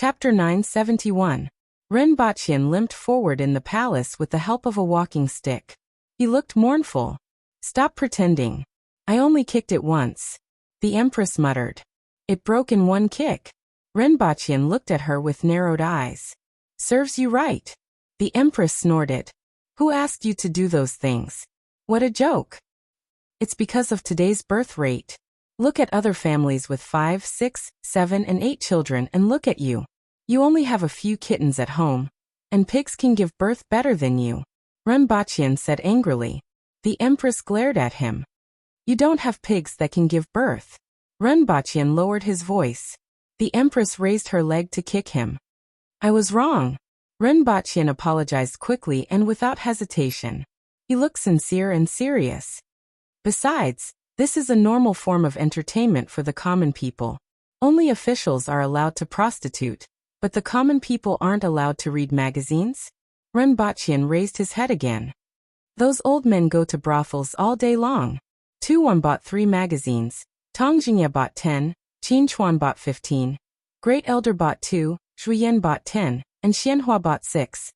Chapter 971. Ren Bachyan limped forward in the palace with the help of a walking stick. He looked mournful. "Stop pretending. I only kicked it once," the Empress muttered. "It broke in one kick." Ren Bachyan looked at her with narrowed eyes. "Serves you right," the Empress snorted. "Who asked you to do those things? What a joke." "It's because of today's birth rate. Look at other families with 5, 6, 7, and 8 children and look at you. You only have a few kittens at home. And pigs can give birth better than you," Ren Bachyan said angrily. The Empress glared at him. "You don't have pigs that can give birth." Ren Bachyan lowered his voice. The Empress raised her leg to kick him. "I was wrong." Ren Bachyan apologized quickly and without hesitation. He looked sincere and serious. "Besides, this is a normal form of entertainment for the common people. Only officials are allowed to prostitute, but the common people aren't allowed to read magazines?" Ren Bachyan raised his head again. "Those old men go to brothels all day long. Tuan bought 3 magazines, Tongjingya bought 10, Qinchuan bought 15, Great Elder bought 2, Zhuyen bought 10, and Xianhua bought 6.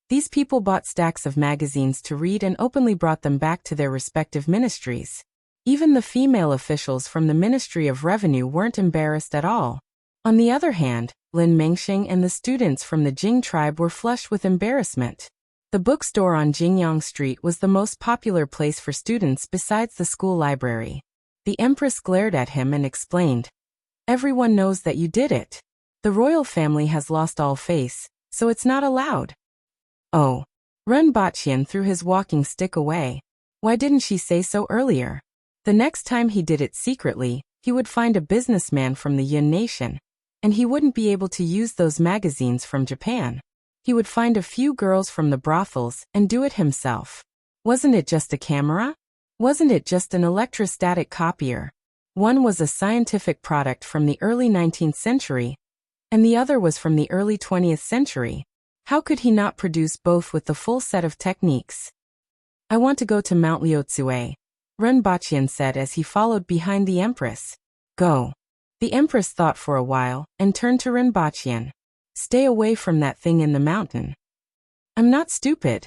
These people bought stacks of magazines to read and openly brought them back to their respective ministries. Even the female officials from the Ministry of Revenue weren't embarrassed at all. On the other hand, Lin Mengxing and the students from the Jing tribe were flushed with embarrassment. The bookstore on Jingyang Street was the most popular place for students besides the school library. The Empress glared at him and explained, "Everyone knows that you did it. The royal family has lost all face, so it's not allowed." "Oh." Ren Bachyan threw his walking stick away. Why didn't she say so earlier? The next time he did it secretly, he would find a businessman from the Yun nation, and he wouldn't be able to use those magazines from Japan. He would find a few girls from the brothels and do it himself. Wasn't it just a camera? Wasn't it just an electrostatic copier? One was a scientific product from the early 19th century, and the other was from the early 20th century. How could he not produce both with the full set of techniques? "I want to go to Mount Liuzue," Ren Bachyan said as he followed behind the Empress. "Go." The Empress thought for a while and turned to Ren Bachyan. "Stay away from that thing in the mountain." "I'm not stupid."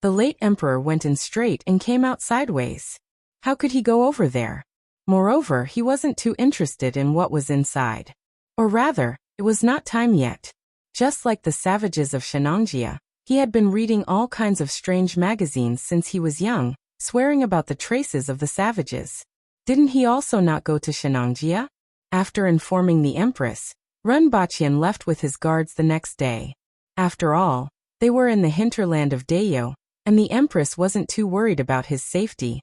The late emperor went in straight and came out sideways. How could he go over there? Moreover, he wasn't too interested in what was inside. Or rather, it was not time yet. Just like the savages of Shenangjia, he had been reading all kinds of strange magazines since he was young, swearing about the traces of the savages. Didn't he also not go to Shenangjia? After informing the Empress, Ren Bachyan left with his guards the next day. After all, they were in the hinterland of Dayo, and the Empress wasn't too worried about his safety.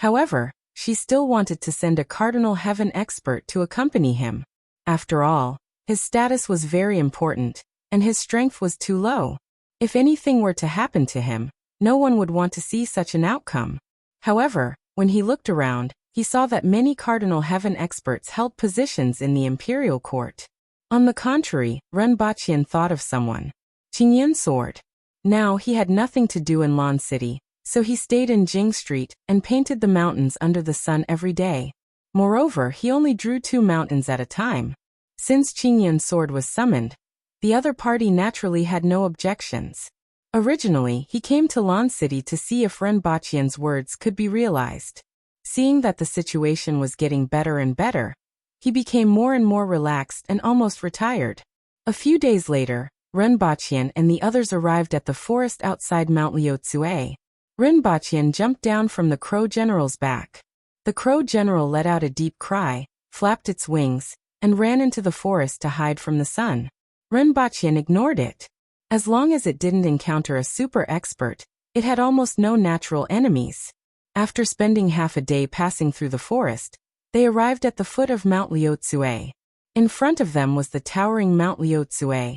However, she still wanted to send a Cardinal Heaven expert to accompany him. After all, his status was very important, and his strength was too low. If anything were to happen to him, no one would want to see such an outcome. However, when he looked around, he saw that many Cardinal Heaven experts held positions in the imperial court. On the contrary, Ren Bachyan thought of someone. Qingyan Sword. Now he had nothing to do in Lan City, so he stayed in Jing Street and painted the mountains under the sun every day. Moreover, he only drew 2 mountains at a time. Since Qingyan Sword was summoned, the other party naturally had no objections. Originally, he came to Lan City to see if Ren Bachyan's words could be realized. Seeing that the situation was getting better and better, he became more and more relaxed and almost retired. A few days later, Ren Bachyan and the others arrived at the forest outside Mount Liuzue. Ren Bachyan jumped down from the Crow General's back. The Crow General let out a deep cry, flapped its wings, and ran into the forest to hide from the sun. Ren Bachyan ignored it. As long as it didn't encounter a super expert, it had almost no natural enemies. After spending half a day passing through the forest, they arrived at the foot of Mount Liuzue. In front of them was the towering Mount Liuzue,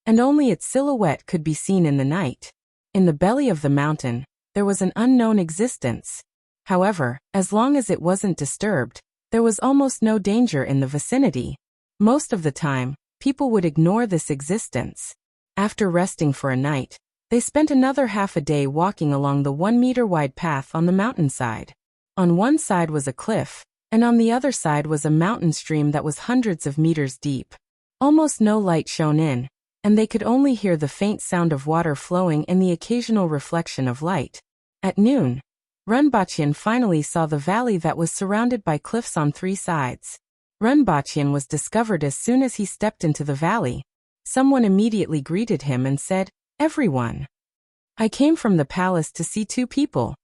and only its silhouette could be seen in the night. In the belly of the mountain, there was an unknown existence. However, as long as it wasn't disturbed, there was almost no danger in the vicinity. Most of the time, people would ignore this existence. After resting for a night, they spent another half a day walking along the 1-meter-wide path on the mountainside. On one side was a cliff, and on the other side was a mountain stream that was hundreds of meters deep. Almost no light shone in, and they could only hear the faint sound of water flowing and the occasional reflection of light. At noon, Renbachian finally saw the valley that was surrounded by cliffs on 3 sides. Renbachian was discovered as soon as he stepped into the valley. Someone immediately greeted him and said, "Everyone. I came from the palace to see 2 people."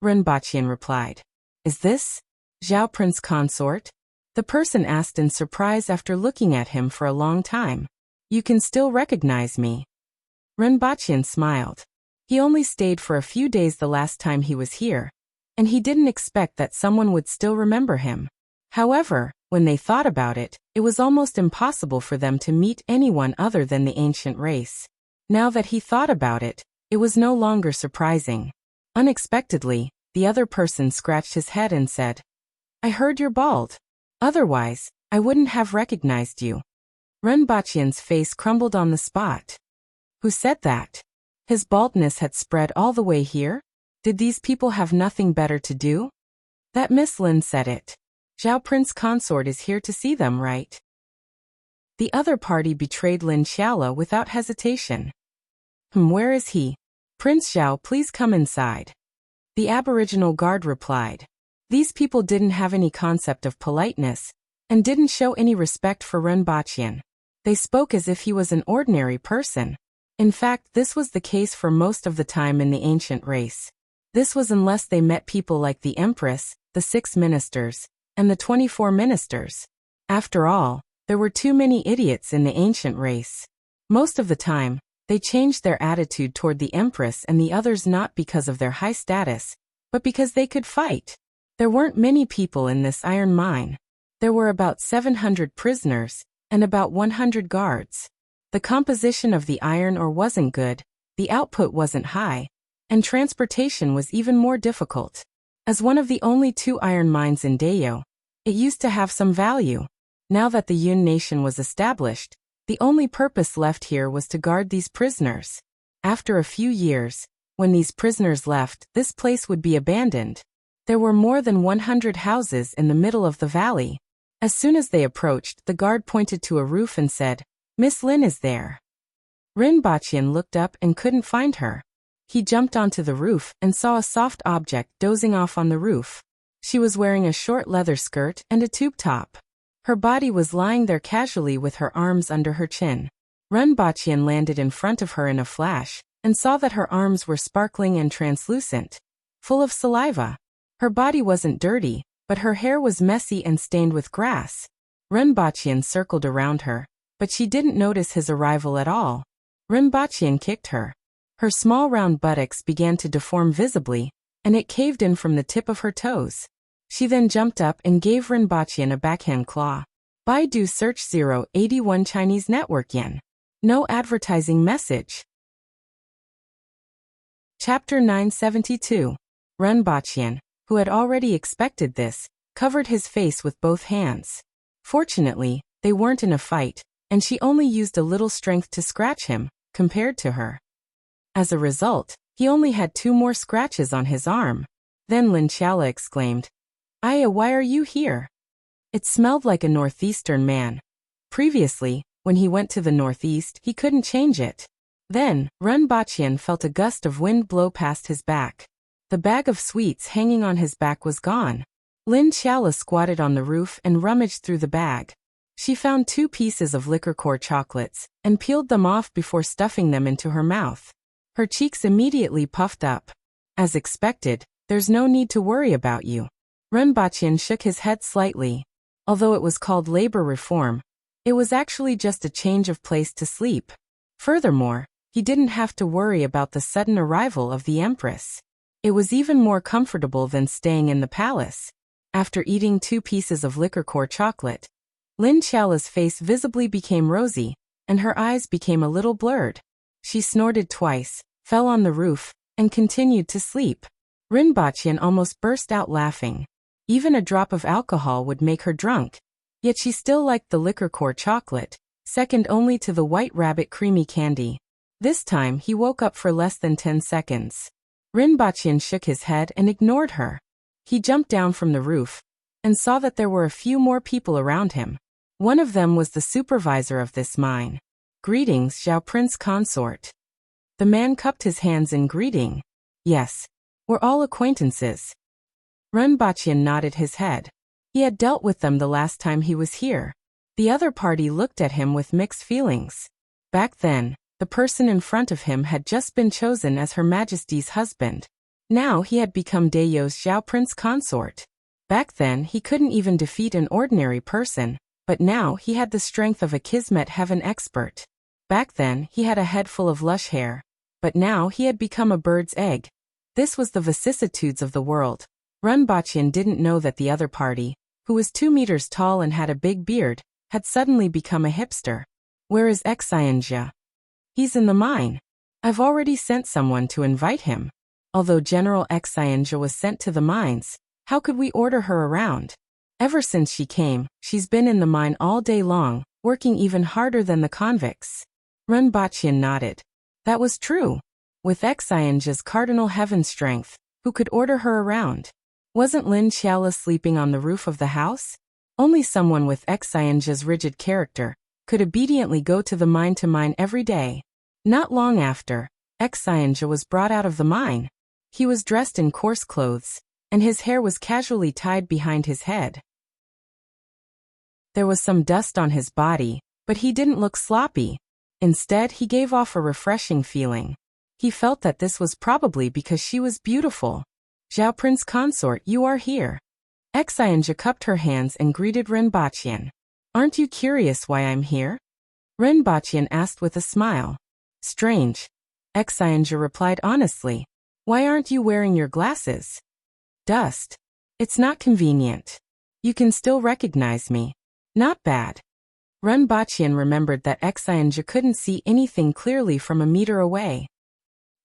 Renbachian replied. "Is this Zhao Prince Consort?" The person asked in surprise after looking at him for a long time. "You can still recognize me?" Renbachian smiled. He only stayed for a few days the last time he was here, and he didn't expect that someone would still remember him. However, when they thought about it, it was almost impossible for them to meet anyone other than the ancient race. Now that he thought about it, it was no longer surprising. Unexpectedly, the other person scratched his head and said, "I heard you're bald. Otherwise, I wouldn't have recognized you." Renbachian's face crumbled on the spot. Who said that? His baldness had spread all the way here? Did these people have nothing better to do? That Miss Lin said it. Zhao Prince Consort is here to see them, right? The other party betrayed Lin Xiaola without hesitation. Where is he? Prince Zhao, please come inside. The aboriginal guard replied. These people didn't have any concept of politeness, and didn't show any respect for Renbachian. They spoke as if he was an ordinary person. In fact, this was the case for most of the time in the ancient race. This was unless they met people like the Empress, the 6 ministers, and the 24 ministers. After all, there were too many idiots in the ancient race. Most of the time, they changed their attitude toward the Empress and the others not because of their high status, but because they could fight. There weren't many people in this iron mine. There were about 700 prisoners, and about 100 guards. The composition of the iron ore wasn't good, the output wasn't high, and transportation was even more difficult. As one of the only 2 iron mines in Dayo, it used to have some value. Now that the Yun nation was established, the only purpose left here was to guard these prisoners. After a few years, when these prisoners left, this place would be abandoned. There were more than 100 houses in the middle of the valley. As soon as they approached, the guard pointed to a roof and said, "Miss Lin is there." Renbachian looked up and couldn't find her. He jumped onto the roof and saw a soft object dozing off on the roof. She was wearing a short leather skirt and a tube top. Her body was lying there casually with her arms under her chin. Renbachian landed in front of her in a flash, and saw that her arms were sparkling and translucent, full of saliva. Her body wasn't dirty, but her hair was messy and stained with grass. Renbachian circled around her, but she didn't notice his arrival at all. Renbachian kicked her. Her small round buttocks began to deform visibly, and it caved in from the tip of her toes. She then jumped up and gave Renbachian a backhand claw. Baidu search 081 Chinese network yen. No advertising message. Chapter 972. Renbachian, who had already expected this, covered his face with both hands. Fortunately, they weren't in a fight, and she only used a little strength to scratch him, compared to her. As a result, he only had 2 more scratches on his arm. Then Lin Xiaola exclaimed, "Aya, why are you here?" It smelled like a northeastern man. Previously, when he went to the northeast, he couldn't change it. Then, Renbachian felt a gust of wind blow past his back. The bag of sweets hanging on his back was gone. Lin Xiaola squatted on the roof and rummaged through the bag. She found 2 pieces of liquor core chocolates, and peeled them off before stuffing them into her mouth. Her cheeks immediately puffed up. As expected, there's no need to worry about you. Renbachian shook his head slightly. Although it was called labor reform, it was actually just a change of place to sleep. Furthermore, he didn't have to worry about the sudden arrival of the Empress. It was even more comfortable than staying in the palace. After eating 2 pieces of liquor core chocolate, Lin Xiaola's face visibly became rosy, and her eyes became a little blurred. She snorted twice, fell on the roof, and continued to sleep. Renbachian almost burst out laughing. Even a drop of alcohol would make her drunk. Yet she still liked the liquor core chocolate, second only to the white rabbit creamy candy. This time he woke up for less than 10 seconds. Renbachian shook his head and ignored her. He jumped down from the roof, and saw that there were a few more people around him. One of them was the supervisor of this mine. Greetings, Xiao Prince Consort. The man cupped his hands in greeting. Yes. We're all acquaintances. Renbaqian nodded his head. He had dealt with them the last time he was here. The other party looked at him with mixed feelings. Back then, the person in front of him had just been chosen as Her Majesty's husband. Now he had become Dayo's Xiao Prince Consort. Back then he couldn't even defeat an ordinary person, but now he had the strength of a Kismet Heaven expert. Back then he had a head full of lush hair, but now he had become a bird's egg. This was the vicissitudes of the world. Renbaqian didn't know that the other party, who was 2 meters tall and had a big beard, had suddenly become a hipster. Where is Xianjia? He's in the mine. I've already sent someone to invite him. Although General Xianjia was sent to the mines, how could we order her around? Ever since she came, she's been in the mine all day long, working even harder than the convicts. Renbaqian nodded. That was true. With Xianjia's cardinal heaven strength, who could order her around? Wasn't Lin Xiaola sleeping on the roof of the house? Only someone with Xianjia's rigid character could obediently go to the mine every day. Not long after, Xianjia was brought out of the mine. He was dressed in coarse clothes, and his hair was casually tied behind his head. There was some dust on his body, but he didn't look sloppy. Instead, he gave off a refreshing feeling. He felt that this was probably because she was beautiful. Xiao Prince Consort, you are here. Xianjia cupped her hands and greeted Renbaqian. Aren't you curious why I'm here? Renbaqian asked with a smile. Strange. Xianjia replied honestly. Why aren't you wearing your glasses? Dust. It's not convenient. You can still recognize me. Not bad. Renbaqian remembered that Xianjia couldn't see anything clearly from a meter away.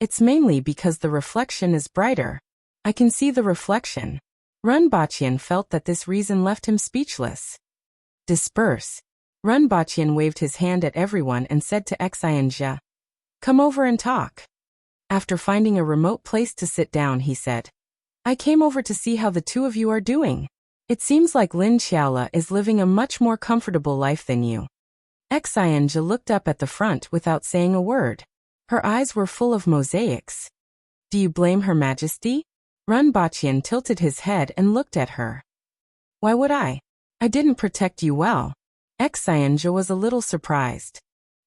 It's mainly because the reflection is brighter. I can see the reflection. Renbaqian felt that this reason left him speechless. Disperse. Renbaqian waved his hand at everyone and said to Xianjia, come over and talk. After finding a remote place to sit down, he said, I came over to see how the two of you are doing. It seems like Lin Xiaola is living a much more comfortable life than you. Xianjia looked up at the front without saying a word. Her eyes were full of mosaics. Do you blame Her Majesty? Renbaqian tilted his head and looked at her. Why would I? I didn't protect you well. Xianjia was a little surprised.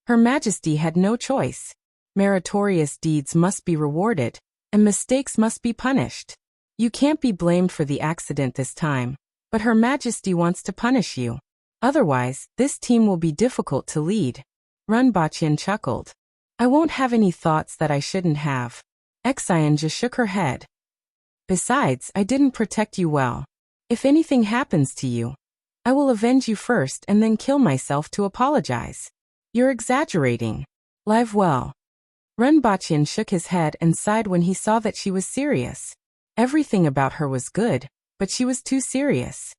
Her Majesty had no choice. Meritorious deeds must be rewarded, and mistakes must be punished. You can't be blamed for the accident this time, but Her Majesty wants to punish you. Otherwise, this team will be difficult to lead. Renbaqian chuckled. I won't have any thoughts that I shouldn't have. Xianjia shook her head. Besides, I didn't protect you well. If anything happens to you, I will avenge you first and then kill myself to apologize. You're exaggerating. Live well. Renbaqian shook his head and sighed when he saw that she was serious. Everything about her was good, but she was too serious.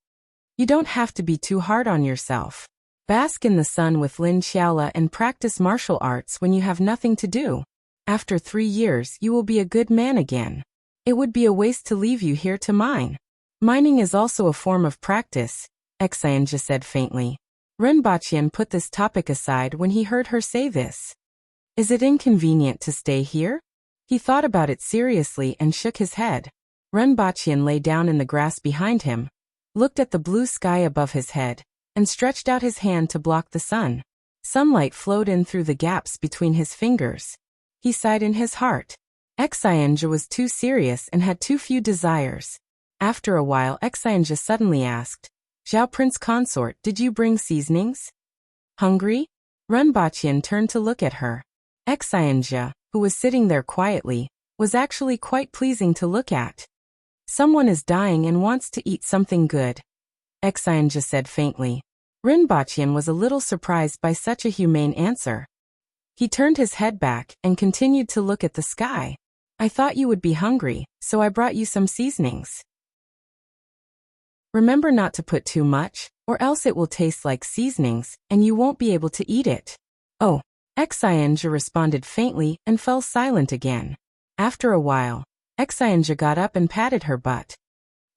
You don't have to be too hard on yourself. Bask in the sun with Lin Xiaola and practice martial arts when you have nothing to do. After 3 years, you will be a good man again. It would be a waste to leave you here to mine. Mining is also a form of practice, Xianjia said faintly. Renbaqian put this topic aside when he heard her say this. Is it inconvenient to stay here? He thought about it seriously and shook his head. Renbaqian lay down in the grass behind him, looked at the blue sky above his head, and stretched out his hand to block the sun. Sunlight flowed in through the gaps between his fingers. He sighed in his heart. Xianjia was too serious and had too few desires. After a while, Xianjia suddenly asked, Xiao Prince Consort, did you bring seasonings? Hungry? Renbaqian turned to look at her. Xianjia, who was sitting there quietly, was actually quite pleasing to look at. Someone is dying and wants to eat something good, Xianjia said faintly. Renbaqian was a little surprised by such a humane answer. He turned his head back and continued to look at the sky. I thought you would be hungry, so I brought you some seasonings. Remember not to put too much, or else it will taste like seasonings, and you won't be able to eat it. Oh, Xianjia responded faintly and fell silent again. After a while, Xianjia got up and patted her butt.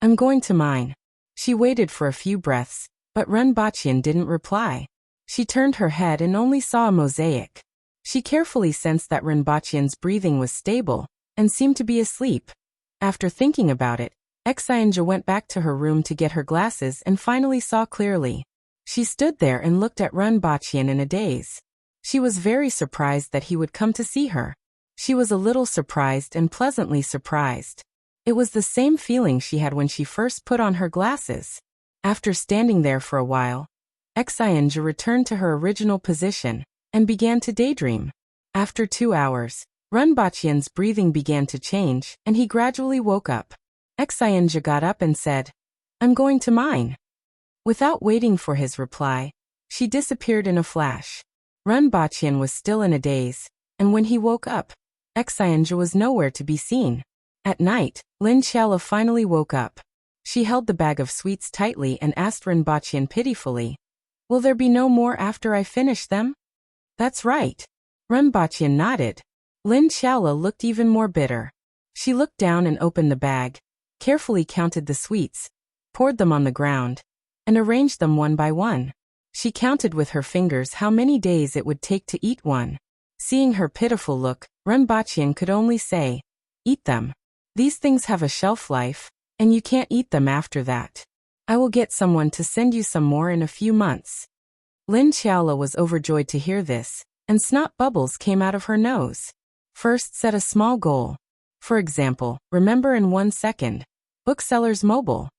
I'm going to mine. She waited for a few breaths, But Ren Bachyan didn't reply. She turned her head and only saw a mosaic. She carefully sensed that Ren Bachyan's breathing was stable and seemed to be asleep. After thinking about it, Exayanja went back to her room to get her glasses and finally saw clearly. She stood there and looked at Ren Bachyan in a daze. She was very surprised that he would come to see her. She was a little surprised and pleasantly surprised. It was the same feeling she had when she first put on her glasses. After standing there for a while, Exayanja returned to her original position and began to daydream. After 2 hours, Ren Bachyan's breathing began to change and he gradually woke up. Exayanja got up and said, "I'm going to mine." Without waiting for his reply, she disappeared in a flash. Ren Bachyan was still in a daze, and when he woke up, Exayanja was nowhere to be seen. At night, Lin Xiaola finally woke up. She held the bag of sweets tightly and asked Ren Bachyan pitifully, "Will there be no more after I finish them?" "That's right." Ren Bachyan nodded. Lin Xiaola looked even more bitter. She looked down and opened the bag, carefully counted the sweets, poured them on the ground, and arranged them one by one. She counted with her fingers how many days it would take to eat one. Seeing her pitiful look, Ren Bachyan could only say, "Eat them. These things have a shelf life, and you can't eat them after that. I will get someone to send you some more in a few months." Lin Xiaola was overjoyed to hear this, and snot bubbles came out of her nose. First, set a small goal. For example, remember in 1 second. Booksellers Mobile.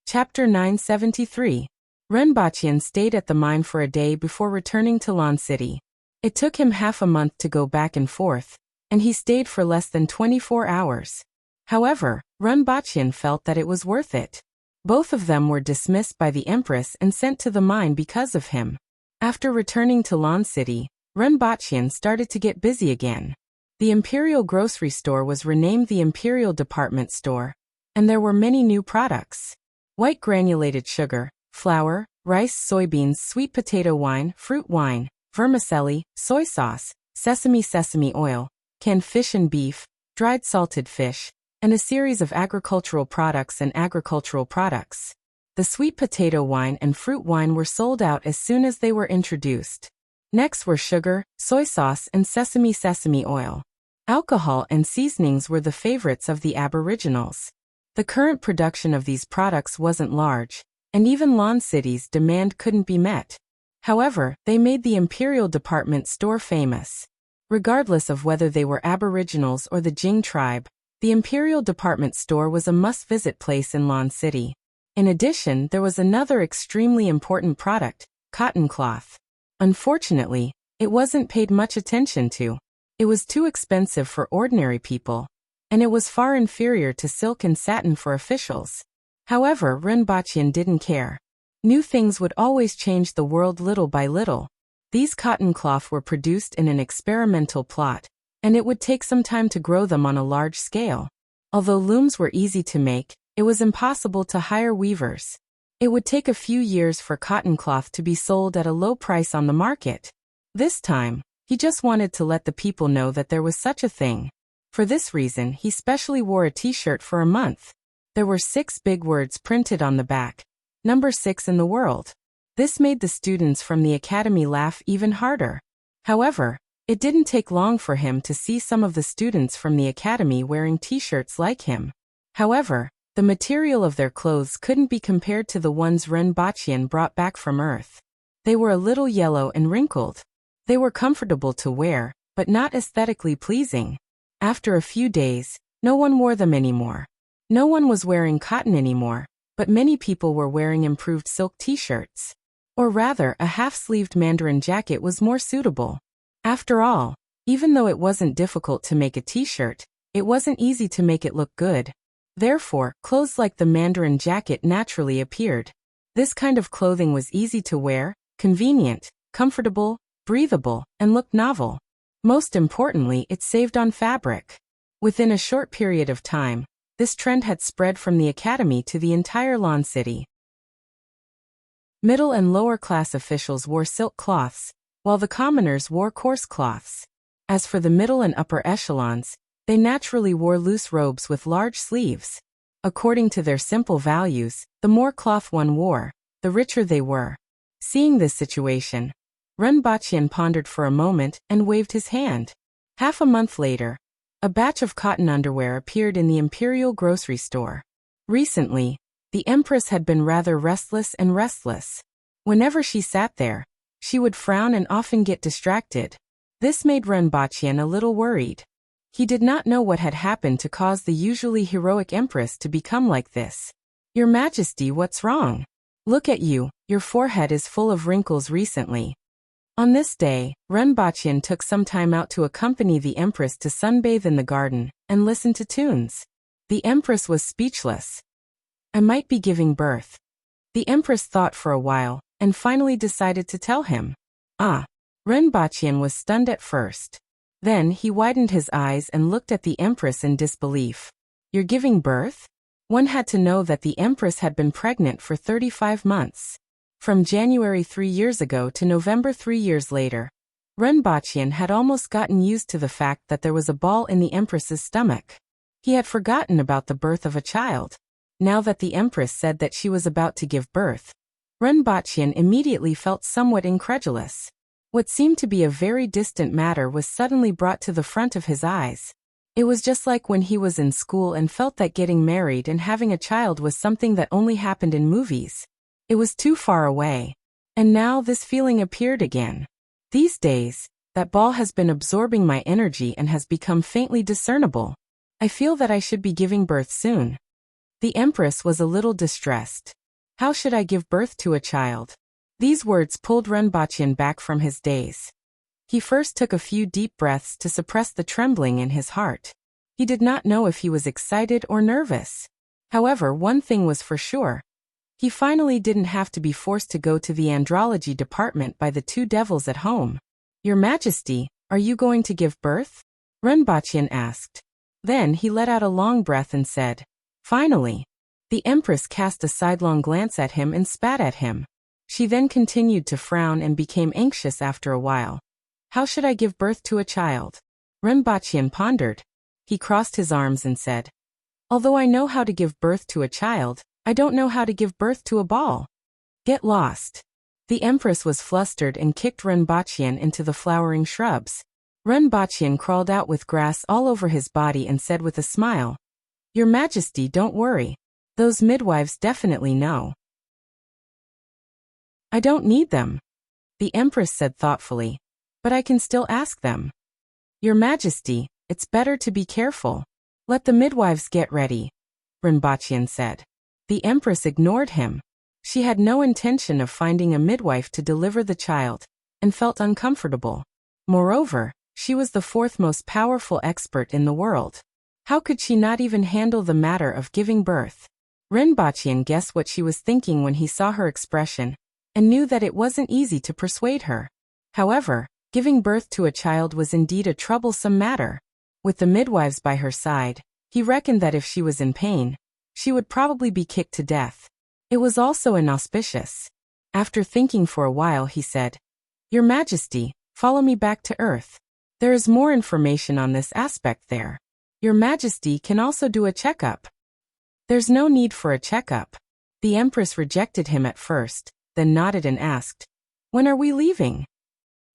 Chapter 973. Ren Bachyan stayed at the mine for a day before returning to Lan City. It took him half a month to go back and forth, and he stayed for less than 24 hours. However, Ren Bachyan felt that it was worth it. Both of them were dismissed by the Empress and sent to the mine because of him. After returning to Lan City, Ren Bachyan started to get busy again. The Imperial Grocery Store was renamed the Imperial Department Store, and there were many new products. White granulated sugar, flour, rice, soybeans, sweet potato wine, fruit wine, vermicelli, soy sauce, sesame oil, canned fish and beef, dried salted fish, and a series of agricultural products and agricultural products. The sweet potato wine and fruit wine were sold out as soon as they were introduced. Next were sugar, soy sauce, and sesame oil. Alcohol and seasonings were the favorites of the Aboriginals. The current production of these products wasn't large, and even Lan City's demand couldn't be met. However, they made the Imperial Department Store famous. Regardless of whether they were Aboriginals or the Jing tribe, the Imperial Department Store was a must-visit place in Lan City. In addition, there was another extremely important product, cotton cloth. Unfortunately, it wasn't paid much attention to. It was too expensive for ordinary people, and it was far inferior to silk and satin for officials. However, Ren Bachyan didn't care. New things would always change the world little by little. These cotton cloth were produced in an experimental plot, and it would take some time to grow them on a large scale. Although looms were easy to make, it was impossible to hire weavers. It would take a few years for cotton cloth to be sold at a low price on the market. This time, he just wanted to let the people know that there was such a thing. For this reason, he specially wore a t-shirt for a month. There were 6 big words printed on the back. Number 6 in the world. This made the students from the academy laugh even harder. However, it didn't take long for him to see some of the students from the academy wearing t-shirts like him. However, the material of their clothes couldn't be compared to the ones Ren Bachyan brought back from Earth. They were a little yellow and wrinkled. They were comfortable to wear, but not aesthetically pleasing. After a few days, no one wore them anymore. No one was wearing cotton anymore, but many people were wearing improved silk t-shirts. Or rather, a half-sleeved mandarin jacket was more suitable. After all, even though it wasn't difficult to make a t-shirt, it wasn't easy to make it look good. Therefore, clothes like the mandarin jacket naturally appeared. This kind of clothing was easy to wear, convenient, comfortable, breathable, and looked novel. Most importantly, it saved on fabric. Within a short period of time, this trend had spread from the academy to the entire Lan City. Middle and lower class officials wore silk cloths, while the commoners wore coarse cloths. As for the middle and upper echelons, they naturally wore loose robes with large sleeves. According to their simple values, the more cloth one wore, the richer they were. Seeing this situation, Renbachian pondered for a moment and waved his hand. Half a month later, a batch of cotton underwear appeared in the imperial grocery store. Recently, the Empress had been rather restless. Whenever she sat there, she would frown and often get distracted. This made Renbachian a little worried. He did not know what had happened to cause the usually heroic Empress to become like this. Your Majesty, what's wrong? Look at you, your forehead is full of wrinkles recently. On this day, Renbachian took some time out to accompany the Empress to sunbathe in the garden and listen to tunes. The Empress was speechless. I might be giving birth. The Empress thought for a while and finally decided to tell him. Renbachian was stunned at first. Then he widened his eyes and looked at the Empress in disbelief. You're giving birth? One had to know that the Empress had been pregnant for 35 months. From January 3 years ago to November 3 years later, Renbachian had almost gotten used to the fact that there was a ball in the Empress's stomach. He had forgotten about the birth of a child. Now that the Empress said that she was about to give birth, Renbachian immediately felt somewhat incredulous. What seemed to be a very distant matter was suddenly brought to the front of his eyes. It was just like when he was in school and felt that getting married and having a child was something that only happened in movies. It was too far away. And now this feeling appeared again. These days, that ball has been absorbing my energy and has become faintly discernible. I feel that I should be giving birth soon. The Empress was a little distressed. How should I give birth to a child? These words pulled Renbachian back from his daze. He first took a few deep breaths to suppress the trembling in his heart. He did not know if he was excited or nervous. However, one thing was for sure. He finally didn't have to be forced to go to the andrology department by the two devils at home. Your Majesty, are you going to give birth? Renbachian asked. Then he let out a long breath and said, finally. The Empress cast a sidelong glance at him and spat at him. She then continued to frown and became anxious after a while. How should I give birth to a child? Renbachian pondered. He crossed his arms and said, although I know how to give birth to a child, I don't know how to give birth to a ball. Get lost. The Empress was flustered and kicked Renbachian into the flowering shrubs. Renbachian crawled out with grass all over his body and said with a smile, Your Majesty, don't worry. Those midwives definitely know. I don't need them. The Empress said thoughtfully, but I can still ask them. Your Majesty, it's better to be careful. Let the midwives get ready, Renbachian said. The Empress ignored him. She had no intention of finding a midwife to deliver the child, and felt uncomfortable. Moreover, she was the fourth most powerful expert in the world. How could she not even handle the matter of giving birth? Renbachian guessed what she was thinking when he saw her expression, and knew that it wasn't easy to persuade her. However, giving birth to a child was indeed a troublesome matter. With the midwives by her side, he reckoned that if she was in pain, she would probably be kicked to death. It was also inauspicious. After thinking for a while, he said, Your Majesty, follow me back to Earth. There is more information on this aspect there. Your Majesty can also do a checkup. There's no need for a checkup. The Empress rejected him at first, then nodded and asked, When are we leaving?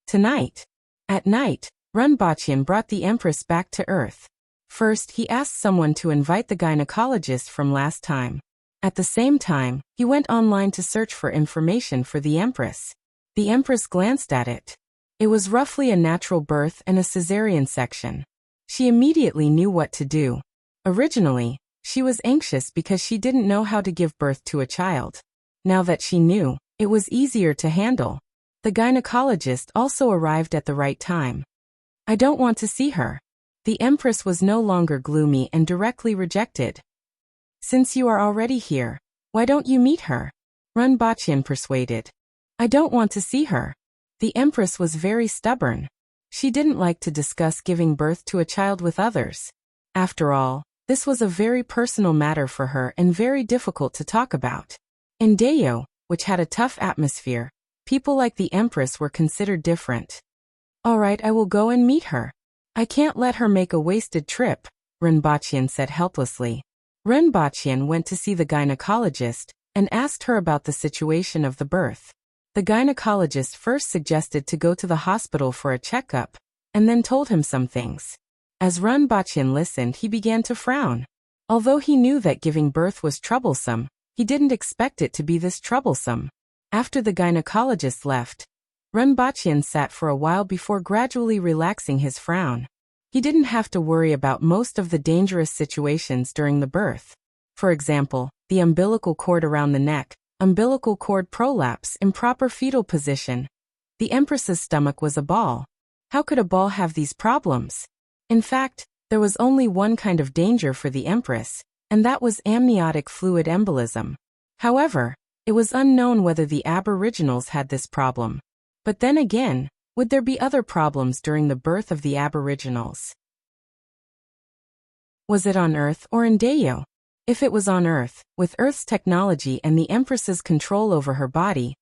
Tonight. At night, Renbachian brought the Empress back to Earth. First, he asked someone to invite the gynecologist from last time. At the same time, he went online to search for information for the Empress. The Empress glanced at it. It was roughly a natural birth and a cesarean section. She immediately knew what to do. Originally, she was anxious because she didn't know how to give birth to a child. Now that she knew, it was easier to handle. The gynecologist also arrived at the right time. I don't want to see her. The Empress was no longer gloomy and directly rejected. Since you are already here, why don't you meet her? Renbachian persuaded. I don't want to see her. The Empress was very stubborn. She didn't like to discuss giving birth to a child with others. After all, this was a very personal matter for her and very difficult to talk about. In Dayo, which had a tough atmosphere, people like the Empress were considered different. All right, I will go and meet her. I can't let her make a wasted trip, Renbachian said helplessly. Ren Baqian went to see the gynecologist and asked her about the situation of the birth. The gynecologist first suggested to go to the hospital for a checkup, and then told him some things. As Ren Baqian listened, he began to frown. Although he knew that giving birth was troublesome, he didn't expect it to be this troublesome. After the gynecologist left, Ren Baqian sat for a while before gradually relaxing his frown. He didn't have to worry about most of the dangerous situations during the birth. For example, the umbilical cord around the neck, umbilical cord prolapse, improper fetal position. The Empress's stomach was a ball. How could a ball have these problems? In fact, there was only one kind of danger for the Empress, and that was amniotic fluid embolism. However, it was unknown whether the Aboriginals had this problem. But then again, would there be other problems during the birth of the Aboriginals? Was it on Earth or in Dayo? If it was on Earth, with Earth's technology and the Empress's control over her body,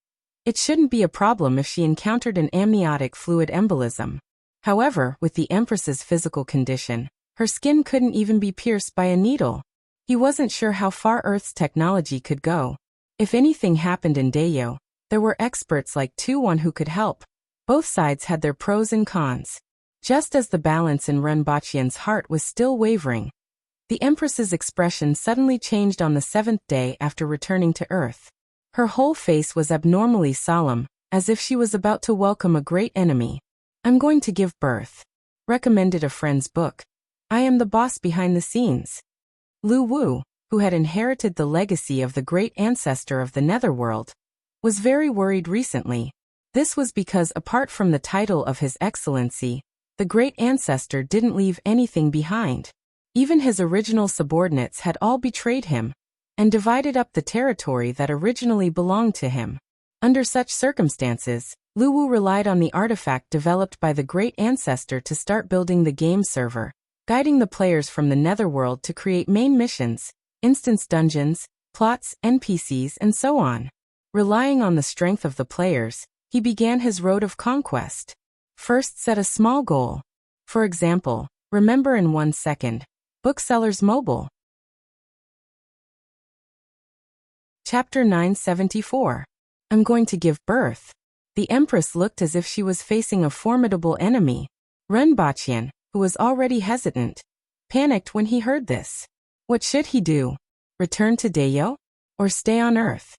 it shouldn't be a problem if she encountered an amniotic fluid embolism. However, with the Empress's physical condition, her skin couldn't even be pierced by a needle. He wasn't sure how far Earth's technology could go. If anything happened in Dayo, there were experts like Tu-One who could help. Both sides had their pros and cons. Just as the balance in Ren Baqian's heart was still wavering, the Empress's expression suddenly changed on the 7th day after returning to Earth. Her whole face was abnormally solemn, as if she was about to welcome a great enemy. "I'm going to give birth," recommended a friend's book. "I am the boss behind the scenes." Lu Wu, who had inherited the legacy of the great ancestor of the Netherworld, was very worried recently. This was because apart from the title of His Excellency, the great ancestor didn't leave anything behind. Even his original subordinates had all betrayed him and divided up the territory that originally belonged to him. Under such circumstances, Lu Wu relied on the artifact developed by the great ancestor to start building the game server, guiding the players from the Netherworld to create main missions, instance dungeons, plots, NPCs, and so on. Relying on the strength of the players, he began his road of conquest. First, set a small goal. For example, remember in 1 second. Booksellers Mobile. Chapter 974. I'm going to give birth. The Empress looked as if she was facing a formidable enemy. Ren Baqian, who was already hesitant, panicked when he heard this. What should he do? Return to Dayo? Or stay on Earth?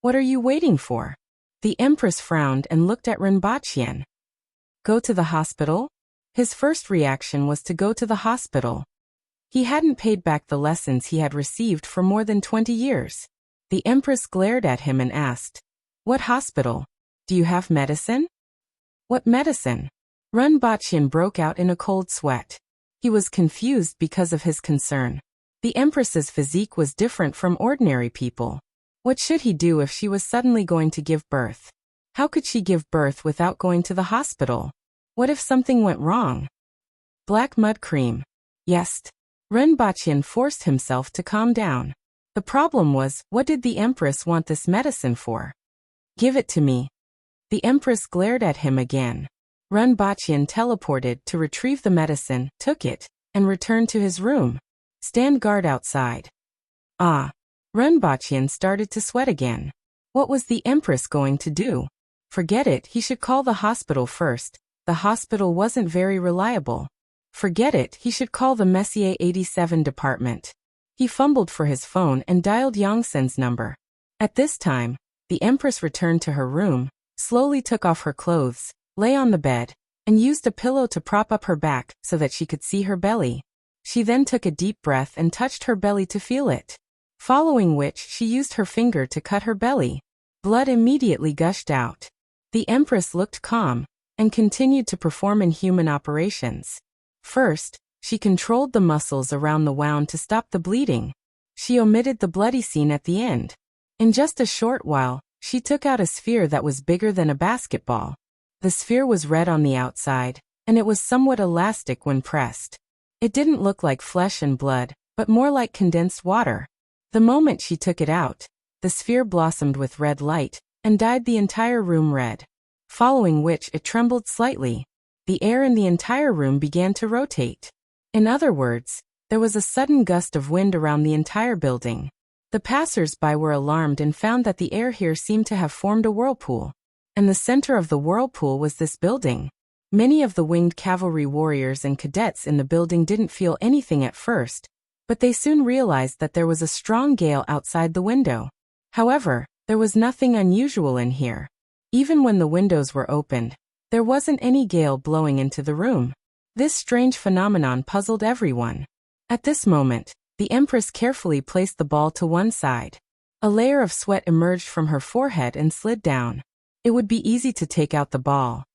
What are you waiting for? The Empress frowned and looked at Ren Baqian. Go to the hospital? His first reaction was to go to the hospital. He hadn't paid back the lessons he had received for more than 20 years. The Empress glared at him and asked, "What hospital? Do you have medicine?" "What medicine?" Ren Baqian broke out in a cold sweat. He was confused because of his concern. The Empress's physique was different from ordinary people. What should he do if she was suddenly going to give birth? How could she give birth without going to the hospital? What if something went wrong? Black mud cream. Yes. Ren Baqian forced himself to calm down. The problem was, what did the Empress want this medicine for? Give it to me. The Empress glared at him again. Ren Baqian teleported to retrieve the medicine, took it, and returned to his room. Stand guard outside. Ah. Ren Baqian started to sweat again. What was the Empress going to do? Forget it, he should call the hospital first. The hospital wasn't very reliable. Forget it, he should call the Messier 87 department. He fumbled for his phone and dialed Yongsen's number. At this time, the Empress returned to her room, slowly took off her clothes, lay on the bed, and used a pillow to prop up her back so that she could see her belly. She then took a deep breath and touched her belly to feel it. Following which she used her finger to cut her belly. Blood immediately gushed out. The Empress looked calm and continued to perform inhuman operations. First, she controlled the muscles around the wound to stop the bleeding. She omitted the bloody scene at the end. In just a short while, she took out a sphere that was bigger than a basketball. The sphere was red on the outside, and it was somewhat elastic when pressed. It didn't look like flesh and blood, but more like condensed water. The moment she took it out, the sphere blossomed with red light, and dyed the entire room red. Following which it trembled slightly. The air in the entire room began to rotate. In other words, There was a sudden gust of wind around the entire building. The passers-by were alarmed and found that the air here seemed to have formed a whirlpool. And the center of the whirlpool was this building. Many of the winged cavalry warriors and cadets in the building didn't feel anything at first, but they soon realized that there was a strong gale outside the window. However, there was nothing unusual in here. Even when the windows were opened, there wasn't any gale blowing into the room. This strange phenomenon puzzled everyone. At this moment, the Empress carefully placed the ball to one side. A layer of sweat emerged from her forehead and slid down. It would be easy to take out the ball.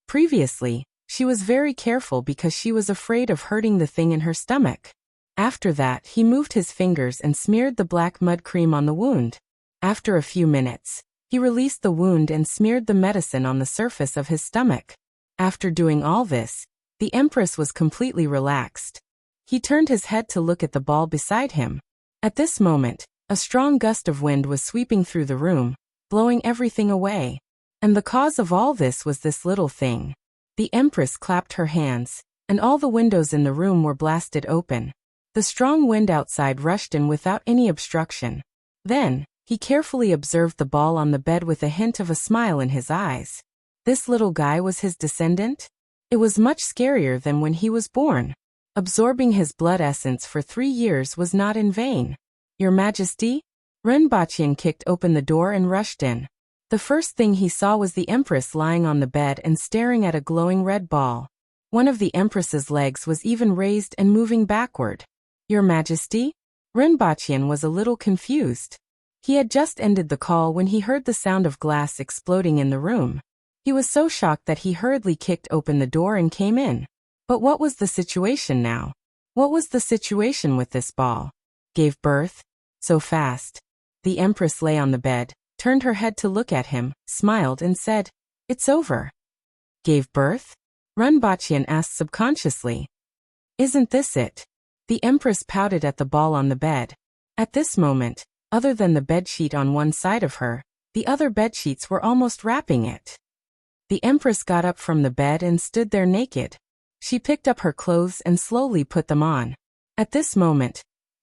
Previously, she was very careful because she was afraid of hurting the thing in her stomach. After that, he moved his fingers and smeared the black mud cream on the wound. After a few minutes, he released the wound and smeared the medicine on the surface of his stomach. After doing all this, the Empress was completely relaxed. He turned his head to look at the ball beside him. At this moment, a strong gust of wind was sweeping through the room, blowing everything away. And the cause of all this was this little thing. The Empress clapped her hands, and all the windows in the room were blasted open. The strong wind outside rushed in without any obstruction. Then, he carefully observed the ball on the bed with a hint of a smile in his eyes. This little guy was his descendant? It was much scarier than when he was born. Absorbing his blood essence for 3 years was not in vain. Your Majesty? Renbachian kicked open the door and rushed in. The first thing he saw was the Empress lying on the bed and staring at a glowing red ball. One of the Empress's legs was even raised and moving backward. Your Majesty? Renbachian was a little confused. He had just ended the call when he heard the sound of glass exploding in the room. He was so shocked that he hurriedly kicked open the door and came in. But what was the situation now? What was the situation with this ball? Gave birth? So fast. The Empress lay on the bed, turned her head to look at him, smiled and said, "It's over." Gave birth? Renbachian asked subconsciously. Isn't this it? The Empress pouted at the ball on the bed. At this moment, other than the bedsheet on one side of her, the other bedsheets were almost wrapping it. The Empress got up from the bed and stood there naked. She picked up her clothes and slowly put them on. At this moment,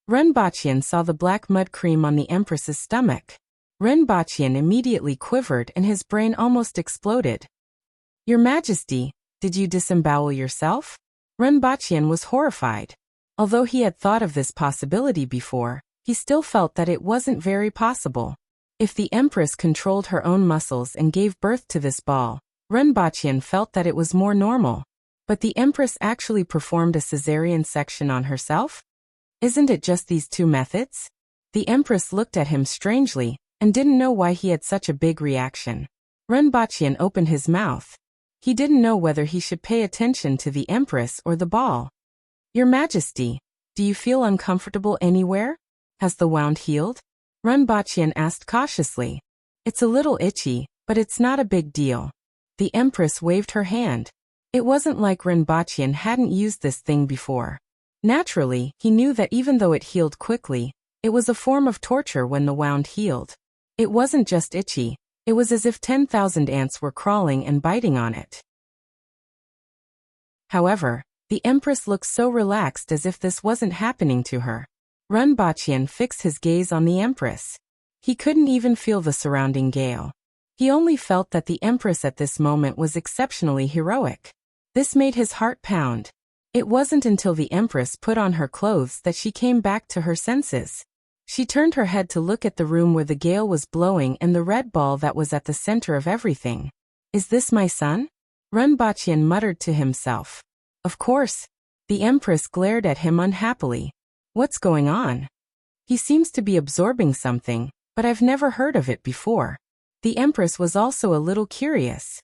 Renbachian saw the black mud cream on the Empress's stomach. Renbachian immediately quivered and his brain almost exploded. Your Majesty, did you disembowel yourself? Renbachian was horrified. Although he had thought of this possibility before, he still felt that it wasn't very possible. If the Empress controlled her own muscles and gave birth to this ball, Renbachian felt that it was more normal. But the Empress actually performed a cesarean section on herself? Isn't it just these two methods? The Empress looked at him strangely, and didn't know why he had such a big reaction. Renbachian opened his mouth. He didn't know whether he should pay attention to the Empress or the ball. Your Majesty, do you feel uncomfortable anywhere? Has the wound healed? Renbachian asked cautiously. It's a little itchy, but it's not a big deal. The Empress waved her hand. It wasn't like Renbachian hadn't used this thing before. Naturally, he knew that even though it healed quickly, it was a form of torture when the wound healed. It wasn't just itchy, it was as if 10,000 ants were crawling and biting on it. However, the Empress looked so relaxed as if this wasn't happening to her. Renbachian fixed his gaze on the Empress. He couldn't even feel the surrounding gale. He only felt that the Empress at this moment was exceptionally heroic. This made his heart pound. It wasn't until the Empress put on her clothes that she came back to her senses. She turned her head to look at the room where the gale was blowing and the red ball that was at the center of everything. Is this my son? Renbachian muttered to himself. Of course. The Empress glared at him unhappily. What's going on? He seems to be absorbing something, but I've never heard of it before. The Empress was also a little curious.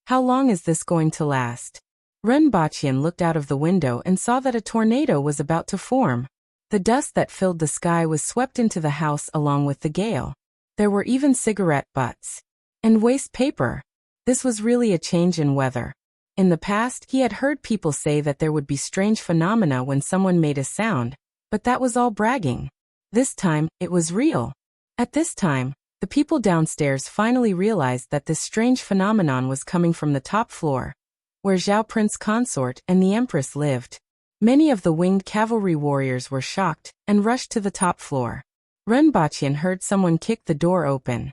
How long is this going to last? Renbachian looked out of the window and saw that a tornado was about to form. The dust that filled the sky was swept into the house along with the gale. There were even cigarette butts. And waste paper. This was really a change in weather. In the past, he had heard people say that there would be strange phenomena when someone made a sound, but that was all bragging. This time, it was real. At this time, the people downstairs finally realized that this strange phenomenon was coming from the top floor, where Zhao Prince Consort and the Empress lived. Many of the winged cavalry warriors were shocked and rushed to the top floor. Renbaqian heard someone kick the door open.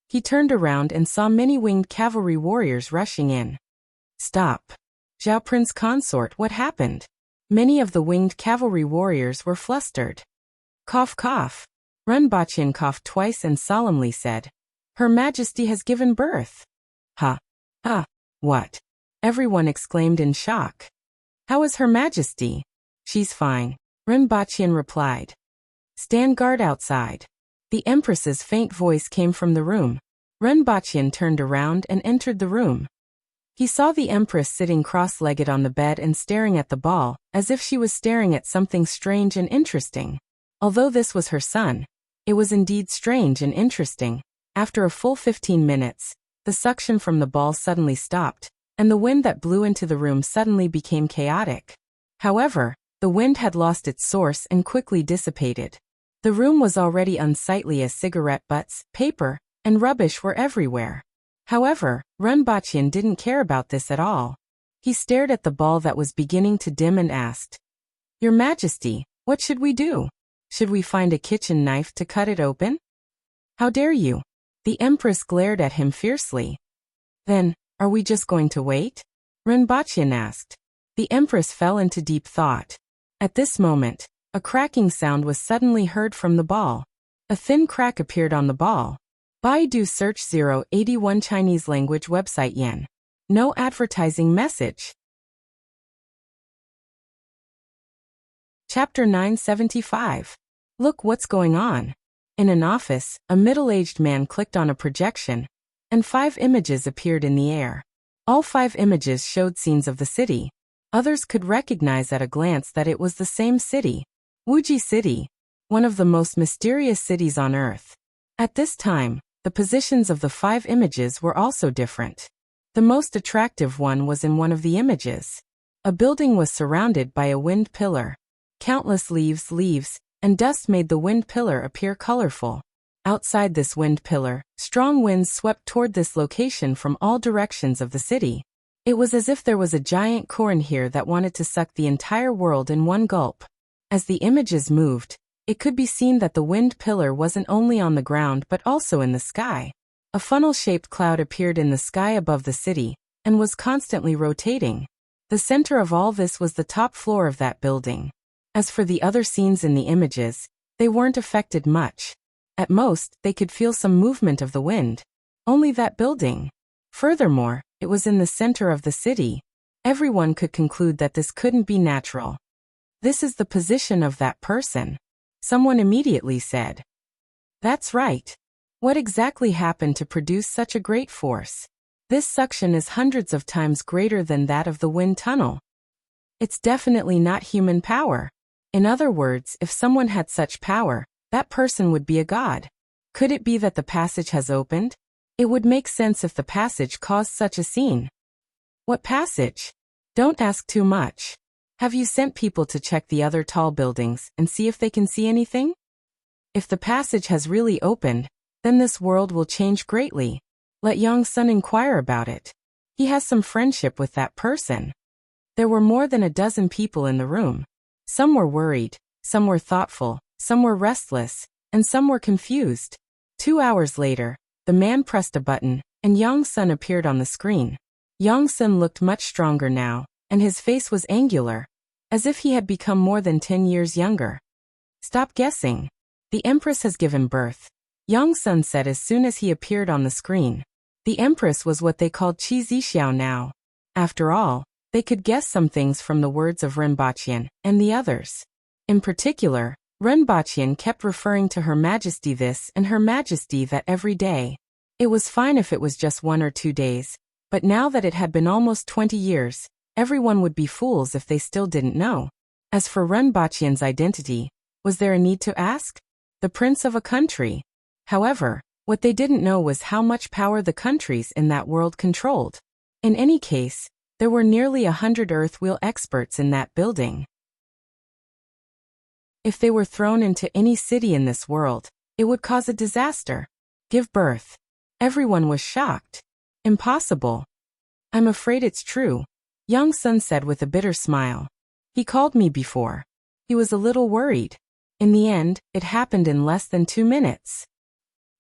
He turned around and saw many winged cavalry warriors rushing in. Stop. Zhao Prince Consort, what happened? Many of the winged cavalry warriors were flustered. Cough cough. Renbaqian coughed twice and solemnly said, Her Majesty has given birth. Ha. Ha. What? Everyone exclaimed in shock. How is Her Majesty? She's fine, Renbaqian replied. Stand guard outside. The Empress's faint voice came from the room. Renbaqian turned around and entered the room. He saw the Empress sitting cross-legged on the bed and staring at the ball, as if she was staring at something strange and interesting. Although this was her son, it was indeed strange and interesting. After a full 15 minutes, the suction from the ball suddenly stopped, and the wind that blew into the room suddenly became chaotic. However, the wind had lost its source and quickly dissipated. The room was already unsightly as cigarette butts, paper, and rubbish were everywhere. However, Renbaqian didn't care about this at all. He stared at the ball that was beginning to dim and asked, Your Majesty, what should we do? Should we find a kitchen knife to cut it open? How dare you? The Empress glared at him fiercely. Then, are we just going to wait? Renbaqian asked. The Empress fell into deep thought. At this moment, a cracking sound was suddenly heard from the ball. A thin crack appeared on the ball. Baidu search 081 Chinese language website yen. No advertising message. Chapter 975. Look what's going on. In an office, a middle-aged man clicked on a projection, and 5 images appeared in the air. All 5 images showed scenes of the city. Others could recognize at a glance that it was the same city. Wuxia City, one of the most mysterious cities on Earth. At this time, the positions of the 5 images were also different. The most attractive one was in one of the images. A building was surrounded by a wind pillar. Countless leaves, and dust made the wind pillar appear colorful. Outside this wind pillar, strong winds swept toward this location from all directions of the city. It was as if there was a giant corn here that wanted to suck the entire world in one gulp. As the images moved, it could be seen that the wind pillar wasn't only on the ground but also in the sky. A funnel-shaped cloud appeared in the sky above the city, and was constantly rotating. The center of all this was the top floor of that building. As for the other scenes in the images, they weren't affected much. At most, they could feel some movement of the wind. Only that building. Furthermore, it was in the center of the city. Everyone could conclude that this couldn't be natural. This is the position of that person. Someone immediately said. That's right. What exactly happened to produce such a great force? This suction is hundreds of times greater than that of the wind tunnel. It's definitely not human power. In other words, if someone had such power, that person would be a god. Could it be that the passage has opened? It would make sense if the passage caused such a scene. What passage? Don't ask too much. Have you sent people to check the other tall buildings and see if they can see anything? If the passage has really opened, then this world will change greatly. Let Yang-sun inquire about it. He has some friendship with that person. There were more than a dozen people in the room. Some were worried, some were thoughtful, some were restless, and some were confused. 2 hours later, the man pressed a button, and Yang-sun appeared on the screen. Yang-sun looked much stronger now, and his face was angular, as if he had become more than 10 years younger. Stop guessing. The Empress has given birth, Yang-sun said as soon as he appeared on the screen. The Empress was what they called Qi Zixiao now. After all, they could guess some things from the words of Renbaqian and the others. In particular, Renbaqian kept referring to Her Majesty this and Her Majesty that every day. It was fine if it was just 1 or 2 days, but now that it had been almost 20 years, everyone would be fools if they still didn't know. As for Renbaqian's identity, was there a need to ask? The prince of a country. However, what they didn't know was how much power the countries in that world controlled. In any case, there were nearly 100 Earthwheel experts in that building. If they were thrown into any city in this world, it would cause a disaster. Give birth. Everyone was shocked. Impossible. I'm afraid it's true, Yang-sun said with a bitter smile. He called me before. He was a little worried. In the end, it happened in less than 2 minutes.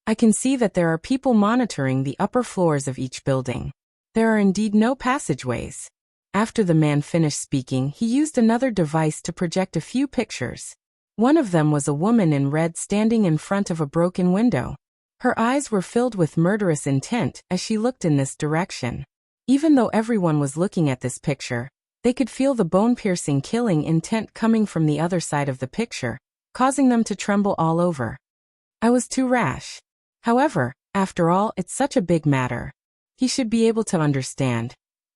I can see that there are people monitoring the upper floors of each building. There are indeed no passageways. After the man finished speaking, he used another device to project a few pictures. One of them was a woman in red standing in front of a broken window. Her eyes were filled with murderous intent as she looked in this direction. Even though everyone was looking at this picture, they could feel the bone-piercing killing intent coming from the other side of the picture, causing them to tremble all over. I was too rash. However, after all, it's such a big matter. He should be able to understand.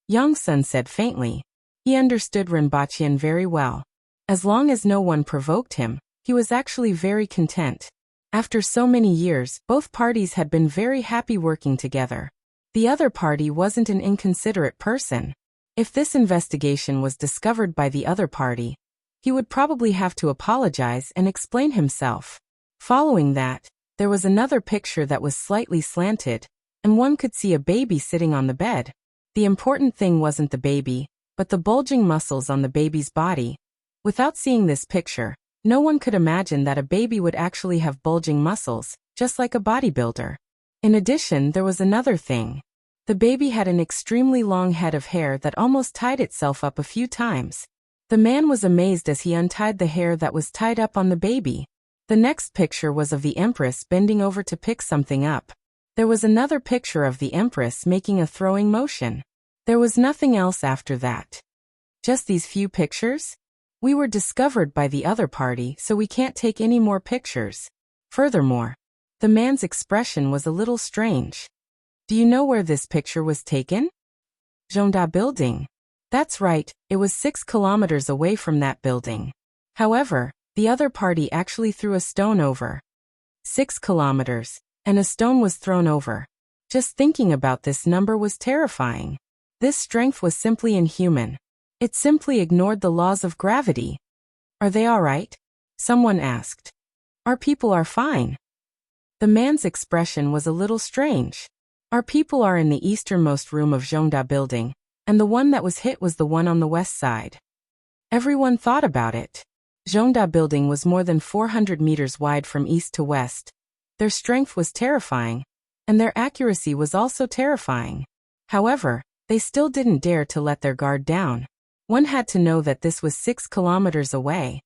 Yang-sun said faintly. He understood Rinpochian very well. As long as no one provoked him, he was actually very content. After so many years, both parties had been very happy working together. The other party wasn't an inconsiderate person. If this investigation was discovered by the other party, he would probably have to apologize and explain himself. Following that, there was another picture that was slightly slanted, and one could see a baby sitting on the bed. The important thing wasn't the baby, but the bulging muscles on the baby's body. Without seeing this picture, no one could imagine that a baby would actually have bulging muscles, just like a bodybuilder. In addition, there was another thing. The baby had an extremely long head of hair that almost tied itself up a few times. The man was amazed as he untied the hair that was tied up on the baby. The next picture was of the Empress bending over to pick something up. There was another picture of the Empress making a throwing motion. There was nothing else after that. Just these few pictures? We were discovered by the other party, so we can't take any more pictures. Furthermore, the man's expression was a little strange. Do you know where this picture was taken? Zhongda Building. That's right, it was 6 kilometers away from that building. However, the other party actually threw a stone over. 6 kilometers, and a stone was thrown over. Just thinking about this number was terrifying. This strength was simply inhuman. It simply ignored the laws of gravity. Are they all right? Someone asked. Our people are fine. The man's expression was a little strange. Our people are in the easternmost room of Zhongda Building, and the one that was hit was the one on the west side. Everyone thought about it. Zhongda Building was more than 400 meters wide from east to west. Their strength was terrifying, and their accuracy was also terrifying. However, they still didn't dare to let their guard down. One had to know that this was 6 kilometers away.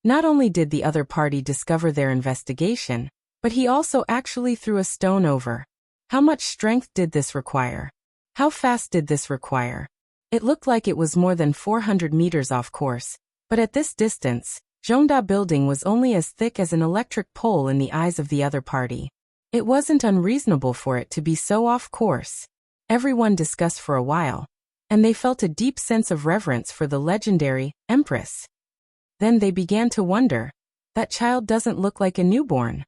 Not only did the other party discover their investigation, but he also actually threw a stone over. How much strength did this require? How fast did this require? It looked like it was more than 400 meters off course, but at this distance, Zhongda Building was only as thick as an electric pole in the eyes of the other party. It wasn't unreasonable for it to be so off course. Everyone discussed for a while, and they felt a deep sense of reverence for the legendary Empress. Then they began to wonder, that child doesn't look like a newborn.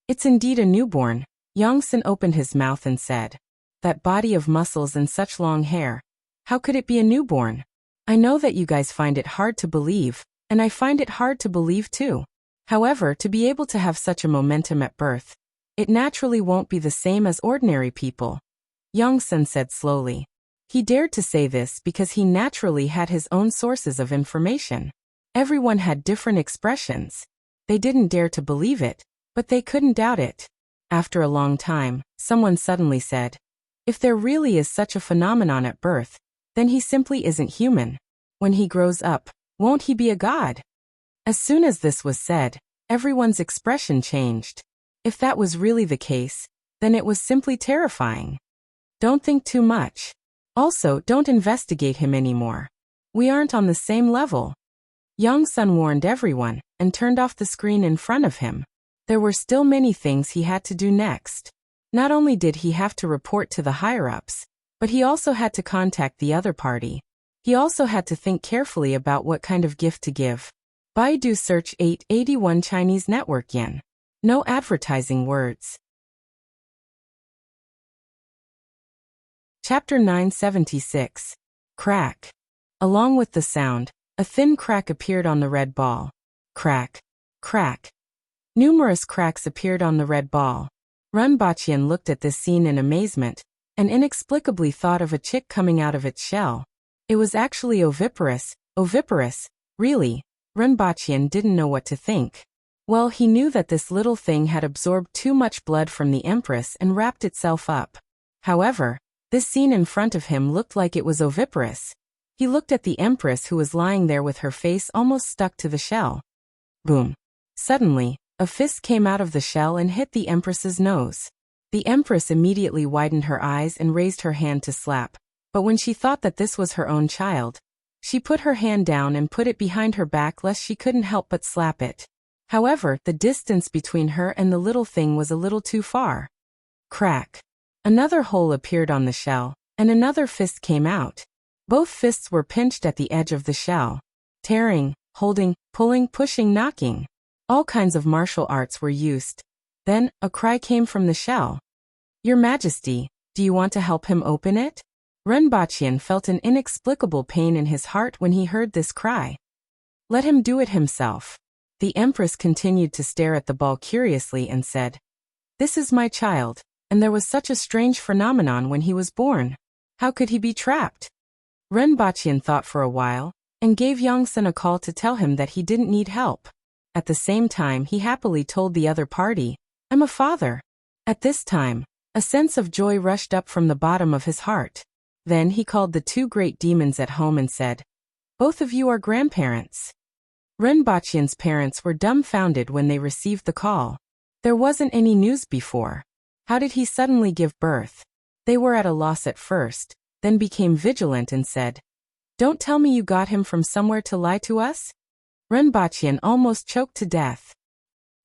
It's indeed a newborn. Yang-sun opened his mouth and said, that body of muscles and such long hair. How could it be a newborn? I know that you guys find it hard to believe, and I find it hard to believe too. However, to be able to have such a momentum at birth, it naturally won't be the same as ordinary people. Yang-sun said slowly. He dared to say this because he naturally had his own sources of information. Everyone had different expressions. They didn't dare to believe it, but they couldn't doubt it. After a long time, someone suddenly said, if there really is such a phenomenon at birth, then he simply isn't human. When he grows up, won't he be a god? As soon as this was said, everyone's expression changed. If that was really the case, then it was simply terrifying. Don't think too much. Also, don't investigate him anymore. We aren't on the same level. Yang-sun warned everyone and turned off the screen in front of him. There were still many things he had to do next. Not only did he have to report to the higher-ups, but he also had to contact the other party. He also had to think carefully about what kind of gift to give. Baidu search 881 Chinese network yen. No advertising words. Chapter 976. Crack. Along with the sound, a thin crack appeared on the red ball. Crack. Crack. Numerous cracks appeared on the red ball. Rinpochian looked at this scene in amazement, and inexplicably thought of a chick coming out of its shell. It was actually oviparous. Oviparous? Really? Renbachian didn't know what to think. Well, he knew that this little thing had absorbed too much blood from the Empress and wrapped itself up. However, this scene in front of him looked like it was oviparous. He looked at the Empress who was lying there with her face almost stuck to the shell. Boom. Suddenly, a fist came out of the shell and hit the Empress's nose. The Empress immediately widened her eyes and raised her hand to slap, but when she thought that this was her own child, she put her hand down and put it behind her back lest she couldn't help but slap it. However, the distance between her and the little thing was a little too far. Crack. Another hole appeared on the shell, and another fist came out. Both fists were pinched at the edge of the shell. Tearing, holding, pulling, pushing, knocking. All kinds of martial arts were used. Then, a cry came from the shell. Your Majesty, do you want to help him open it? Renbachian felt an inexplicable pain in his heart when he heard this cry. Let him do it himself. The Empress continued to stare at the ball curiously and said, This is my child, and there was such a strange phenomenon when he was born. How could he be trapped? Renbachian thought for a while, and gave Yongsan a call to tell him that he didn't need help. At the same time he happily told the other party, I'm a father. At this time, a sense of joy rushed up from the bottom of his heart. Then he called the two great demons at home and said, Both of you are grandparents. Renbachian's parents were dumbfounded when they received the call. There wasn't any news before. How did he suddenly give birth? They were at a loss at first, then became vigilant and said, Don't tell me you got him from somewhere to lie to us? Renbachian almost choked to death.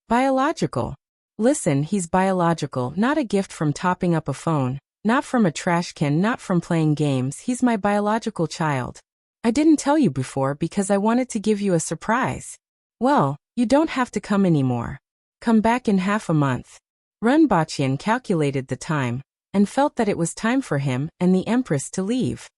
Biological. Listen, he's biological, not a gift from topping up a phone, not from a trash can, not from playing games. He's my biological child. I didn't tell you before because I wanted to give you a surprise. Well, you don't have to come anymore. Come back in half a month. Renbachian calculated the time, and felt that it was time for him and the Empress to leave.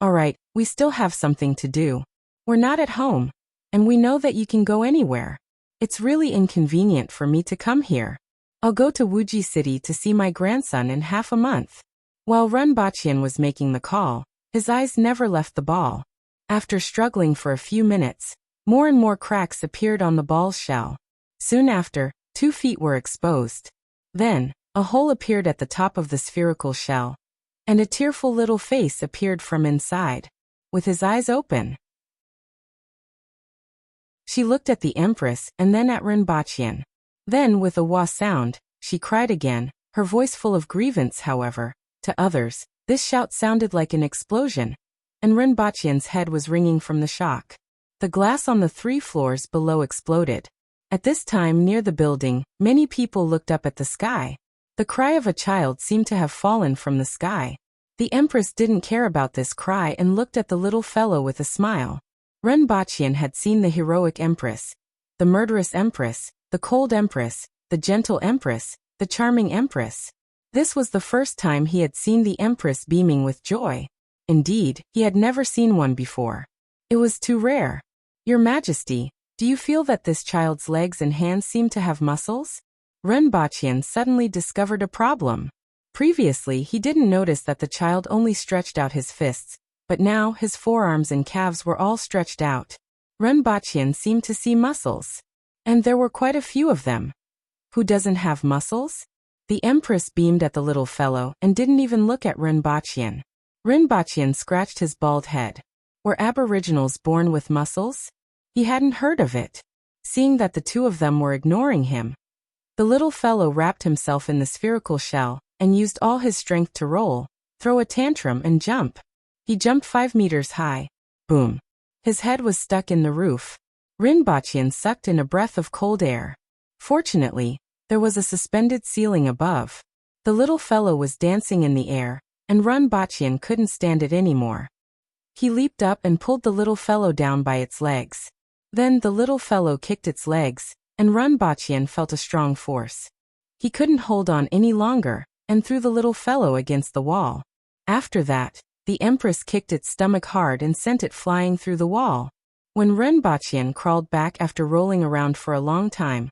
Alright, we still have something to do. We're not at home, and we know that you can go anywhere. It's really inconvenient for me to come here. I'll go to Wuxia City to see my grandson in half a month. While Renbachian was making the call, his eyes never left the ball. After struggling for a few minutes, more and more cracks appeared on the ball's shell. Soon after, 2 feet were exposed. Then, a hole appeared at the top of the spherical shell, and a tearful little face appeared from inside, with his eyes open. She looked at the Empress and then at Renbachian. Then, with a wah sound, she cried again, her voice full of grievance. However, to others, this shout sounded like an explosion, and Renbachian's head was ringing from the shock. The glass on the 3 floors below exploded. At this time near the building, many people looked up at the sky. The cry of a child seemed to have fallen from the sky. The Empress didn't care about this cry and looked at the little fellow with a smile. Renbachian had seen the heroic Empress, the murderous Empress, the cold Empress, the gentle Empress, the charming Empress. This was the first time he had seen the Empress beaming with joy. Indeed, he had never seen one before. It was too rare. Your Majesty, do you feel that this child's legs and hands seem to have muscles? Renbachian suddenly discovered a problem. Previously he didn't notice that the child only stretched out his fists, but now his forearms and calves were all stretched out. Renbachian seemed to see muscles. And there were quite a few of them. Who doesn't have muscles? The Empress beamed at the little fellow and didn't even look at Renbachian. Renbachian scratched his bald head. Were aboriginals born with muscles? He hadn't heard of it. Seeing that the two of them were ignoring him, the little fellow wrapped himself in the spherical shell and used all his strength to roll, throw a tantrum and jump. He jumped 5 meters high. Boom. His head was stuck in the roof. Renbachian sucked in a breath of cold air. Fortunately, there was a suspended ceiling above. The little fellow was dancing in the air, and Renbachian couldn't stand it anymore. He leaped up and pulled the little fellow down by its legs. Then the little fellow kicked its legs, and Renbachian felt a strong force. He couldn't hold on any longer, and threw the little fellow against the wall. After that, the Empress kicked its stomach hard and sent it flying through the wall. When Renbachian crawled back after rolling around for a long time,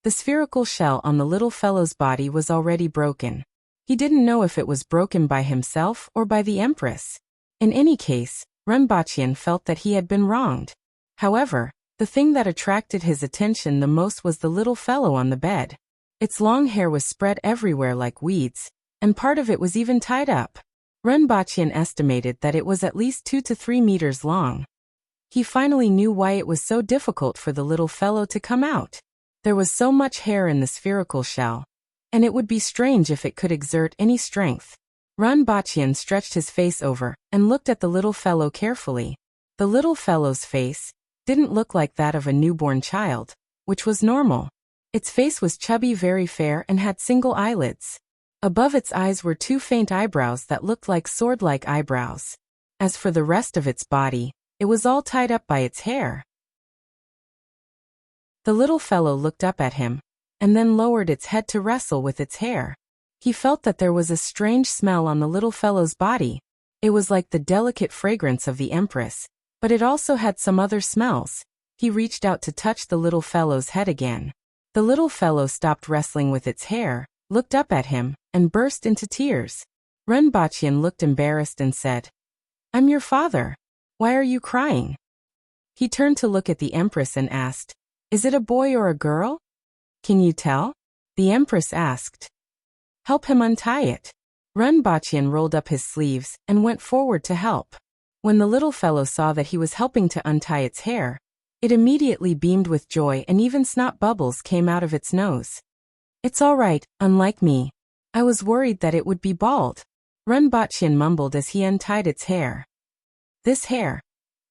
the spherical shell on the little fellow's body was already broken. He didn't know if it was broken by himself or by the Empress. In any case, Renbachian felt that he had been wronged. However, the thing that attracted his attention the most was the little fellow on the bed. Its long hair was spread everywhere like weeds, and part of it was even tied up. Renbachian estimated that it was at least 2 to 3 meters long. He finally knew why it was so difficult for the little fellow to come out. There was so much hair in the spherical shell, and it would be strange if it could exert any strength. Renbachian stretched his face over and looked at the little fellow carefully. The little fellow's face didn't look like that of a newborn child, which was normal. Its face was chubby, very fair, and had single eyelids. Above its eyes were 2 faint eyebrows that looked like sword-like eyebrows. As for the rest of its body, it was all tied up by its hair. The little fellow looked up at him, and then lowered its head to wrestle with its hair. He felt that there was a strange smell on the little fellow's body. It was like the delicate fragrance of the Empress, but it also had some other smells. He reached out to touch the little fellow's head again. The little fellow stopped wrestling with its hair, looked up at him, and burst into tears. Renbachian looked embarrassed and said, "I'm your father. Why are you crying?" He turned to look at the Empress and asked, "Is it a boy or a girl? Can you tell?" The Empress asked. "Help him untie it." Renbachian rolled up his sleeves and went forward to help. When the little fellow saw that he was helping to untie its hair, it immediately beamed with joy and even snot bubbles came out of its nose. "It's all right, unlike me. I was worried that it would be bald," Renbachian mumbled as he untied its hair. "This hair?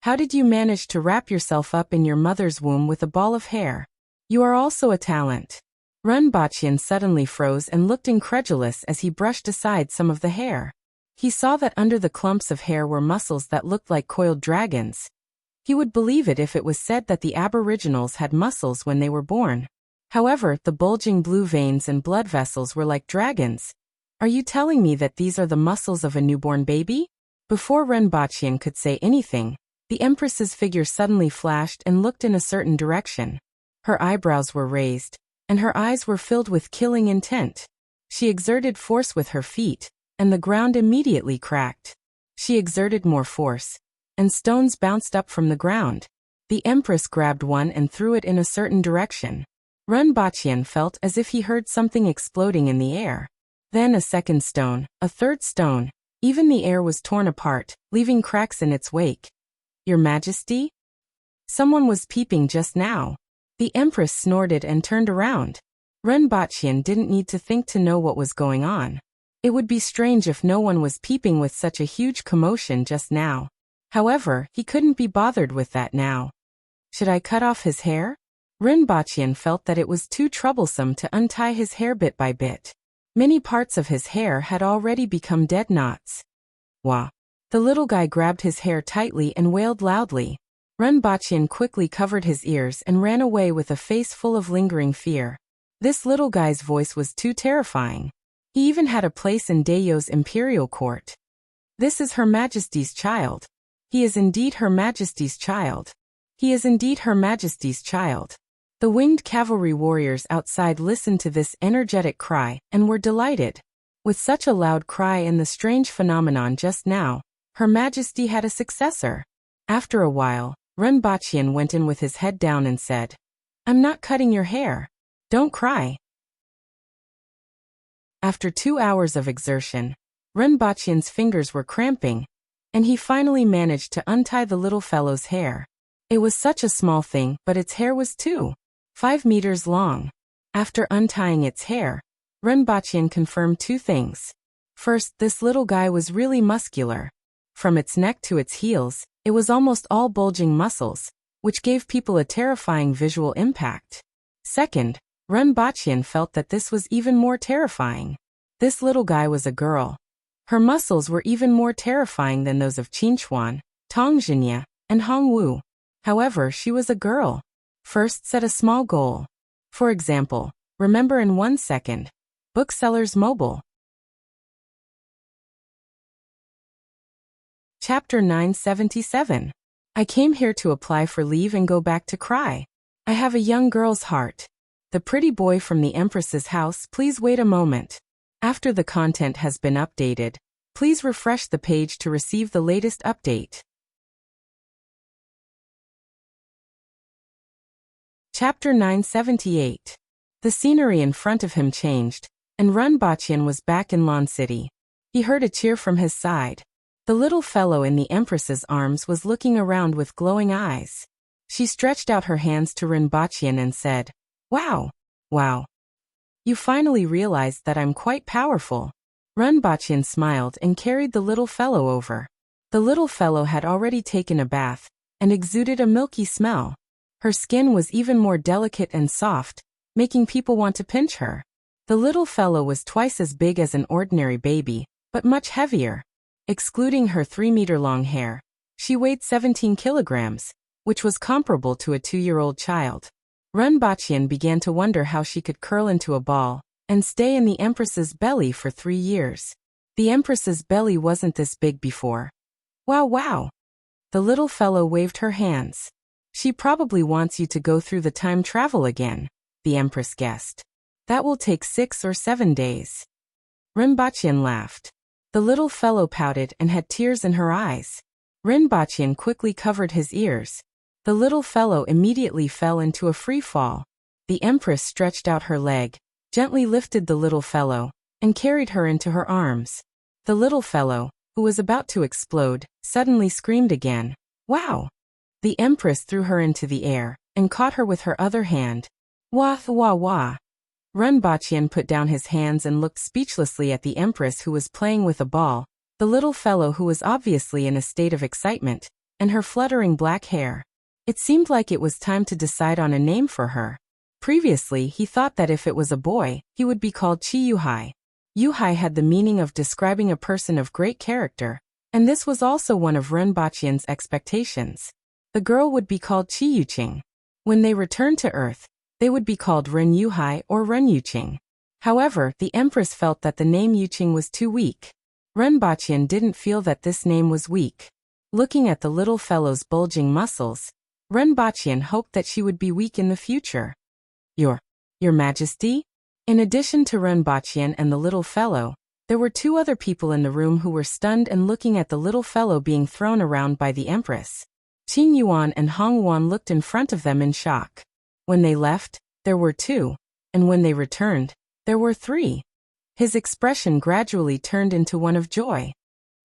How did you manage to wrap yourself up in your mother's womb with a ball of hair? You are also a talent." Renbachian suddenly froze and looked incredulous as he brushed aside some of the hair. He saw that under the clumps of hair were muscles that looked like coiled dragons. He would believe it if it was said that the Aboriginals had muscles when they were born. However, the bulging blue veins and blood vessels were like dragons. "Are you telling me that these are the muscles of a newborn baby?" Before Renbachian could say anything, the Empress's figure suddenly flashed and looked in a certain direction. Her eyebrows were raised, and her eyes were filled with killing intent. She exerted force with her feet, and the ground immediately cracked. She exerted more force, and stones bounced up from the ground. The Empress grabbed one and threw it in a certain direction. Renbachian felt as if he heard something exploding in the air. Then a second stone, a third stone, even the air was torn apart, leaving cracks in its wake. "Your Majesty?" Someone was peeping just now. The Empress snorted and turned around. Renbachian didn't need to think to know what was going on. It would be strange if no one was peeping with such a huge commotion just now. However, he couldn't be bothered with that now. Should I cut off his hair? Renbachian felt that it was too troublesome to untie his hair bit by bit. Many parts of his hair had already become dead knots. Wah! The little guy grabbed his hair tightly and wailed loudly. Renbachian quickly covered his ears and ran away with a face full of lingering fear. This little guy's voice was too terrifying. He even had a place in Daeyo's imperial court. This is Her Majesty's child. He is indeed Her Majesty's child. He is indeed Her Majesty's child. The winged cavalry warriors outside listened to this energetic cry and were delighted. With such a loud cry and the strange phenomenon just now, Her Majesty had a successor. After a while, Renbachian went in with his head down and said, "I'm not cutting your hair. Don't cry." After 2 hours of exertion, Renbachian's fingers were cramping, and he finally managed to untie the little fellow's hair. It was such a small thing, but its hair was 5 meters long. After untying its hair, Renbachian confirmed 2 things. First, this little guy was really muscular. From its neck to its heels, it was almost all bulging muscles, which gave people a terrifying visual impact. Second, Renbachian felt that this was even more terrifying. This little guy was a girl. Her muscles were even more terrifying than those of Qinchuan, Tongjinya, and Hongwu. However, she was a girl. First, set a small goal. For example, remember in 1 second. Booksellers Mobile. Chapter 977. I came here to apply for leave and go back to cry. I have a young girl's heart. The pretty boy from the Empress's house, please wait a moment. After the content has been updated, please refresh the page to receive the latest update. Chapter 978. The scenery in front of him changed, and Runbachian was back in Lan City. He heard a cheer from his side. The little fellow in the Empress's arms was looking around with glowing eyes. She stretched out her hands to Runbachian and said, "Wow! Wow! You finally realized that I'm quite powerful." Runbachian smiled and carried the little fellow over. The little fellow had already taken a bath, and exuded a milky smell. Her skin was even more delicate and soft, making people want to pinch her. The little fellow was twice as big as an ordinary baby, but much heavier. Excluding her 3-meter-long hair, she weighed 17 kilograms, which was comparable to a 2-year-old child. Runbachian began to wonder how she could curl into a ball and stay in the Empress's belly for 3 years. The Empress's belly wasn't this big before. Wow, wow! The little fellow waved her hands. "She probably wants you to go through the time travel again," the Empress guessed. "That will take 6 or 7 days." Runbachian laughed. The little fellow pouted and had tears in her eyes. Runbachian quickly covered his ears. The little fellow immediately fell into a free fall. The Empress stretched out her leg, gently lifted the little fellow, and carried her into her arms. The little fellow, who was about to explode, suddenly screamed again. "Wow!" The Empress threw her into the air, and caught her with her other hand. "Wah, wah, wah!" Runbachian put down his hands and looked speechlessly at the Empress, who was playing with a ball, the little fellow who was obviously in a state of excitement, and her fluttering black hair. It seemed like it was time to decide on a name for her. Previously he thought that if it was a boy, he would be called Chi Yuhai. Yuhai had the meaning of describing a person of great character, and this was also one of Runbachian's expectations. The girl would be called Chi Yuqing. When they returned to Earth, they would be called Ren Yuhai or Ren Yuqing. However, the Empress felt that the name Yuqing was too weak. Runbachian didn't feel that this name was weak. Looking at the little fellow's bulging muscles, Runbachian hoped that she would be weak in the future. Your Majesty?" In addition to Runbachian and the little fellow, there were 2 other people in the room who were stunned and looking at the little fellow being thrown around by the Empress. Qing Yuan and Hong Yuan looked in front of them in shock. When they left, there were 2, and when they returned, there were 3. His expression gradually turned into one of joy.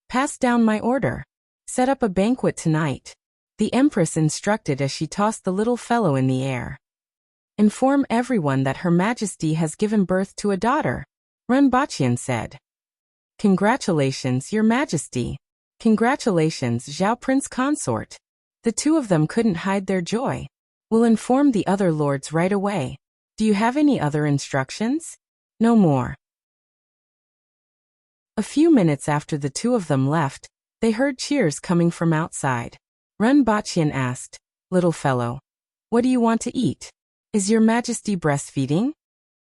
"Pass down my order. Set up a banquet tonight," the Empress instructed as she tossed the little fellow in the air. "Inform everyone that Her Majesty has given birth to a daughter," Runbachian said. "Congratulations, Your Majesty. Congratulations, Zhao Prince Consort." The 2 of them couldn't hide their joy. "We'll inform the other lords right away. Do you have any other instructions?" "No more." A few minutes after the 2 of them left, they heard cheers coming from outside. Runbachian asked, "Little fellow, what do you want to eat? Is Your Majesty breastfeeding?"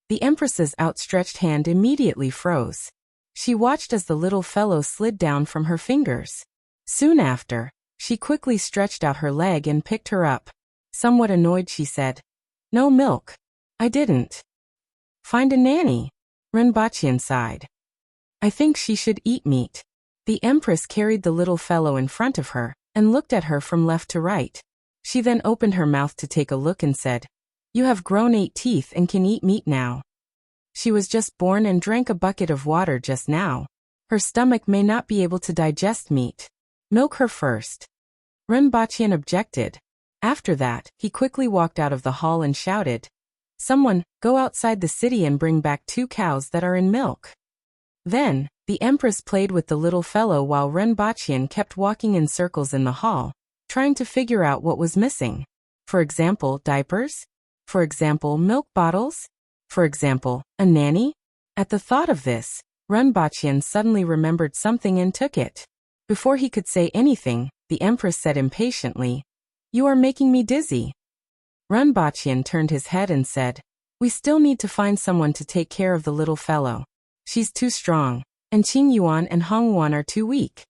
The Empress's outstretched hand immediately froze. She watched as the little fellow slid down from her fingers. Soon after, she quickly stretched out her leg and picked her up. Somewhat annoyed, she said, "No milk. I didn't." "Find a nanny," Runbachian sighed. "I think she should eat meat." The Empress carried the little fellow in front of her, and looked at her from left to right. She then opened her mouth to take a look and said, "You have grown 8 teeth and can eat meat now. She was just born and drank a bucket of water just now. Her stomach may not be able to digest meat. Milk her first." Runbachian objected. After that, he quickly walked out of the hall and shouted, "Someone, go outside the city and bring back 2 cows that are in milk." Then, the Empress played with the little fellow while Runbachian kept walking in circles in the hall, trying to figure out what was missing. For example, diapers? For example, milk bottles? For example, a nanny? At the thought of this, Runbachian suddenly remembered something and took it. Before he could say anything, the Empress said impatiently, "You are making me dizzy." Runbachian turned his head and said, "We still need to find someone to take care of the little fellow. She's too strong, and Qing Yuan and Hong Yuan are too weak."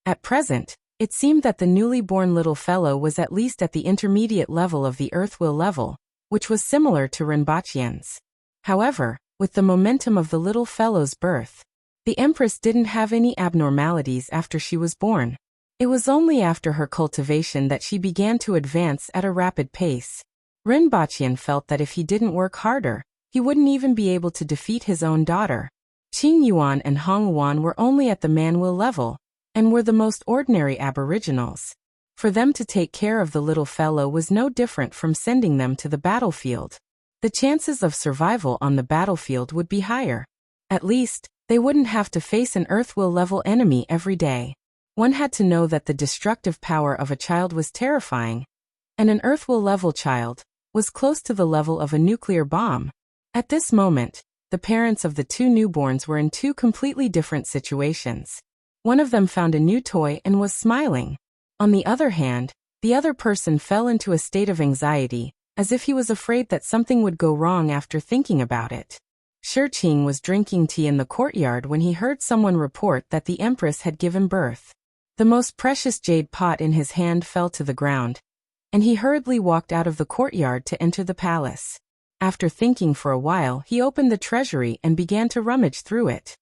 At present, it seemed that the newly born little fellow was at least at the intermediate level of the earth will level, which was similar to Runbachian's. However, with the momentum of the little fellow's birth, the Empress didn't have any abnormalities after she was born. It was only after her cultivation that she began to advance at a rapid pace. Rinpoche felt that if he didn't work harder, he wouldn't even be able to defeat his own daughter. Qing Yuan and Hong Yuan were only at the Manwil level, and were the most ordinary aboriginals. For them to take care of the little fellow was no different from sending them to the battlefield. The chances of survival on the battlefield would be higher. At least, they wouldn't have to face an Earthwill-level enemy every day. One had to know that the destructive power of a child was terrifying, and an Earthwill-level child was close to the level of a nuclear bomb. At this moment, the parents of the two newborns were in two completely different situations. One of them found a new toy and was smiling. On the other hand, the other person fell into a state of anxiety, as if he was afraid that something would go wrong after thinking about it. Shiqing was drinking tea in the courtyard when he heard someone report that the Empress had given birth. The most precious jade pot in his hand fell to the ground, and he hurriedly walked out of the courtyard to enter the palace. After thinking for a while, he opened the treasury and began to rummage through it.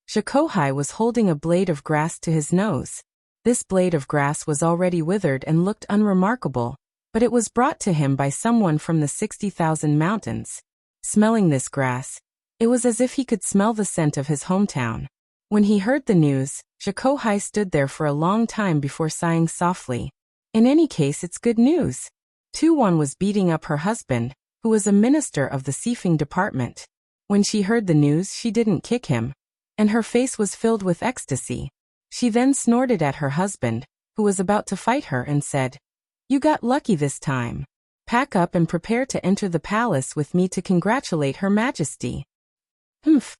Shakohai was holding a blade of grass to his nose. This blade of grass was already withered and looked unremarkable, but it was brought to him by someone from the 60,000 mountains. Smelling this grass, it was as if he could smell the scent of his hometown. When he heard the news, Shakohai stood there for a long time before sighing softly. In any case, it's good news. Tuwan was beating up her husband, who was a minister of the Sifing department. When she heard the news, she didn't kick him, and her face was filled with ecstasy. She then snorted at her husband, who was about to fight her, and said, "You got lucky this time. Pack up and prepare to enter the palace with me to congratulate Her Majesty."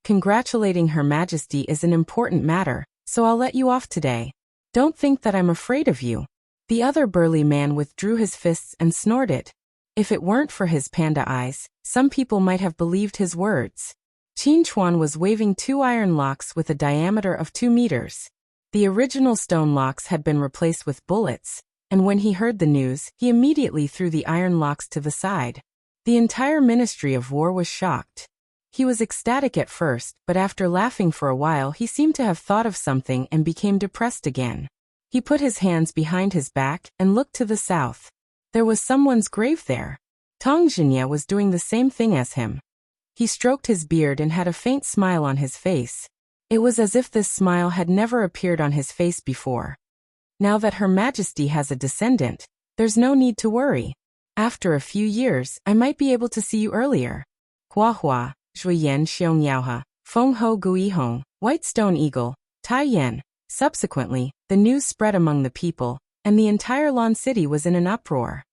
Congratulating Her Majesty is an important matter, so I'll let you off today. Don't think that I'm afraid of you. The other burly man withdrew his fists and snorted. If it weren't for his panda eyes, some people might have believed his words. Qin Chuan was waving two iron locks with a diameter of 2 meters. The original stone locks had been replaced with bullets, and when he heard the news, he immediately threw the iron locks to the side. The entire Ministry of War was shocked. He was ecstatic at first, but after laughing for a while, he seemed to have thought of something and became depressed again. He put his hands behind his back and looked to the south. There was someone's grave there. Tong Jinya was doing the same thing as him. He stroked his beard and had a faint smile on his face. It was as if this smile had never appeared on his face before. Now that Her Majesty has a descendant, there's no need to worry. After a few years, I might be able to see you earlier. Hua Hua, Zhuiyan Xiong Yaoha, Feng Ho Gui Hong, White Stone Eagle, Tai Yan. Subsequently, the news spread among the people, and the entire Lan City was in an uproar.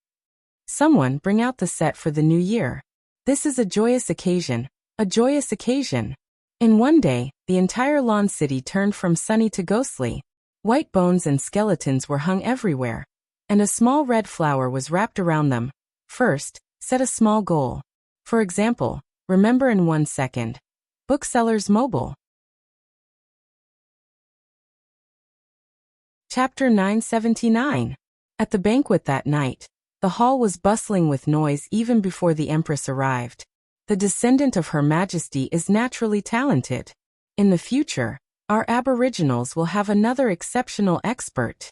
Someone bring out the set for the new year. This is a joyous occasion, a joyous occasion. In one day, the entire Lan City turned from sunny to ghostly. White bones and skeletons were hung everywhere, and a small red flower was wrapped around them. First, set a small goal. For example, remember in 1 second. Booksellers Mobile. Chapter 979. At the banquet that night, the hall was bustling with noise even before the Empress arrived. The descendant of Her Majesty is naturally talented. In the future, our aboriginals will have another exceptional expert.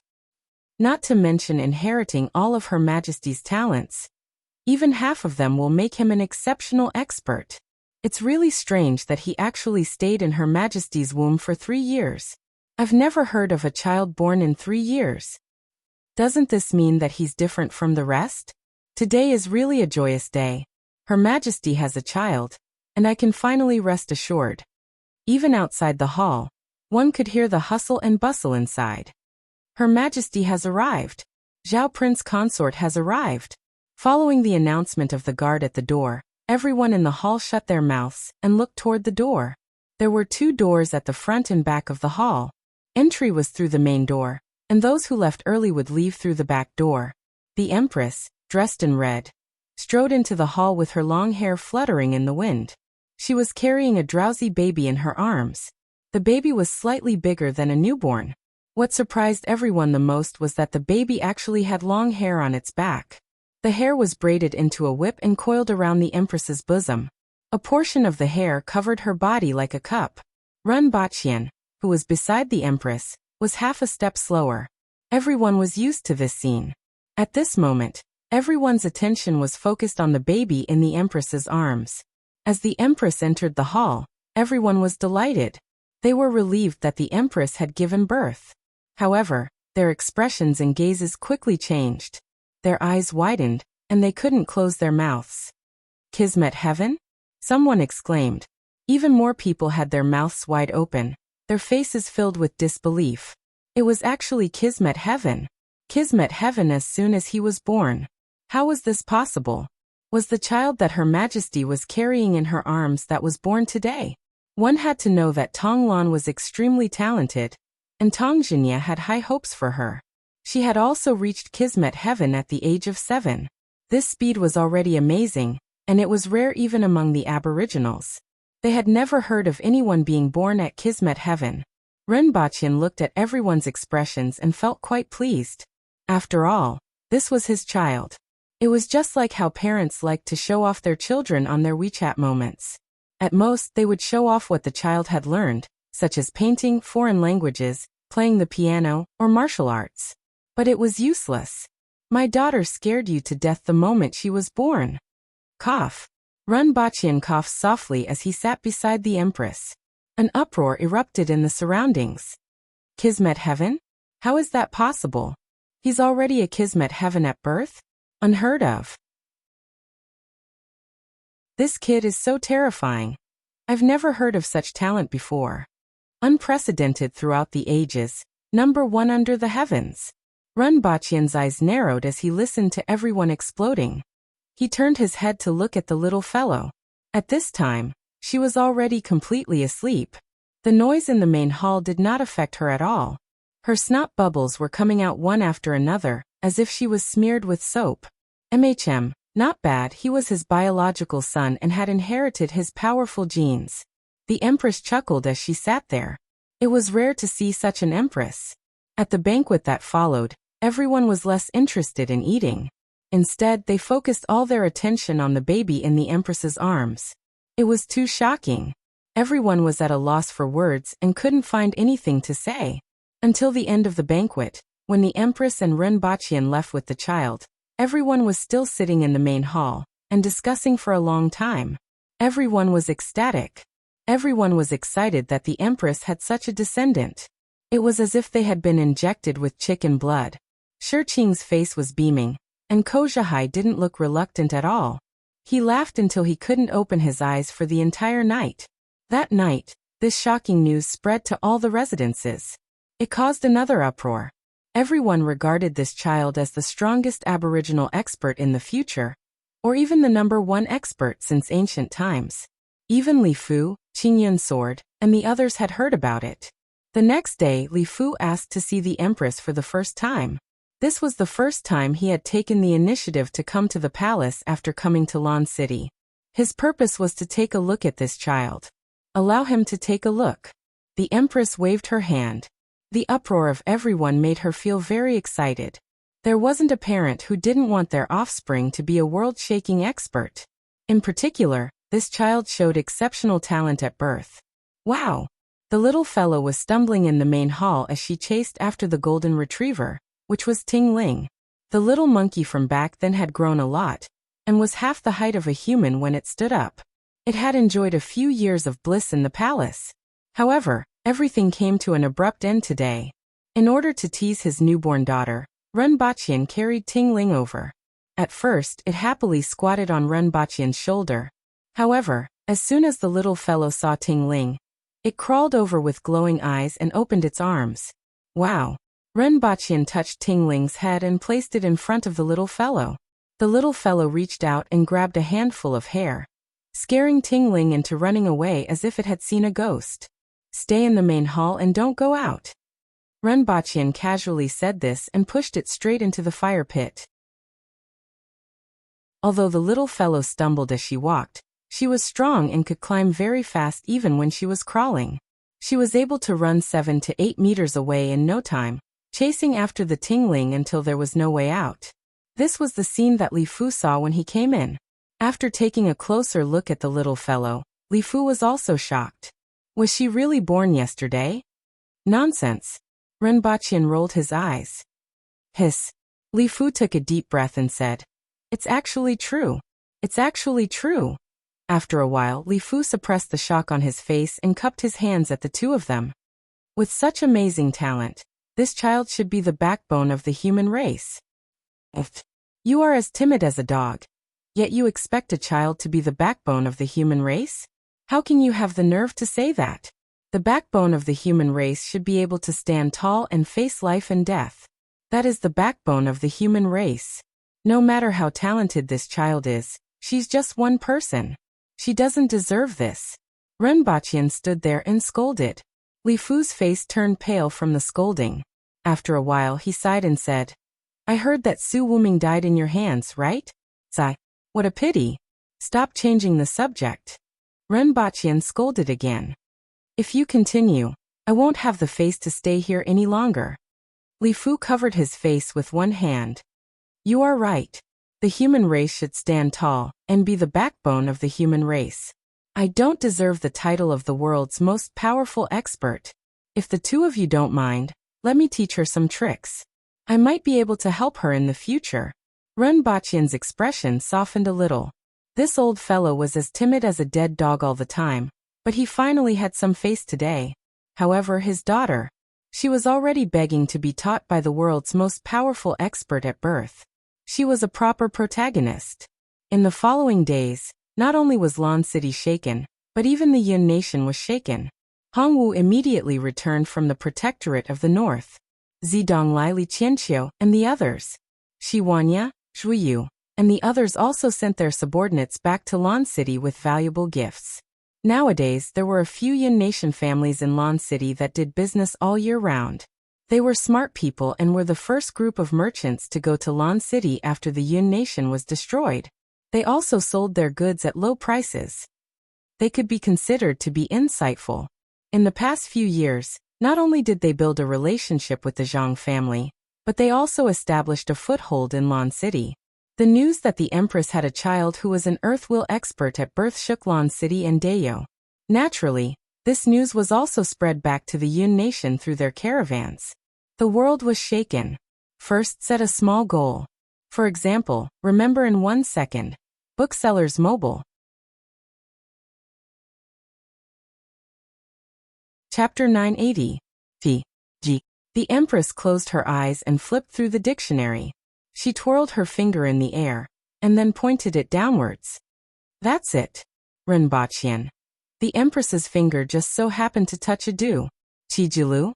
Not to mention inheriting all of Her Majesty's talents. Even half of them will make him an exceptional expert. It's really strange that he actually stayed in Her Majesty's womb for 3 years. I've never heard of a child born in 3 years. Doesn't this mean that he's different from the rest? Today is really a joyous day. Her Majesty has a child, and I can finally rest assured. Even outside the hall, one could hear the hustle and bustle inside. Her Majesty has arrived. Zhao Prince Consort has arrived. Following the announcement of the guard at the door, everyone in the hall shut their mouths and looked toward the door. There were 2 doors at the front and back of the hall. Entry was through the main door, and those who left early would leave through the back door. The Empress, dressed in red, strode into the hall with her long hair fluttering in the wind. She was carrying a drowsy baby in her arms. The baby was slightly bigger than a newborn. What surprised everyone the most was that the baby actually had long hair on its back. The hair was braided into a whip and coiled around the Empress's bosom. A portion of the hair covered her body like a cup. Rinpoche, who was beside the Empress, was half a step slower. Everyone was used to this scene. At this moment, Everyone's attention was focused on the baby in the Empress's arms. As the Empress entered the hall, everyone was delighted. They were relieved that the Empress had given birth. However, their expressions and gazes quickly changed. Their eyes widened, and they couldn't close their mouths. Kismet heaven? Someone exclaimed. Even more people had their mouths wide open, their faces filled with disbelief. It was actually Kismet heaven. Kismet heaven as soon as he was born. How was this possible? Was the child that Her Majesty was carrying in her arms that was born today? One had to know that Tonglan was extremely talented, and Tongjinya had high hopes for her. She had also reached Kismet heaven at the age of 7. This speed was already amazing, and it was rare even among the aboriginals. They had never heard of anyone being born at Kismet heaven. Renbachyan looked at everyone's expressions and felt quite pleased. After all, this was his child. It was just like how parents like to show off their children on their WeChat moments. At most, they would show off what the child had learned, such as painting, foreign languages, playing the piano, or martial arts. But it was useless. My daughter scared you to death the moment she was born. Cough. Renbachyan coughed softly as he sat beside the Empress. An uproar erupted in the surroundings. Kismet heaven? How is that possible? He's already a Kismet heaven at birth? Unheard of. This kid is so terrifying. I've never heard of such talent before. Unprecedented throughout the ages, number one under the heavens. Renbachyan's eyes narrowed as he listened to everyone exploding. He turned his head to look at the little fellow. At this time, she was already completely asleep. The noise in the main hall did not affect her at all. Her snot bubbles were coming out one after another, as if she was smeared with soap. Not bad, he was his biological son and had inherited his powerful genes. The Empress chuckled as she sat there. It was rare to see such an Empress. At the banquet that followed, everyone was less interested in eating. Instead, they focused all their attention on the baby in the Empress's arms. It was too shocking. Everyone was at a loss for words and couldn't find anything to say. Until the end of the banquet, when the Empress and Renbachyan left with the child, everyone was still sitting in the main hall and discussing for a long time. Everyone was ecstatic. Everyone was excited that the Empress had such a descendant. It was as if they had been injected with chicken blood. Shirqing's face was beaming, and Kozhihai didn't look reluctant at all. He laughed until he couldn't open his eyes for the entire night. That night, this shocking news spread to all the residences. It caused another uproar. Everyone regarded this child as the strongest aboriginal expert in the future, or even the number one expert since ancient times. Even Li Fu, Qingyun Sword, and the others had heard about it. The next day, Li Fu asked to see the Empress for the first time. This was the first time he had taken the initiative to come to the palace after coming to Lan City. His purpose was to take a look at this child. Allow him to take a look. The Empress waved her hand. The uproar of everyone made her feel very excited. There wasn't a parent who didn't want their offspring to be a world-shaking expert. In particular, this child showed exceptional talent at birth. Wow! The little fellow was stumbling in the main hall as she chased after the golden retriever, which was Ting Ling. The little monkey from back then had grown a lot, and was half the height of a human when it stood up. It had enjoyed a few years of bliss in the palace. However, everything came to an abrupt end today. In order to tease his newborn daughter, Renbachyan carried Ting Ling over. At first, it happily squatted on Renbachyan's shoulder. However, as soon as the little fellow saw Ting Ling, it crawled over with glowing eyes and opened its arms. Wow! Renbachyan touched Ting Ling's head and placed it in front of the little fellow. The little fellow reached out and grabbed a handful of hair, scaring Ting Ling into running away as if it had seen a ghost. Stay in the main hall and don't go out. Renbachyan casually said this and pushed it straight into the fire pit. Although the little fellow stumbled as she walked, she was strong and could climb very fast even when she was crawling. She was able to run 7 to 8 meters away in no time, chasing after the Ting Ling until there was no way out. This was the scene that Li Fu saw when he came in. After taking a closer look at the little fellow, Li Fu was also shocked. Was she really born yesterday? Nonsense. Renbachyan rolled his eyes. Hiss. Li Fu took a deep breath and said, It's actually true. It's actually true. After a while, Li Fu suppressed the shock on his face and cupped his hands at the two of them. With such amazing talent, this child should be the backbone of the human race. You are as timid as a dog, yet you expect a child to be the backbone of the human race? How can you have the nerve to say that? The backbone of the human race should be able to stand tall and face life and death. That is the backbone of the human race. No matter how talented this child is, she's just one person. She doesn't deserve this. Ren Baqian stood there and scolded. Li Fu's face turned pale from the scolding. After a while he sighed and said, I heard that Su Wuming died in your hands, right? Sigh. What a pity. Stop changing the subject. Ren Baqian scolded again. If you continue, I won't have the face to stay here any longer. Li Fu covered his face with one hand. You are right. The human race should stand tall and be the backbone of the human race. I don't deserve the title of the world's most powerful expert. If the two of you don't mind, let me teach her some tricks. I might be able to help her in the future. Ren Baqian's expression softened a little. This old fellow was as timid as a dead dog all the time, but he finally had some face today. However, his daughter, she was already begging to be taught by the world's most powerful expert at birth. She was a proper protagonist. In the following days, not only was Lan City shaken, but even the Yun nation was shaken. Hongwu immediately returned from the Protectorate of the North. Zidonglai Li Qianqiu and the others, Shi Wanya, Zhuyu, and the others also sent their subordinates back to Lan City with valuable gifts. Nowadays, there were a few Yun nation families in Lan City that did business all year round. They were smart people and were the first group of merchants to go to Lan City after the Yun nation was destroyed. They also sold their goods at low prices. They could be considered to be insightful. In the past few years, not only did they build a relationship with the Zhang family, but they also established a foothold in Lan City. The news that the Empress had a child who was an earth-will expert at birth shook Lan City and Dayo. Naturally, this news was also spread back to the Yun nation through their caravans. The world was shaken. First, set a small goal. For example, remember in 1 second. Booksellers Mobile. Chapter 980. G. The Empress closed her eyes and flipped through the dictionary. She twirled her finger in the air, and then pointed it downwards. That's it. Ren Baqian. The Empress's finger just so happened to touch a do. Chijilu?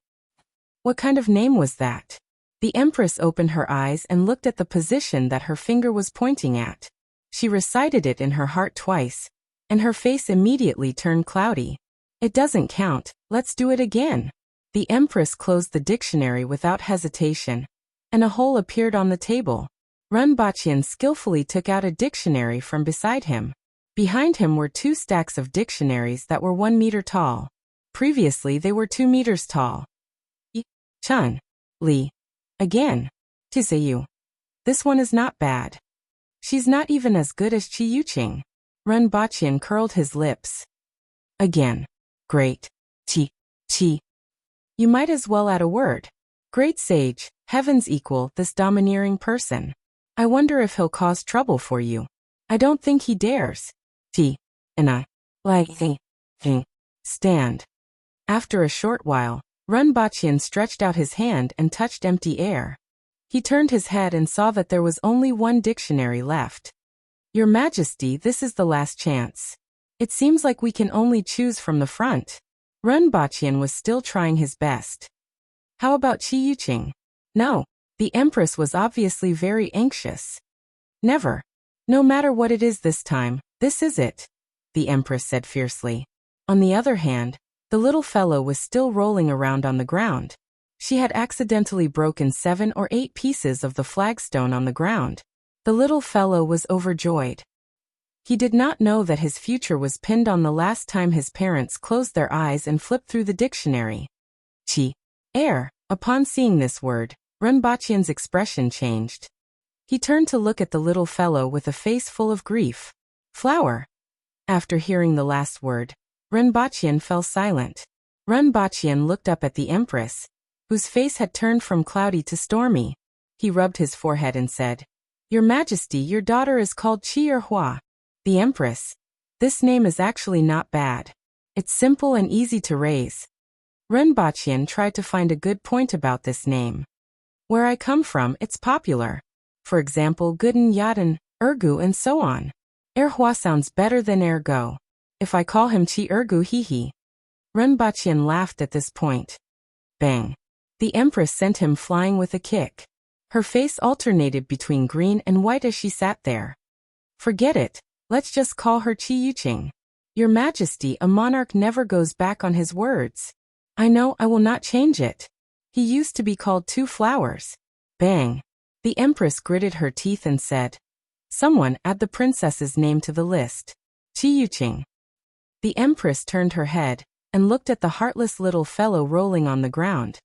What kind of name was that? The Empress opened her eyes and looked at the position that her finger was pointing at. She recited it in her heart twice, and her face immediately turned cloudy. It doesn't count, let's do it again. The Empress closed the dictionary without hesitation, and a hole appeared on the table. Ren Baqian skillfully took out a dictionary from beside him. Behind him were 2 stacks of dictionaries that were 1 meter tall. Previously they were 2 meters tall. Chun. Li. Again. Tisayu. This one is not bad. She's not even as good as Chi Yuqing. Ren Baqian curled his lips. Again. Great. Chi. You might as well add a word. Great sage, heavens equal this domineering person. I wonder if he'll cause trouble for you. I don't think he dares. And I. Like stand. After a short while, Ren Baqian stretched out his hand and touched empty air. He turned his head and saw that there was only 1 dictionary left. Your Majesty, this is the last chance. It seems like we can only choose from the front. Ren Baqian was still trying his best. How about Chi Yuqing? No. The Empress was obviously very anxious. Never. No matter what it is this time, this is it, the Empress said fiercely. On the other hand, the little fellow was still rolling around on the ground. She had accidentally broken 7 or 8 pieces of the flagstone on the ground. The little fellow was overjoyed. He did not know that his future was pinned on the last time his parents closed their eyes and flipped through the dictionary. Chi. Air. Upon seeing this word, Ren Baqian's expression changed. He turned to look at the little fellow with a face full of grief. Flower. After hearing the last word, Ren Baqian fell silent. Ren Baqian looked up at the Empress, whose face had turned from cloudy to stormy. He rubbed his forehead and said, Your Majesty, your daughter is called Qi Hua, the Empress. This name is actually not bad. It's simple and easy to raise. Ren Baqian tried to find a good point about this name. Where I come from, it's popular. For example, Guden Yaden, Ergu and so on. Erhua sounds better than Ergo. If I call him Chi Ergu hihi. Ren Baqian laughed at this point. Bang. The Empress sent him flying with a kick. Her face alternated between green and white as she sat there. Forget it. Let's just call her Qi Yuqing. Your Majesty, a monarch never goes back on his words. I know, I will not change it. He used to be called Two Flowers. Bang. The Empress gritted her teeth and said, Someone add the princess's name to the list. Qi Yuqing. The Empress turned her head and looked at the heartless little fellow rolling on the ground.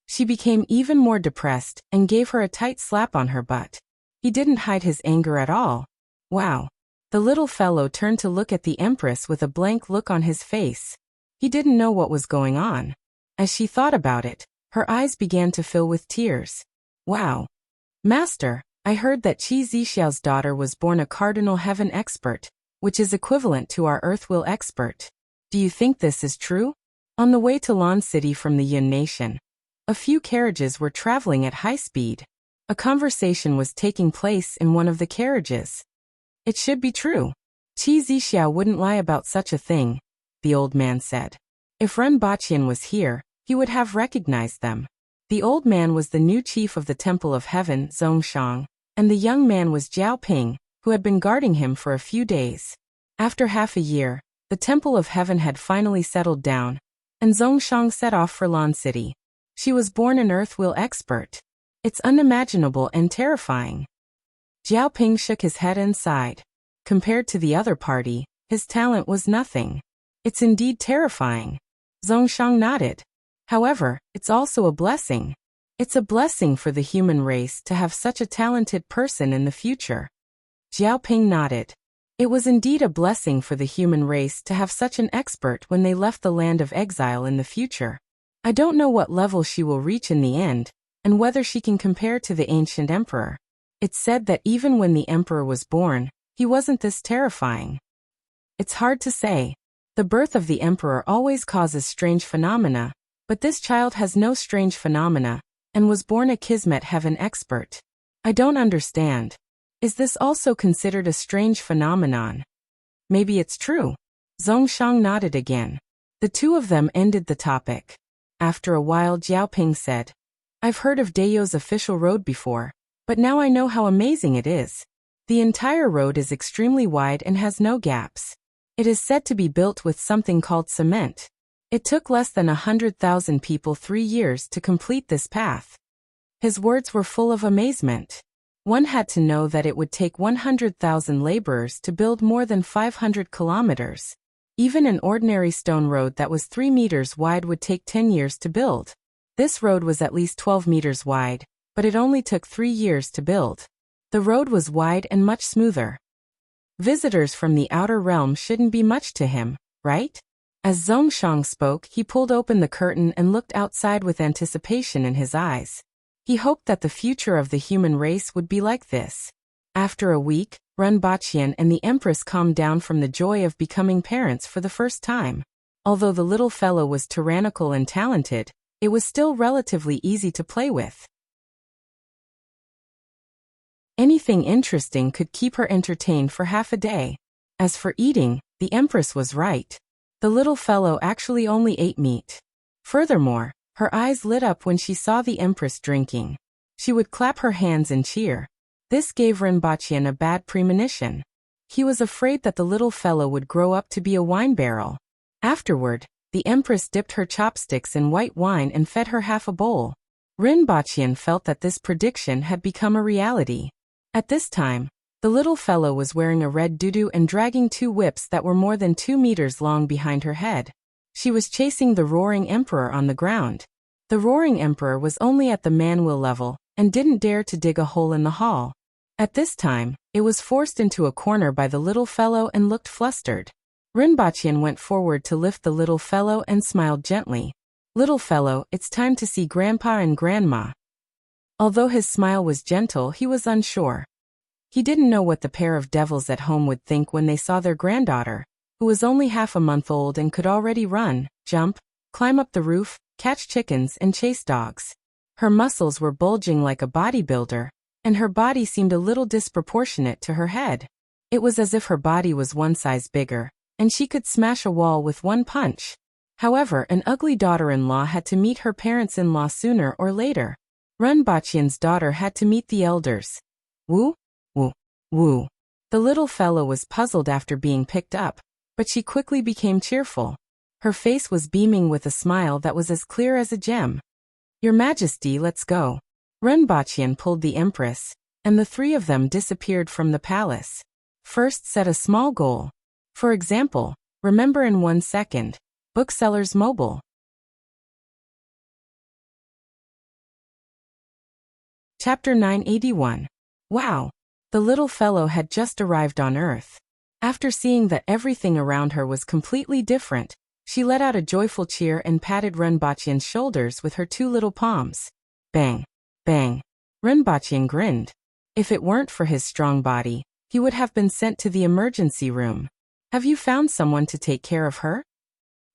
She became even more depressed and gave her a tight slap on her butt. He didn't hide his anger at all. Wow. The little fellow turned to look at the Empress with a blank look on his face. He didn't know what was going on. As she thought about it, her eyes began to fill with tears. Wow. Master, I heard that Qi Zixiao's daughter was born a cardinal heaven expert, which is equivalent to our earth will expert. Do you think this is true? On the way to Lan City from the Yun Nation, a few carriages were traveling at high speed. A conversation was taking place in one of the carriages. It should be true. Qi Zixiao wouldn't lie about such a thing, the old man said. If Ren Baqian was here, he would have recognized them. The old man was the new chief of the Temple of Heaven, Zhongshang, and the young man was Jiao Ping, who had been guarding him for a few days. After half a year, the Temple of Heaven had finally settled down, and Zhongshang set off for Lan City. She was born an earth will expert. It's unimaginable and terrifying. Jiao Ping shook his head and sighed. Compared to the other party, his talent was nothing. It's indeed terrifying. Zhongshang nodded. However, it's also a blessing. It's a blessing for the human race to have such a talented person in the future. Jiao Ping nodded. It was indeed a blessing for the human race to have such an expert when they left the land of exile in the future. I don't know what level she will reach in the end, and whether she can compare to the ancient emperor. It's said that even when the emperor was born, he wasn't this terrifying. It's hard to say. The birth of the emperor always causes strange phenomena, but this child has no strange phenomena, and was born a Kismet heaven expert. I don't understand. Is this also considered a strange phenomenon? Maybe it's true. Zhongshang nodded again. The two of them ended the topic. After a while, Jiao Ping said, I've heard of Dayo's official road before, but now I know how amazing it is. The entire road is extremely wide and has no gaps. It is said to be built with something called cement. It took less than 100,000 people 3 years to complete this path. His words were full of amazement. One had to know that it would take 100,000 laborers to build more than 500 kilometers. Even an ordinary stone road that was 3 meters wide would take 10 years to build. This road was at least 12 meters wide, but it only took 3 years to build. The road was wide and much smoother. Visitors from the outer realm shouldn't be much to him, right? As Zhongshang spoke, he pulled open the curtain and looked outside with anticipation in his eyes. He hoped that the future of the human race would be like this. After a week, Ren Baqian and the Empress calmed down from the joy of becoming parents for the first time. Although the little fellow was tyrannical and talented, it was still relatively easy to play with. Anything interesting could keep her entertained for half a day. As for eating, the Empress was right. The little fellow actually only ate meat. Furthermore, her eyes lit up when she saw the Empress drinking. She would clap her hands and cheer. This gave Ren Baqian a bad premonition. He was afraid that the little fellow would grow up to be a wine barrel. Afterward, the Empress dipped her chopsticks in white wine and fed her half a bowl. Ren Baqian felt that this prediction had become a reality. At this time, the little fellow was wearing a red tutu and dragging 2 whips that were more than 2 meters long behind her head. She was chasing the roaring emperor on the ground. The roaring emperor was only at the man-will level and didn't dare to dig a hole in the hall. At this time, it was forced into a corner by the little fellow and looked flustered. Ren Baqian went forward to lift the little fellow and smiled gently. Little fellow, it's time to see Grandpa and Grandma. Although his smile was gentle, he was unsure. He didn't know what the pair of devils at home would think when they saw their granddaughter, who was only half a month old and could already run, jump, climb up the roof, catch chickens, and chase dogs. Her muscles were bulging like a bodybuilder, and her body seemed a little disproportionate to her head. It was as if her body was one size bigger, and she could smash a wall with one punch. However, an ugly daughter-in-law had to meet her parents-in-law sooner or later. Renbachian's daughter had to meet the elders. Woo? Woo. Woo. The little fellow was puzzled after being picked up, but she quickly became cheerful. Her face was beaming with a smile that was as clear as a gem. Your Majesty, let's go. Renbachian pulled the Empress, and the three of them disappeared from the palace. First, set a small goal. For example, remember in 1 second. Booksellers Mobile. Chapter 981. Wow! The little fellow had just arrived on Earth. After seeing that everything around her was completely different, she let out a joyful cheer and patted Renbachian's shoulders with her 2 little palms. Bang! Bang! Renbachian grinned. If it weren't for his strong body, he would have been sent to the emergency room. Have you found someone to take care of her?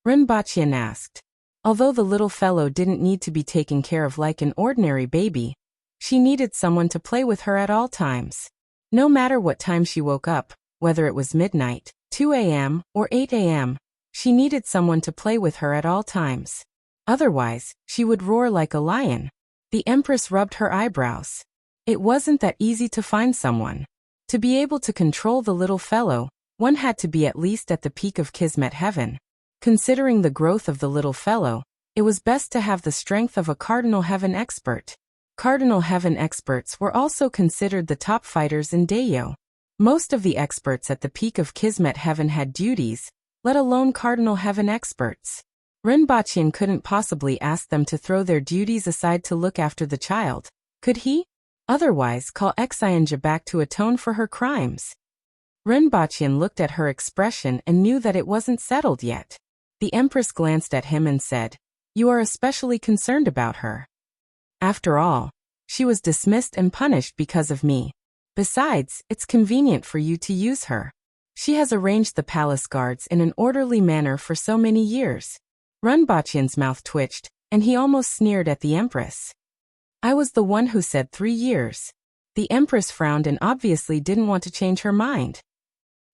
Renbachian asked. Although the little fellow didn't need to be taken care of like an ordinary baby, she needed someone to play with her at all times. No matter what time she woke up, whether it was midnight, 2 a.m., or 8 a.m., she needed someone to play with her at all times. Otherwise, she would roar like a lion. The Empress rubbed her eyebrows. It wasn't that easy to find someone. To be able to control the little fellow, one had to be at least at the peak of Kismet heaven. Considering the growth of the little fellow, it was best to have the strength of a Cardinal Heaven expert. Cardinal Heaven experts were also considered the top fighters in Dayo. Most of the experts at the peak of Kismet heaven had duties, let alone Cardinal Heaven experts. Renbachian couldn't possibly ask them to throw their duties aside to look after the child, could he? Otherwise, call Xianja back to atone for her crimes. Renbachian looked at her expression and knew that it wasn't settled yet. The Empress glanced at him and said, "You are especially concerned about her. After all, she was dismissed and punished because of me. Besides, it's convenient for you to use her. She has arranged the palace guards in an orderly manner for so many years." Renbachian's mouth twitched, and he almost sneered at the Empress. I was the one who said 3 years. The Empress frowned and obviously didn't want to change her mind.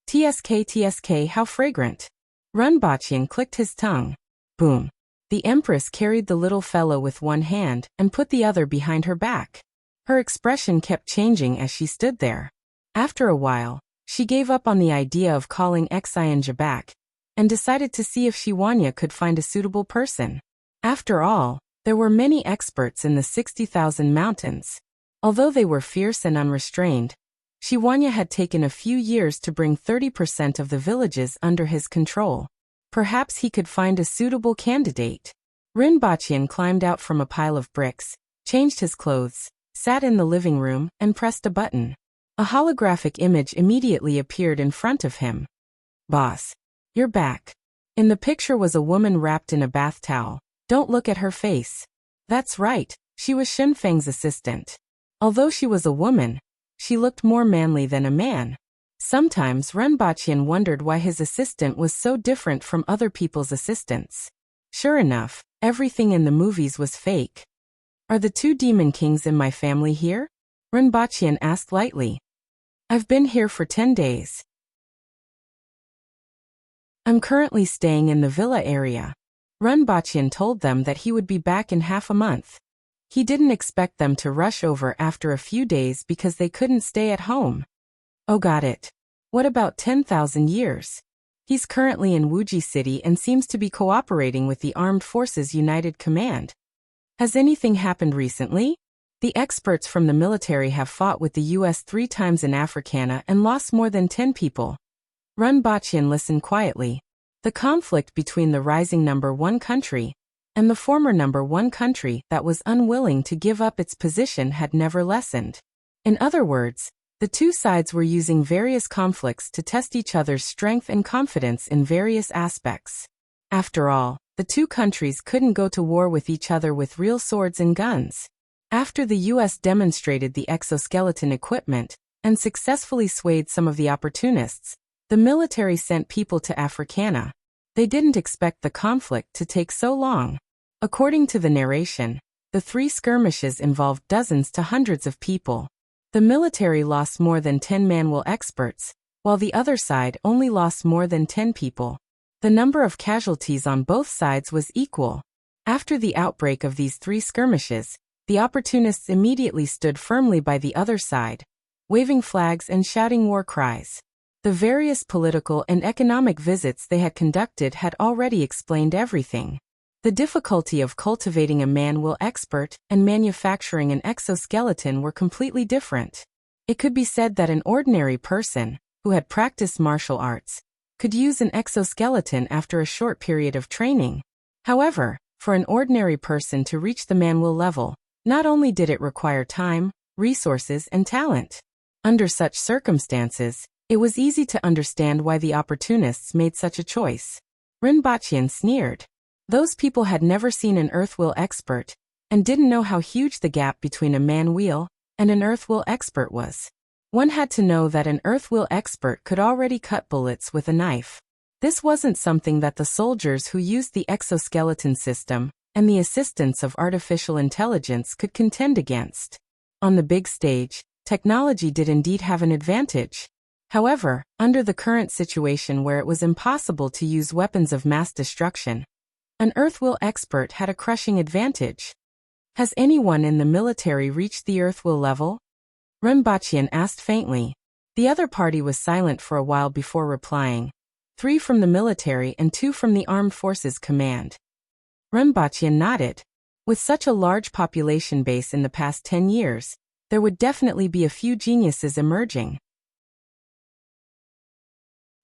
TSK, how fragrant. Renbachian clicked his tongue. Boom. The Empress carried the little fellow with one hand and put the other behind her back. Her expression kept changing as she stood there. After a while, she gave up on the idea of calling Xianja back and decided to see if Shiwanya could find a suitable person. After all, there were many experts in the 60,000 mountains. Although they were fierce and unrestrained, Shiwanya had taken a few years to bring 30% of the villages under his control. Perhaps he could find a suitable candidate. Renbachian climbed out from a pile of bricks, changed his clothes, sat in the living room, and pressed a button. A holographic image immediately appeared in front of him. Boss, you're back. In the picture was a woman wrapped in a bath towel. Don't look at her face. That's right, she was Xinfeng's assistant. Although she was a woman, she looked more manly than a man. Sometimes Renbachian wondered why his assistant was so different from other people's assistants. Sure enough, everything in the movies was fake. Are the 2 demon kings in my family here? Renbachian asked lightly. I've been here for 10 days. I'm currently staying in the villa area. Renbachian told them that he would be back in half a month. He didn't expect them to rush over after a few days because they couldn't stay at home. Oh, got it. What about 10,000 years? He's currently in Wuxia City and seems to be cooperating with the Armed Forces United Command. Has anything happened recently? The experts from the military have fought with the US 3 times in Africana and lost more than 10 people. Renbachian listened quietly. The conflict between the rising number 1 country and the former number 1 country that was unwilling to give up its position had never lessened. In other words, the 2 sides were using various conflicts to test each other's strength and confidence in various aspects. After all, the 2 countries couldn't go to war with each other with real swords and guns. After the US demonstrated the exoskeleton equipment and successfully swayed some of the opportunists, the military sent people to Africana. They didn't expect the conflict to take so long. According to the narration, the 3 skirmishes involved dozens to hundreds of people. The military lost more than 10 manual experts, while the other side only lost more than 10 people. The number of casualties on both sides was equal. After the outbreak of these 3 skirmishes, the opportunists immediately stood firmly by the other side, waving flags and shouting war cries. The various political and economic visits they had conducted had already explained everything. The difficulty of cultivating a man-will expert and manufacturing an exoskeleton were completely different. It could be said that an ordinary person, who had practiced martial arts, could use an exoskeleton after a short period of training. However, for an ordinary person to reach the man-will level, not only did it require time, resources, and talent. Under such circumstances, it was easy to understand why the opportunists made such a choice. Rinpoche sneered. Those people had never seen an earth-will expert, and didn't know how huge the gap between a man-will and an earth-will expert was. One had to know that an earth-will expert could already cut bullets with a knife. This wasn't something that the soldiers who used the exoskeleton system and the assistance of artificial intelligence could contend against. On the big stage, technology did indeed have an advantage. However, under the current situation where it was impossible to use weapons of mass destruction, an earth-will expert had a crushing advantage. Has anyone in the military reached the earth-will level? Rinpoche asked faintly. The other party was silent for a while before replying. 3 from the military and 2 from the Armed Forces Command. Rinpoche nodded. With such a large population base in the past 10 years, there would definitely be a few geniuses emerging.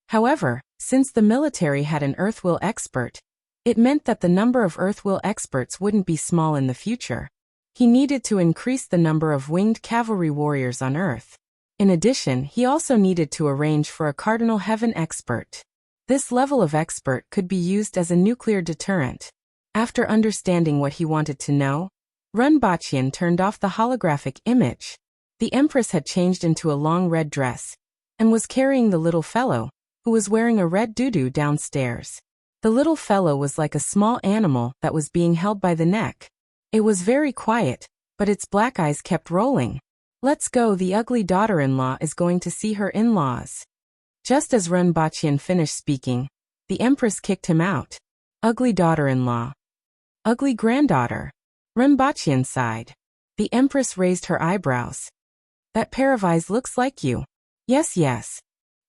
However, since the military had an earth-will expert, it meant that the number of earth-will experts wouldn't be small in the future. He needed to increase the number of winged cavalry warriors on Earth. In addition, he also needed to arrange for a cardinal heaven expert. This level of expert could be used as a nuclear deterrent. After understanding what he wanted to know, Rinpoche turned off the holographic image. The Empress had changed into a long red dress and was carrying the little fellow, who was wearing a red doo-doo, downstairs. The little fellow was like a small animal that was being held by the neck. It was very quiet, but its black eyes kept rolling. Let's go, the ugly daughter-in-law is going to see her in-laws. Just as Rinpoche finished speaking, the Empress kicked him out. Ugly daughter-in-law. Ugly granddaughter. Rinpoche sighed. The Empress raised her eyebrows. That pair of eyes looks like you. Yes, yes.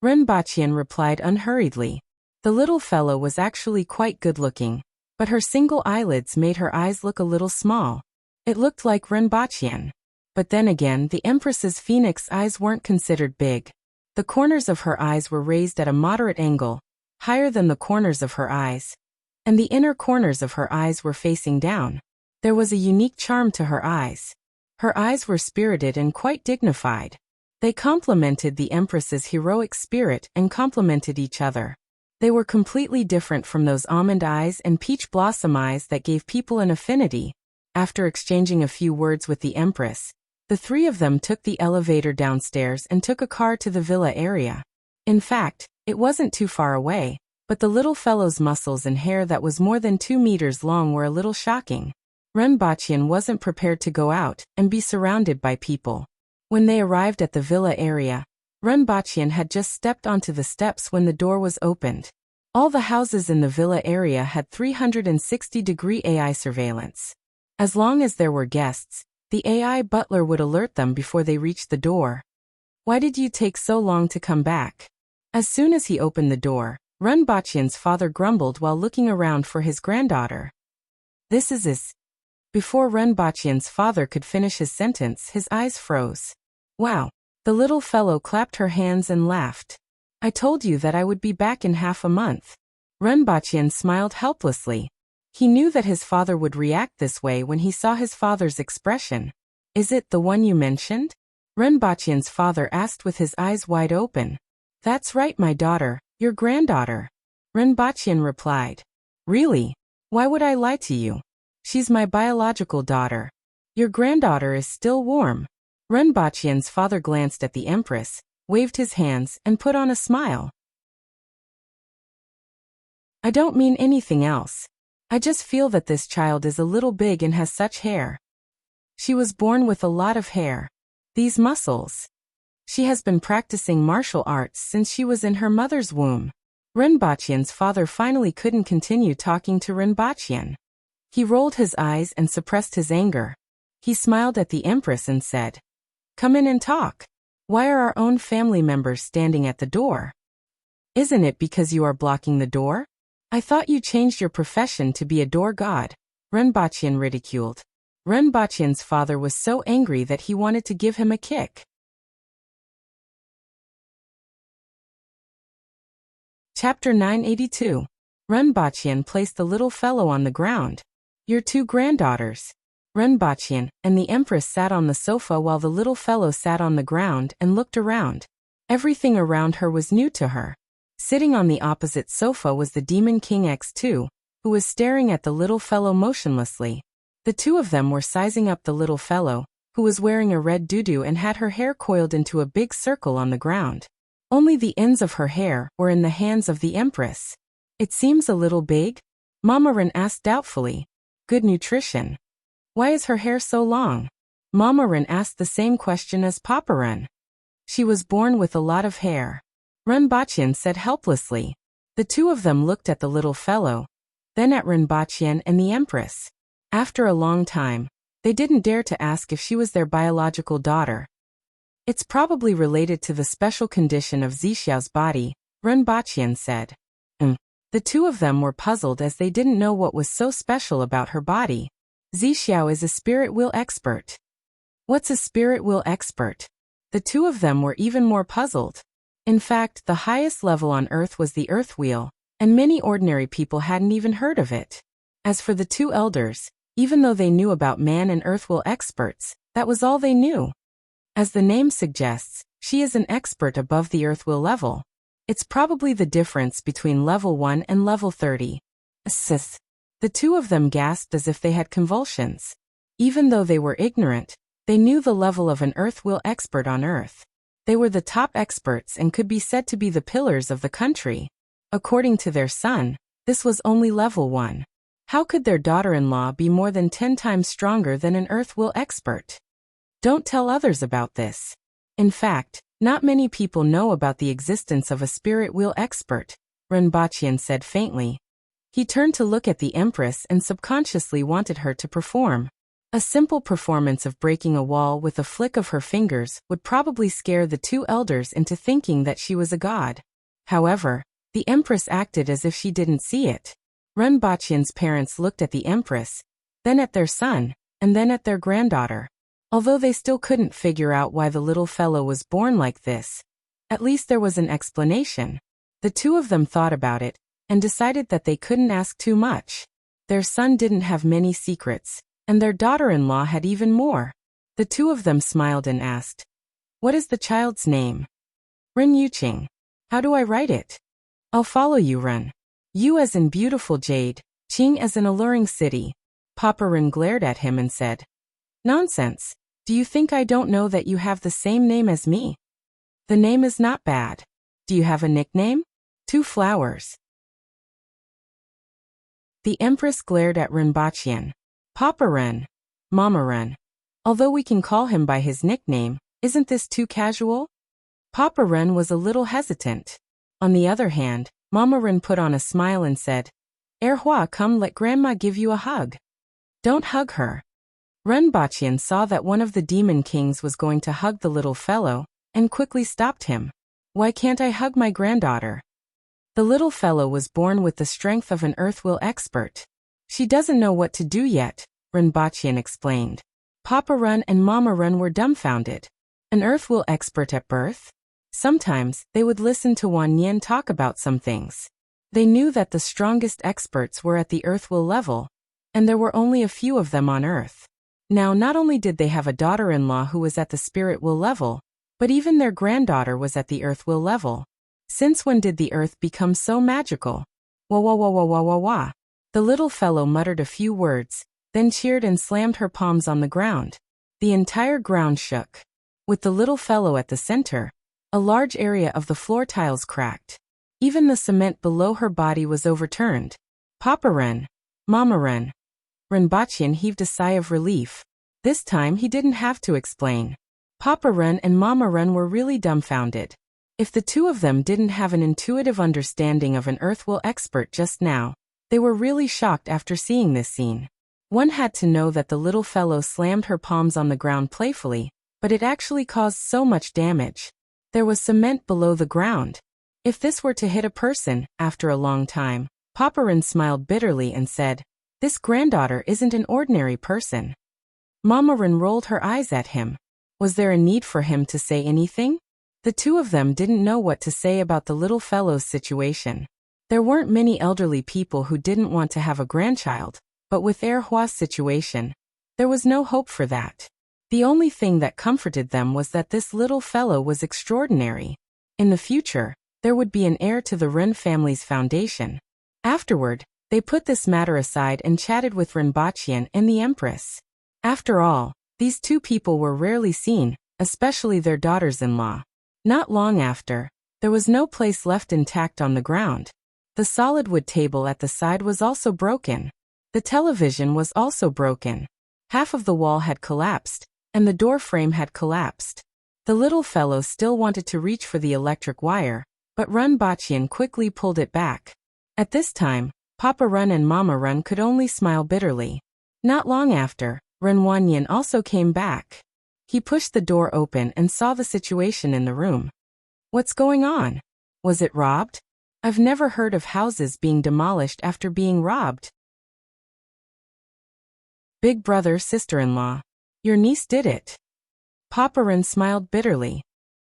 Rinpoche replied unhurriedly. The little fellow was actually quite good-looking, but her single eyelids made her eyes look a little small. It looked like Rinpoche. But then again, the Empress's phoenix eyes weren't considered big. The corners of her eyes were raised at a moderate angle, higher than the corners of her eyes, and the inner corners of her eyes were facing down. There was a unique charm to her eyes. Her eyes were spirited and quite dignified. They complemented the Empress's heroic spirit and complemented each other. They were completely different from those almond eyes and peach blossom eyes that gave people an affinity. After exchanging a few words with the Empress, the 3 of them took the elevator downstairs and took a car to the villa area. In fact, it wasn't too far away, but the little fellow's muscles and hair that was more than 2 meters long were a little shocking. Rinpoche wasn't prepared to go out and be surrounded by people. When they arrived at the villa area, Rinpoche had just stepped onto the steps when the door was opened. All the houses in the villa area had 360-degree AI surveillance. As long as there were guests, the AI butler would alert them before they reached the door. Why did you take so long to come back? As soon as he opened the door, Rinpoche's father grumbled while looking around for his granddaughter. This is his. Before Rinpoche's father could finish his sentence, his eyes froze. Wow. The little fellow clapped her hands and laughed. I told you that I would be back in half a month. Rinpoche smiled helplessly. He knew that his father would react this way when he saw his father's expression. Is it the one you mentioned? Rinpoche's father asked with his eyes wide open. That's right, my daughter, your granddaughter. Rinpoche replied. Really? Why would I lie to you? She's my biological daughter. Your granddaughter is still warm. Renbaqian's father glanced at the Empress, waved his hands, and put on a smile. I don't mean anything else. I just feel that this child is a little big and has such hair. She was born with a lot of hair. These muscles. She has been practicing martial arts since she was in her mother's womb. Renbaqian's father finally couldn't continue talking to Renbaqian. He rolled his eyes and suppressed his anger. He smiled at the Empress and said, "Come in and talk. Why are our own family members standing at the door? Isn't it because you are blocking the door? I thought you changed your profession to be a door god," Renbaqian ridiculed. Renbaqian's father was so angry that he wanted to give him a kick. Chapter 982. Renbaqian placed the little fellow on the ground. Your two granddaughters. Renbaqian and the Empress sat on the sofa while the little fellow sat on the ground and looked around. Everything around her was new to her. Sitting on the opposite sofa was the Demon King X2, who was staring at the little fellow motionlessly. The two of them were sizing up the little fellow, who was wearing a red doo-doo and had her hair coiled into a big circle on the ground. Only the ends of her hair were in the hands of the Empress. It seems a little big? Mama Ren asked doubtfully. Good nutrition. Why is her hair so long? Mama Ren asked the same question as Papa Ren. She was born with a lot of hair. Renbaqian said helplessly. The two of them looked at the little fellow, then at Renbaqian and the Empress. After a long time, they didn't dare to ask if she was their biological daughter. It's probably related to the special condition of Zixiao's body, Renbaqian said. The two of them were puzzled as they didn't know what was so special about her body. Zixiao is a spirit wheel expert. What's a spirit wheel expert? The two of them were even more puzzled. In fact, the highest level on Earth was the Earth Wheel, and many ordinary people hadn't even heard of it. As for the two elders, even though they knew about man and Earth Wheel experts, that was all they knew. As the name suggests, she is an expert above the Earth Wheel level. It's probably the difference between level 1 and level 30. Assist. The two of them gasped as if they had convulsions. Even though they were ignorant, they knew the level of an Earth Wheel expert on Earth. They were the top experts and could be said to be the pillars of the country. According to their son, this was only level 1. How could their daughter-in-law be more than 10 times stronger than an Earth Wheel expert? Don't tell others about this. In fact, not many people know about the existence of a spirit wheel expert, Renbaqian said faintly. He turned to look at the Empress and subconsciously wanted her to perform. A simple performance of breaking a wall with a flick of her fingers would probably scare the two elders into thinking that she was a god. However, the Empress acted as if she didn't see it. Renbaqian's parents looked at the Empress, then at their son, and then at their granddaughter. Although they still couldn't figure out why the little fellow was born like this, at least there was an explanation. The two of them thought about it, and decided that they couldn't ask too much. Their son didn't have many secrets, and their daughter-in-law had even more. The two of them smiled and asked, "What is the child's name?" Ren Yuqing. How do I write it? I'll follow you, Ren. You as in beautiful jade, Qing as in alluring city. Papa Ren glared at him and said, Nonsense. Do you think I don't know that you have the same name as me? The name is not bad. Do you have a nickname? 2 flowers. The Empress glared at Renbaqian. Papa Ren. Mama Ren. Although we can call him by his nickname, isn't this too casual? Papa Ren was a little hesitant. On the other hand, Mama Ren put on a smile and said, Erhua, come let Grandma give you a hug. Don't hug her. Renbaqian saw that one of the demon kings was going to hug the little fellow, and quickly stopped him. Why can't I hug my granddaughter? The little fellow was born with the strength of an Earthwheel expert. She doesn't know what to do yet, Renbaqian explained. Papa Ren and Mama Ren were dumbfounded. An Earthwheel expert at birth? Sometimes, they would listen to Wan Yin talk about some things. They knew that the strongest experts were at the Earthwheel level, and there were only a few of them on Earth. Now not only did they have a daughter-in-law who was at the Spirit Wheel level, but even their granddaughter was at the Earthwheel level. Since when did the Earth become so magical? Wah wah wah wah wah wah wah. The little fellow muttered a few words, then cheered and slammed her palms on the ground. The entire ground shook. With the little fellow at the center, a large area of the floor tiles cracked. Even the cement below her body was overturned. Papa Ren, Mama Ren. Renbachyan heaved a sigh of relief. This time he didn't have to explain. Papa Ren and Mama Ren were really dumbfounded. If the two of them didn't have an intuitive understanding of an earthwill expert just now, they were really shocked after seeing this scene. One had to know that the little fellow slammed her palms on the ground playfully, but it actually caused so much damage. There was cement below the ground. If this were to hit a person, after a long time, Papa Ren smiled bitterly and said, "This granddaughter isn't an ordinary person." Mama Ren rolled her eyes at him. Was there a need for him to say anything? The two of them didn't know what to say about the little fellow's situation. There weren't many elderly people who didn't want to have a grandchild, but with Hua's situation, there was no hope for that. The only thing that comforted them was that this little fellow was extraordinary. In the future, there would be an heir to the Ren family's foundation. Afterward, they put this matter aside and chatted with Renbachyan and the Empress. After all, these two people were rarely seen, especially their daughters-in-law. Not long after, there was no place left intact on the ground. The solid wood table at the side was also broken. The television was also broken. Half of the wall had collapsed, and the door frame had collapsed. The little fellow still wanted to reach for the electric wire, but Renbachyan quickly pulled it back. At this time, Papa Ren and Mama Ren could only smile bitterly. Not long after, Renwanyan also came back. He pushed the door open and saw the situation in the room. What's going on? Was it robbed? I've never heard of houses being demolished after being robbed. Big brother, sister-in-law. Your niece did it. Papa Ren smiled bitterly.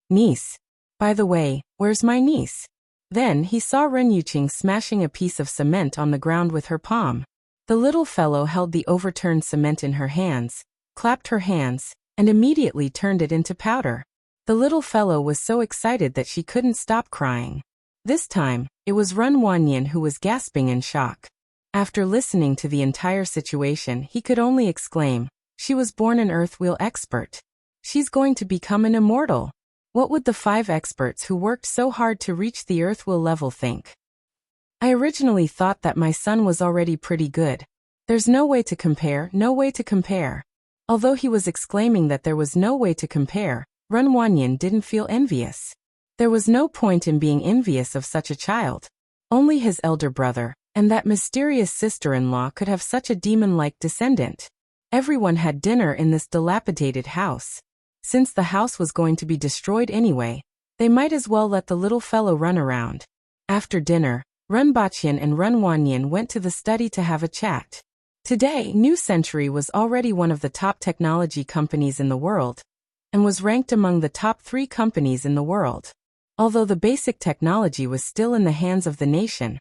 Niece? By the way, where's my niece? Then he saw Ren Yuqing smashing a piece of cement on the ground with her palm. The little fellow held the overturned cement in her hands, clapped her hands, and immediately turned it into powder. The little fellow was so excited that she couldn't stop crying. This time, it was Renwanyan who was gasping in shock. After listening to the entire situation, he could only exclaim, "She was born an earthwheel expert. She's going to become an immortal." What would the 5 experts who worked so hard to reach the earthwheel level think? I originally thought that my son was already pretty good. There's no way to compare, no way to compare. Although he was exclaiming that there was no way to compare, Renwanyan didn't feel envious. There was no point in being envious of such a child. Only his elder brother, and that mysterious sister-in-law could have such a demon-like descendant. Everyone had dinner in this dilapidated house. Since the house was going to be destroyed anyway, they might as well let the little fellow run around. After dinner, Renbachyan and Renwanyan went to the study to have a chat. Today, New Century was already one of the top technology companies in the world, and was ranked among the top 3 companies in the world. Although the basic technology was still in the hands of the nation,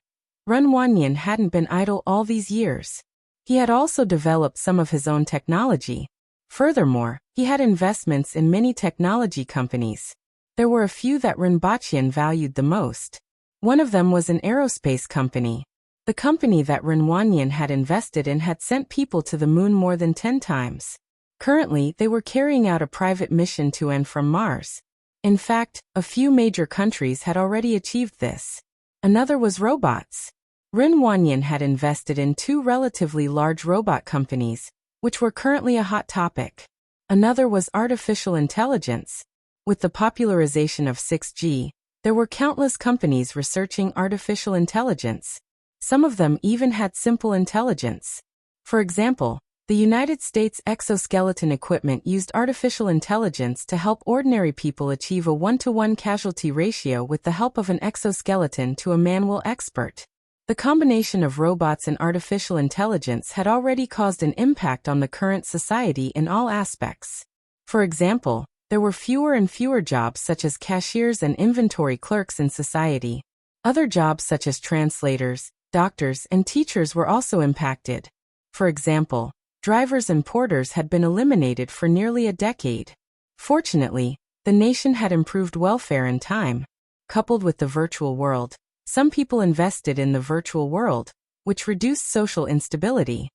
Renwanyan hadn't been idle all these years. He had also developed some of his own technology. Furthermore, he had investments in many technology companies. There were a few that Renbachyan valued the most. One of them was an aerospace company. The company that Renwanyan had invested in had sent people to the moon more than 10 times. Currently, they were carrying out a private mission to and from Mars. In fact, a few major countries had already achieved this. Another was robots. Renwanyan had invested in 2 relatively large robot companies, which were currently a hot topic. Another was artificial intelligence. With the popularization of 6G, there were countless companies researching artificial intelligence. Some of them even had simple intelligence. For example, the United States exoskeleton equipment used artificial intelligence to help ordinary people achieve a 1-to-1 casualty ratio with the help of an exoskeleton to a manual expert. The combination of robots and artificial intelligence had already caused an impact on the current society in all aspects. For example, there were fewer and fewer jobs such as cashiers and inventory clerks in society. Other jobs such as translators, doctors, and teachers were also impacted. For example, drivers and porters had been eliminated for nearly a decade. Fortunately, the nation had improved welfare in time. Coupled with the virtual world, some people invested in the virtual world, which reduced social instability.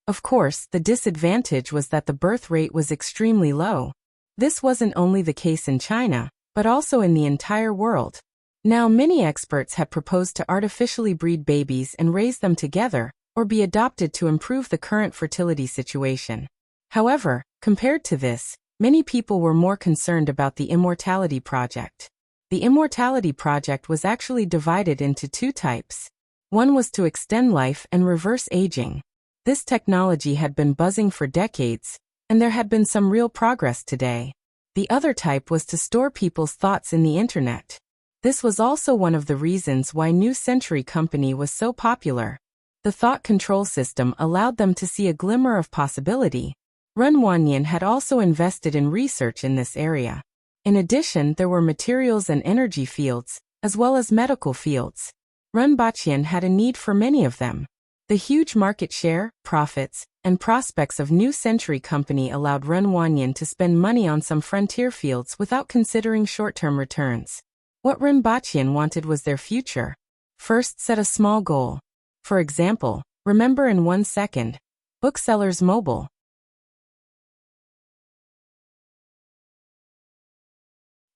Of course, the disadvantage was that the birth rate was extremely low. This wasn't only the case in China, but also in the entire world. Now many experts have proposed to artificially breed babies and raise them together, or be adopted to improve the current fertility situation. However, compared to this, many people were more concerned about the immortality project. The immortality project was actually divided into two types. One was to extend life and reverse aging. This technology had been buzzing for decades, and there had been some real progress today. The other type was to store people's thoughts in the internet. This was also one of the reasons why New Century Company was so popular. The thought control system allowed them to see a glimmer of possibility. Ren Wanyan had also invested in research in this area. In addition, there were materials and energy fields, as well as medical fields. Ren Baqian had a need for many of them. The huge market share, profits, and prospects of New Century Company allowed Ren Wanyan to spend money on some frontier fields without considering short-term returns. What Ren Baqian wanted was their future. First, set a small goal. For example, remember in 1 second. Booksellers Mobile.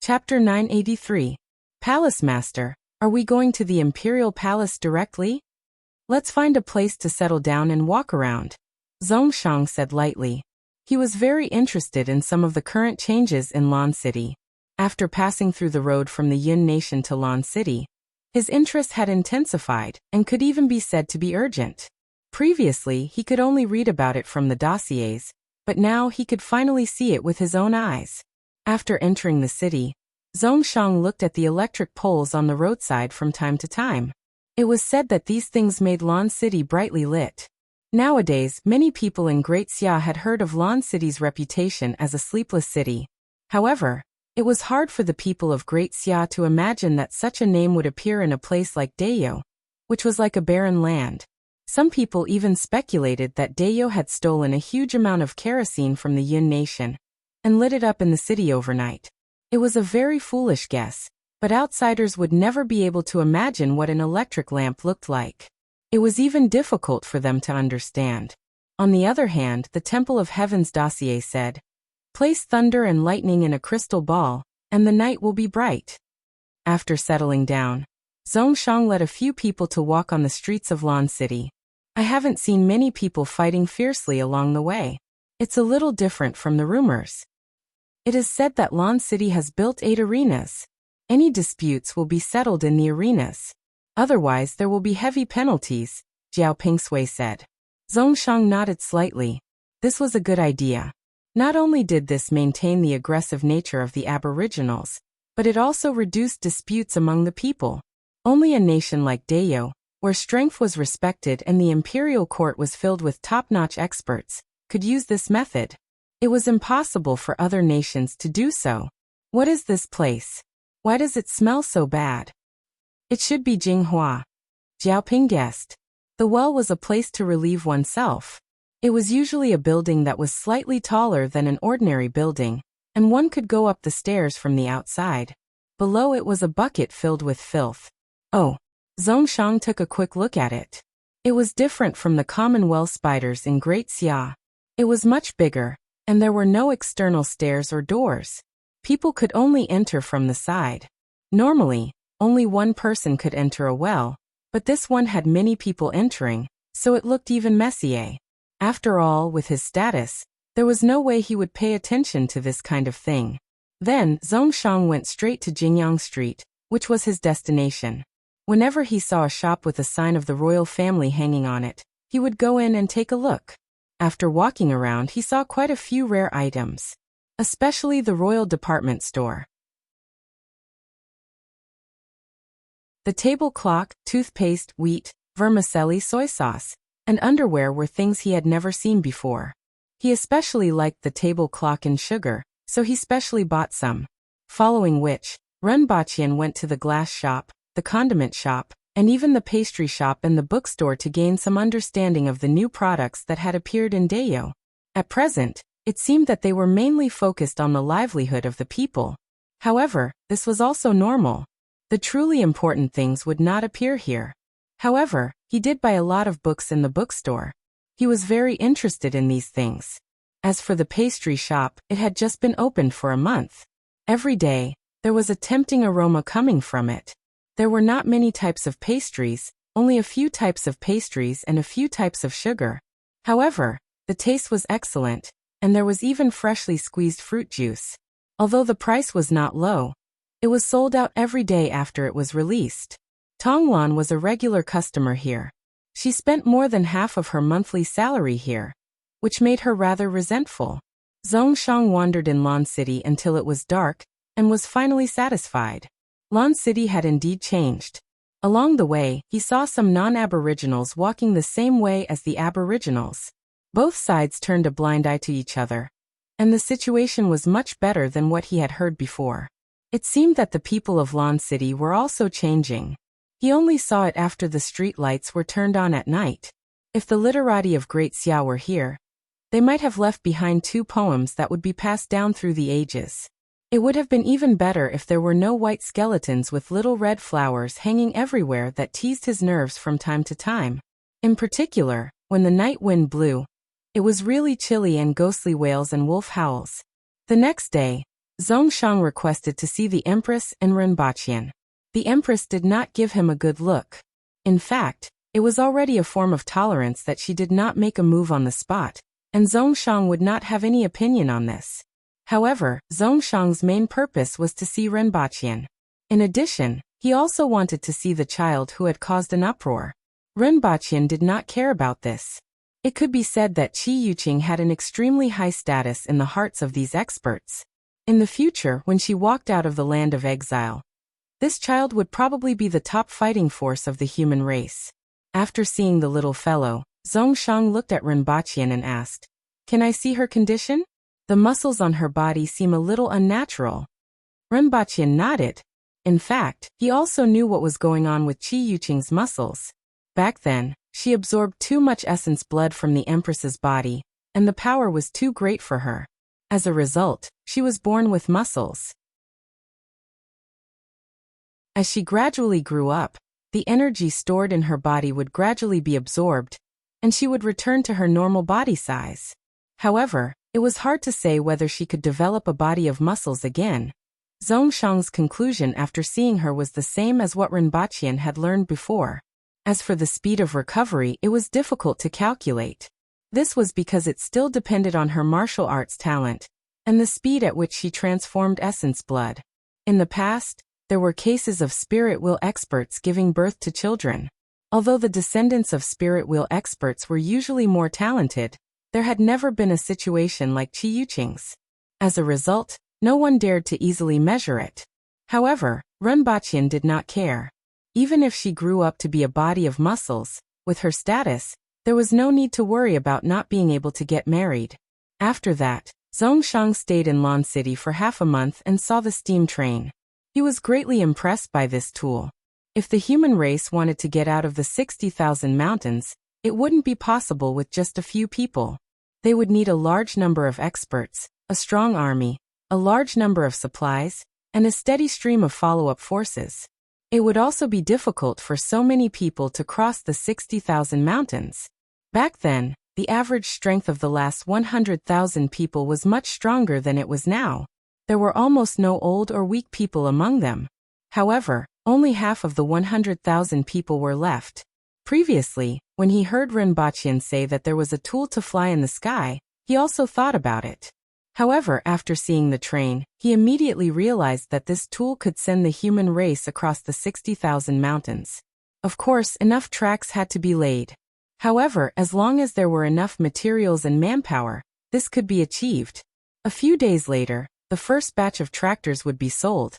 Chapter 983. Palace Master, are we going to the Imperial Palace directly? Let's find a place to settle down and walk around, Zhongshang said lightly. He was very interested in some of the current changes in Lan City. After passing through the road from the Yun Nation to Lan City, his interest had intensified and could even be said to be urgent. Previously, he could only read about it from the dossiers, but now he could finally see it with his own eyes. After entering the city, Zhongshang looked at the electric poles on the roadside from time to time. It was said that these things made Lan City brightly lit. Nowadays, many people in Great Xia had heard of Lan City's reputation as a sleepless city. However, it was hard for the people of Great Xia to imagine that such a name would appear in a place like Dayo, which was like a barren land. Some people even speculated that Dayo had stolen a huge amount of kerosene from the Yun Nation and lit it up in the city overnight. It was a very foolish guess, but outsiders would never be able to imagine what an electric lamp looked like. It was even difficult for them to understand. On the other hand, the Temple of Heaven's dossier said, "Place thunder and lightning in a crystal ball, and the night will be bright." After settling down, Zhongshang led a few people to walk on the streets of Lan City. I haven't seen many people fighting fiercely along the way. It's a little different from the rumors. It is said that Lan City has built 8 arenas. Any disputes will be settled in the arenas. Otherwise, there will be heavy penalties, Jiao Pingsui said. Zhongshang nodded slightly. This was a good idea. Not only did this maintain the aggressive nature of the aboriginals, but it also reduced disputes among the people. Only a nation like Dayo, where strength was respected and the imperial court was filled with top-notch experts, could use this method. It was impossible for other nations to do so. What is this place? Why does it smell so bad? It should be Jinghua. Jiaoping guessed. The well was a place to relieve oneself. It was usually a building that was slightly taller than an ordinary building, and one could go up the stairs from the outside. Below it was a bucket filled with filth. Oh. Zhongshang took a quick look at it. It was different from the common well spiders in Great Xia. It was much bigger, and there were no external stairs or doors. People could only enter from the side. Normally, only one person could enter a well, but this one had many people entering, so it looked even messier. After all, with his status, there was no way he would pay attention to this kind of thing. Then, Zhongshang went straight to Jingyang Street, which was his destination. Whenever he saw a shop with a sign of the royal family hanging on it, he would go in and take a look. After walking around, he saw quite a few rare items, especially the royal department store. The table clock, toothpaste, wheat, vermicelli, soy sauce, and underwear were things he had never seen before. He especially liked the table clock and sugar, so he specially bought some. Following which, Ren Baqian went to the glass shop, the condiment shop, and even the pastry shop and the bookstore to gain some understanding of the new products that had appeared in Dayo. At present, it seemed that they were mainly focused on the livelihood of the people. However, this was also normal. The truly important things would not appear here. However, he did buy a lot of books in the bookstore. He was very interested in these things. As for the pastry shop, it had just been opened for a month. Every day, there was a tempting aroma coming from it. There were not many types of pastries, only a few types of pastries and a few types of sugar. However, the taste was excellent, and there was even freshly squeezed fruit juice. Although the price was not low, it was sold out every day after it was released. Tonglan was a regular customer here. She spent more than half of her monthly salary here, which made her rather resentful. Zhongshang wandered in Lan City until it was dark, and was finally satisfied. Lan City had indeed changed. Along the way, he saw some non-Aboriginals walking the same way as the Aboriginals. Both sides turned a blind eye to each other, and the situation was much better than what he had heard before. It seemed that the people of Lan City were also changing. He only saw it after the street lights were turned on at night. If the literati of Great Xia were here, they might have left behind 2 poems that would be passed down through the ages. It would have been even better if there were no white skeletons with little red flowers hanging everywhere that teased his nerves from time to time. In particular, when the night wind blew, it was really chilly and ghostly wails and wolf howls. The next day, Zhongshang requested to see the Empress and Rinpochian. The Empress did not give him a good look. In fact, it was already a form of tolerance that she did not make a move on the spot, and Zhongshang would not have any opinion on this. However, Zhongshang's main purpose was to see Rinpochian. In addition, he also wanted to see the child who had caused an uproar. Rinpochian did not care about this. It could be said that Qi Yuqing had an extremely high status in the hearts of these experts. In the future, when she walked out of the land of exile, this child would probably be the top fighting force of the human race. After seeing the little fellow, Zhongshang looked at Rinpochian and asked, "Can I see her condition? The muscles on her body seem a little unnatural." Rinpochian nodded. In fact, he also knew what was going on with Qi Yuqing's muscles. Back then, she absorbed too much essence blood from the Empress's body, and the power was too great for her. As a result, she was born with muscles. As she gradually grew up, the energy stored in her body would gradually be absorbed, and she would return to her normal body size. However, it was hard to say whether she could develop a body of muscles again. Zhongshang's conclusion after seeing her was the same as what Rinpochian had learned before. As for the speed of recovery, it was difficult to calculate. This was because it still depended on her martial arts talent, and the speed at which she transformed essence blood. In the past, there were cases of spirit wheel experts giving birth to children. Although the descendants of spirit wheel experts were usually more talented, there had never been a situation like Qi Yuqing's. As a result, no one dared to easily measure it. However, Rinpochian did not care. Even if she grew up to be a body of muscles, with her status, there was no need to worry about not being able to get married. After that, Zhongshang stayed in Lan City for half a month and saw the steam train. He was greatly impressed by this tool. If the human race wanted to get out of the 60,000 mountains, it wouldn't be possible with just a few people. They would need a large number of experts, a strong army, a large number of supplies, and a steady stream of follow-up forces. It would also be difficult for so many people to cross the 60,000 mountains. Back then, the average strength of the last 100,000 people was much stronger than it was now. There were almost no old or weak people among them. However, only half of the 100,000 people were left. Previously, when he heard Rinpochian say that there was a tool to fly in the sky, he also thought about it. However, after seeing the train, he immediately realized that this tool could send the human race across the 60,000 mountains. Of course, enough tracks had to be laid. However, as long as there were enough materials and manpower, this could be achieved. A few days later, the first batch of tractors would be sold,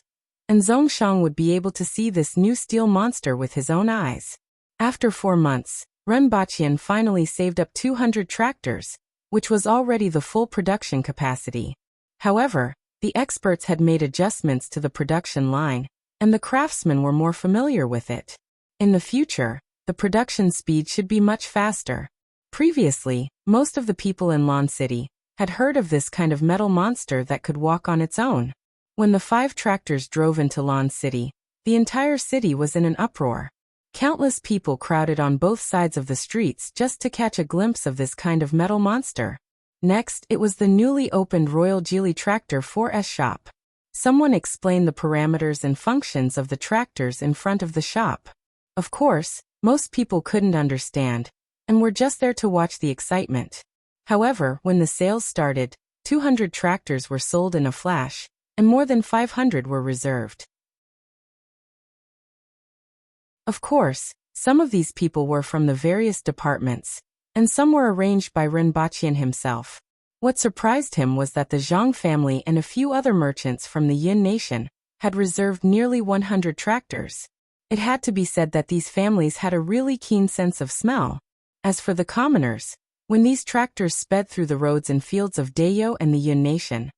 and Zhongshang would be able to see this new steel monster with his own eyes. After 4 months, Rinpochian finally saved up 200 tractors, which was already the full production capacity. However, the experts had made adjustments to the production line, and the craftsmen were more familiar with it. In the future, the production speed should be much faster. Previously, most of the people in Lan City had heard of this kind of metal monster that could walk on its own. When the 5 tractors drove into Lan City, the entire city was in an uproar. Countless people crowded on both sides of the streets just to catch a glimpse of this kind of metal monster. Next, it was the newly opened Royal Geely Tractor 4S shop. Someone explained the parameters and functions of the tractors in front of the shop. Of course, most people couldn't understand, and were just there to watch the excitement. However, when the sales started, 200 tractors were sold in a flash, and more than 500 were reserved. Of course, some of these people were from the various departments, and some were arranged by Rinpochian himself. What surprised him was that the Zhang family and a few other merchants from the Yin nation had reserved nearly 100 tractors. It had to be said that these families had a really keen sense of smell. As for the commoners, when these tractors sped through the roads and fields of Dayo and the Yin nation,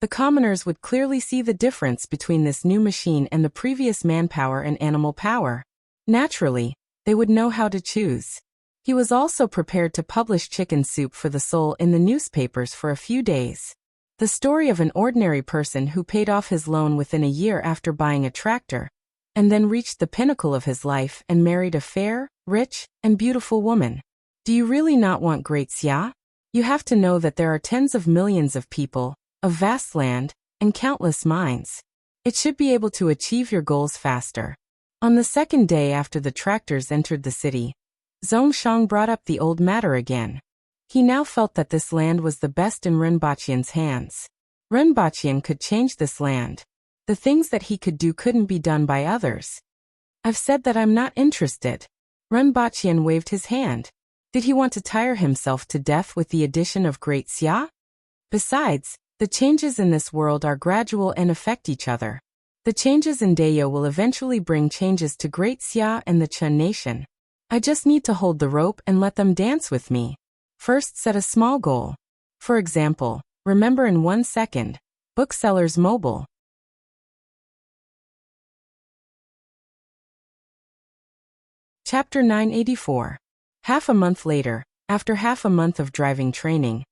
the commoners would clearly see the difference between this new machine and the previous manpower and animal power. Naturally, they would know how to choose. He was also prepared to publish chicken soup for the soul in the newspapers for a few days. The story of an ordinary person who paid off his loan within a year after buying a tractor, and then reached the pinnacle of his life and married a fair, rich, and beautiful woman. Do you really not want great Xia? You have to know that there are tens of millions of people, a vast land, and countless mines. It should be able to achieve your goals faster. On the second day after the tractors entered the city, Zhongshang brought up the old matter again. He now felt that this land was the best in Rinpochian's hands. Rinpochian could change this land. The things that he could do couldn't be done by others. I've said that I'm not interested. Rinpochian waved his hand. Did he want to tire himself to death with the addition of Great Xia? Besides, the changes in this world are gradual and affect each other. The changes in Dayo will eventually bring changes to Great Xia and the Chen nation. I just need to hold the rope and let them dance with me. First, set a small goal. For example, remember in 1 second, Booksellers Mobile. Chapter 984. Half a month later, after half a month of driving training,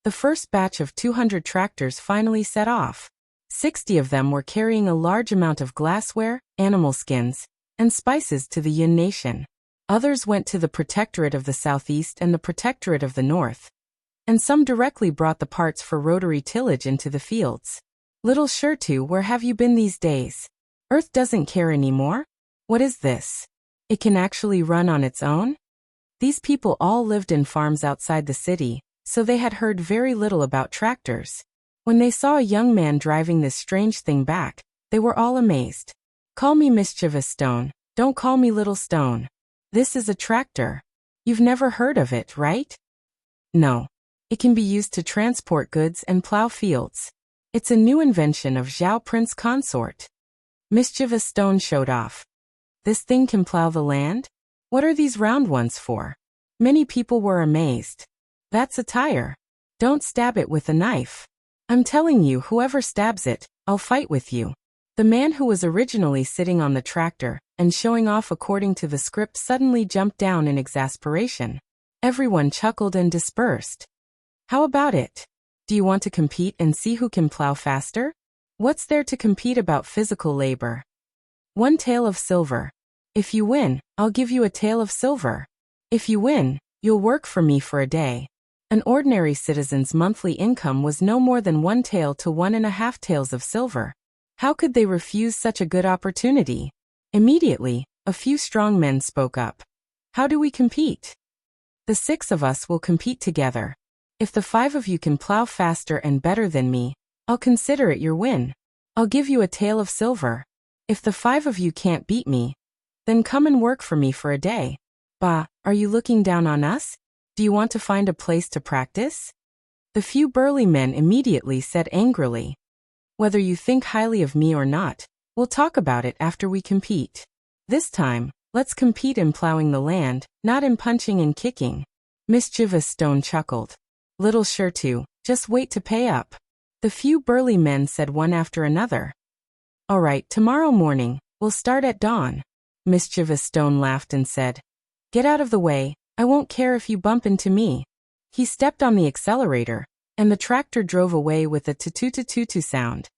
the first batch of 200 tractors finally set off. 60 of them were carrying a large amount of glassware, animal skins, and spices to the Yin nation. Others went to the Protectorate of the Southeast and the Protectorate of the North, and some directly brought the parts for rotary tillage into the fields. Little Shirtu, where have you been these days? Earth doesn't care anymore? What is this? It can actually run on its own? These people all lived in farms outside the city, so they had heard very little about tractors. When they saw a young man driving this strange thing back, they were all amazed. Call me Mischievous Stone, don't call me Little Stone. This is a tractor. You've never heard of it, right? No. It can be used to transport goods and plow fields. It's a new invention of Zhao Prince Consort. Mischievous Stone showed off. This thing can plow the land? What are these round ones for? Many people were amazed. That's a tire. Don't stab it with a knife. I'm telling you, whoever stabs it, I'll fight with you. The man who was originally sitting on the tractor and showing off according to the script suddenly jumped down in exasperation. Everyone chuckled and dispersed. How about it? Do you want to compete and see who can plow faster? What's there to compete about physical labor? 1 tael of silver. If you win, I'll give you a tael of silver. If you win, you'll work for me for a day. An ordinary citizen's monthly income was no more than 1 tael to 1.5 taels of silver. How could they refuse such a good opportunity? Immediately, a few strong men spoke up. How do we compete? The 6 of us will compete together. If the 5 of you can plow faster and better than me, I'll consider it your win. I'll give you a tael of silver. If the 5 of you can't beat me, then come and work for me for a day. Bah, are you looking down on us? Do you want to find a place to practice? The few burly men immediately said angrily. Whether you think highly of me or not, we'll talk about it after we compete. This time, let's compete in plowing the land, not in punching and kicking. Mischievous Stone chuckled. Little Shirtu, just wait to pay up. The few burly men said one after another. All right, tomorrow morning, we'll start at dawn. Mischievous Stone laughed and said, Get out of the way, I won't care if you bump into me. He stepped on the accelerator, and the tractor drove away with a tutu-tutu sound.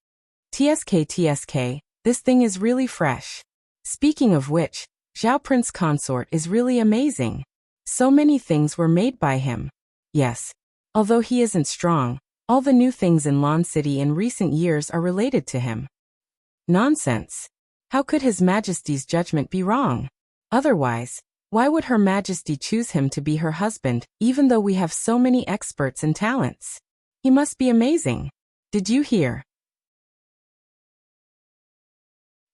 TSK, this thing is really fresh. Speaking of which, Zhao Prince Consort is really amazing. So many things were made by him. Yes. Although he isn't strong, all the new things in Lan City in recent years are related to him. Nonsense. How could His Majesty's judgment be wrong? Otherwise, why would Her Majesty choose him to be her husband, even though we have so many experts and talents? He must be amazing. Did you hear?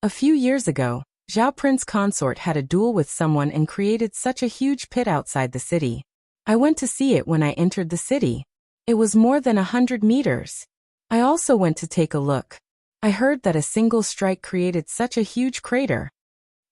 A few years ago, Zhao Prince Consort had a duel with someone and created such a huge pit outside the city. I went to see it when I entered the city. It was more than 100 meters. I also went to take a look. I heard that a single strike created such a huge crater.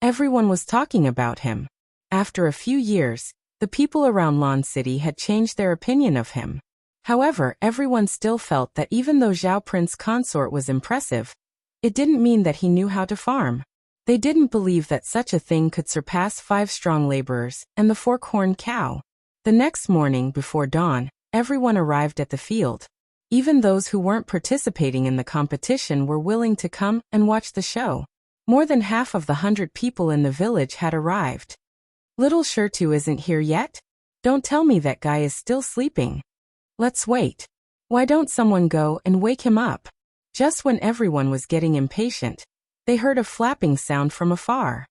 Everyone was talking about him. After a few years, the people around Lan City had changed their opinion of him. However, everyone still felt that even though Zhao Prince Consort was impressive, it didn't mean that he knew how to farm. They didn't believe that such a thing could surpass 5 strong laborers and the fork-horned cow. The next morning before dawn, everyone arrived at the field. Even those who weren't participating in the competition were willing to come and watch the show. More than half of the 100 people in the village had arrived. Little Shirtu isn't here yet? Don't tell me that guy is still sleeping. Let's wait. Why don't someone go and wake him up? Just when everyone was getting impatient, they heard a flapping sound from afar.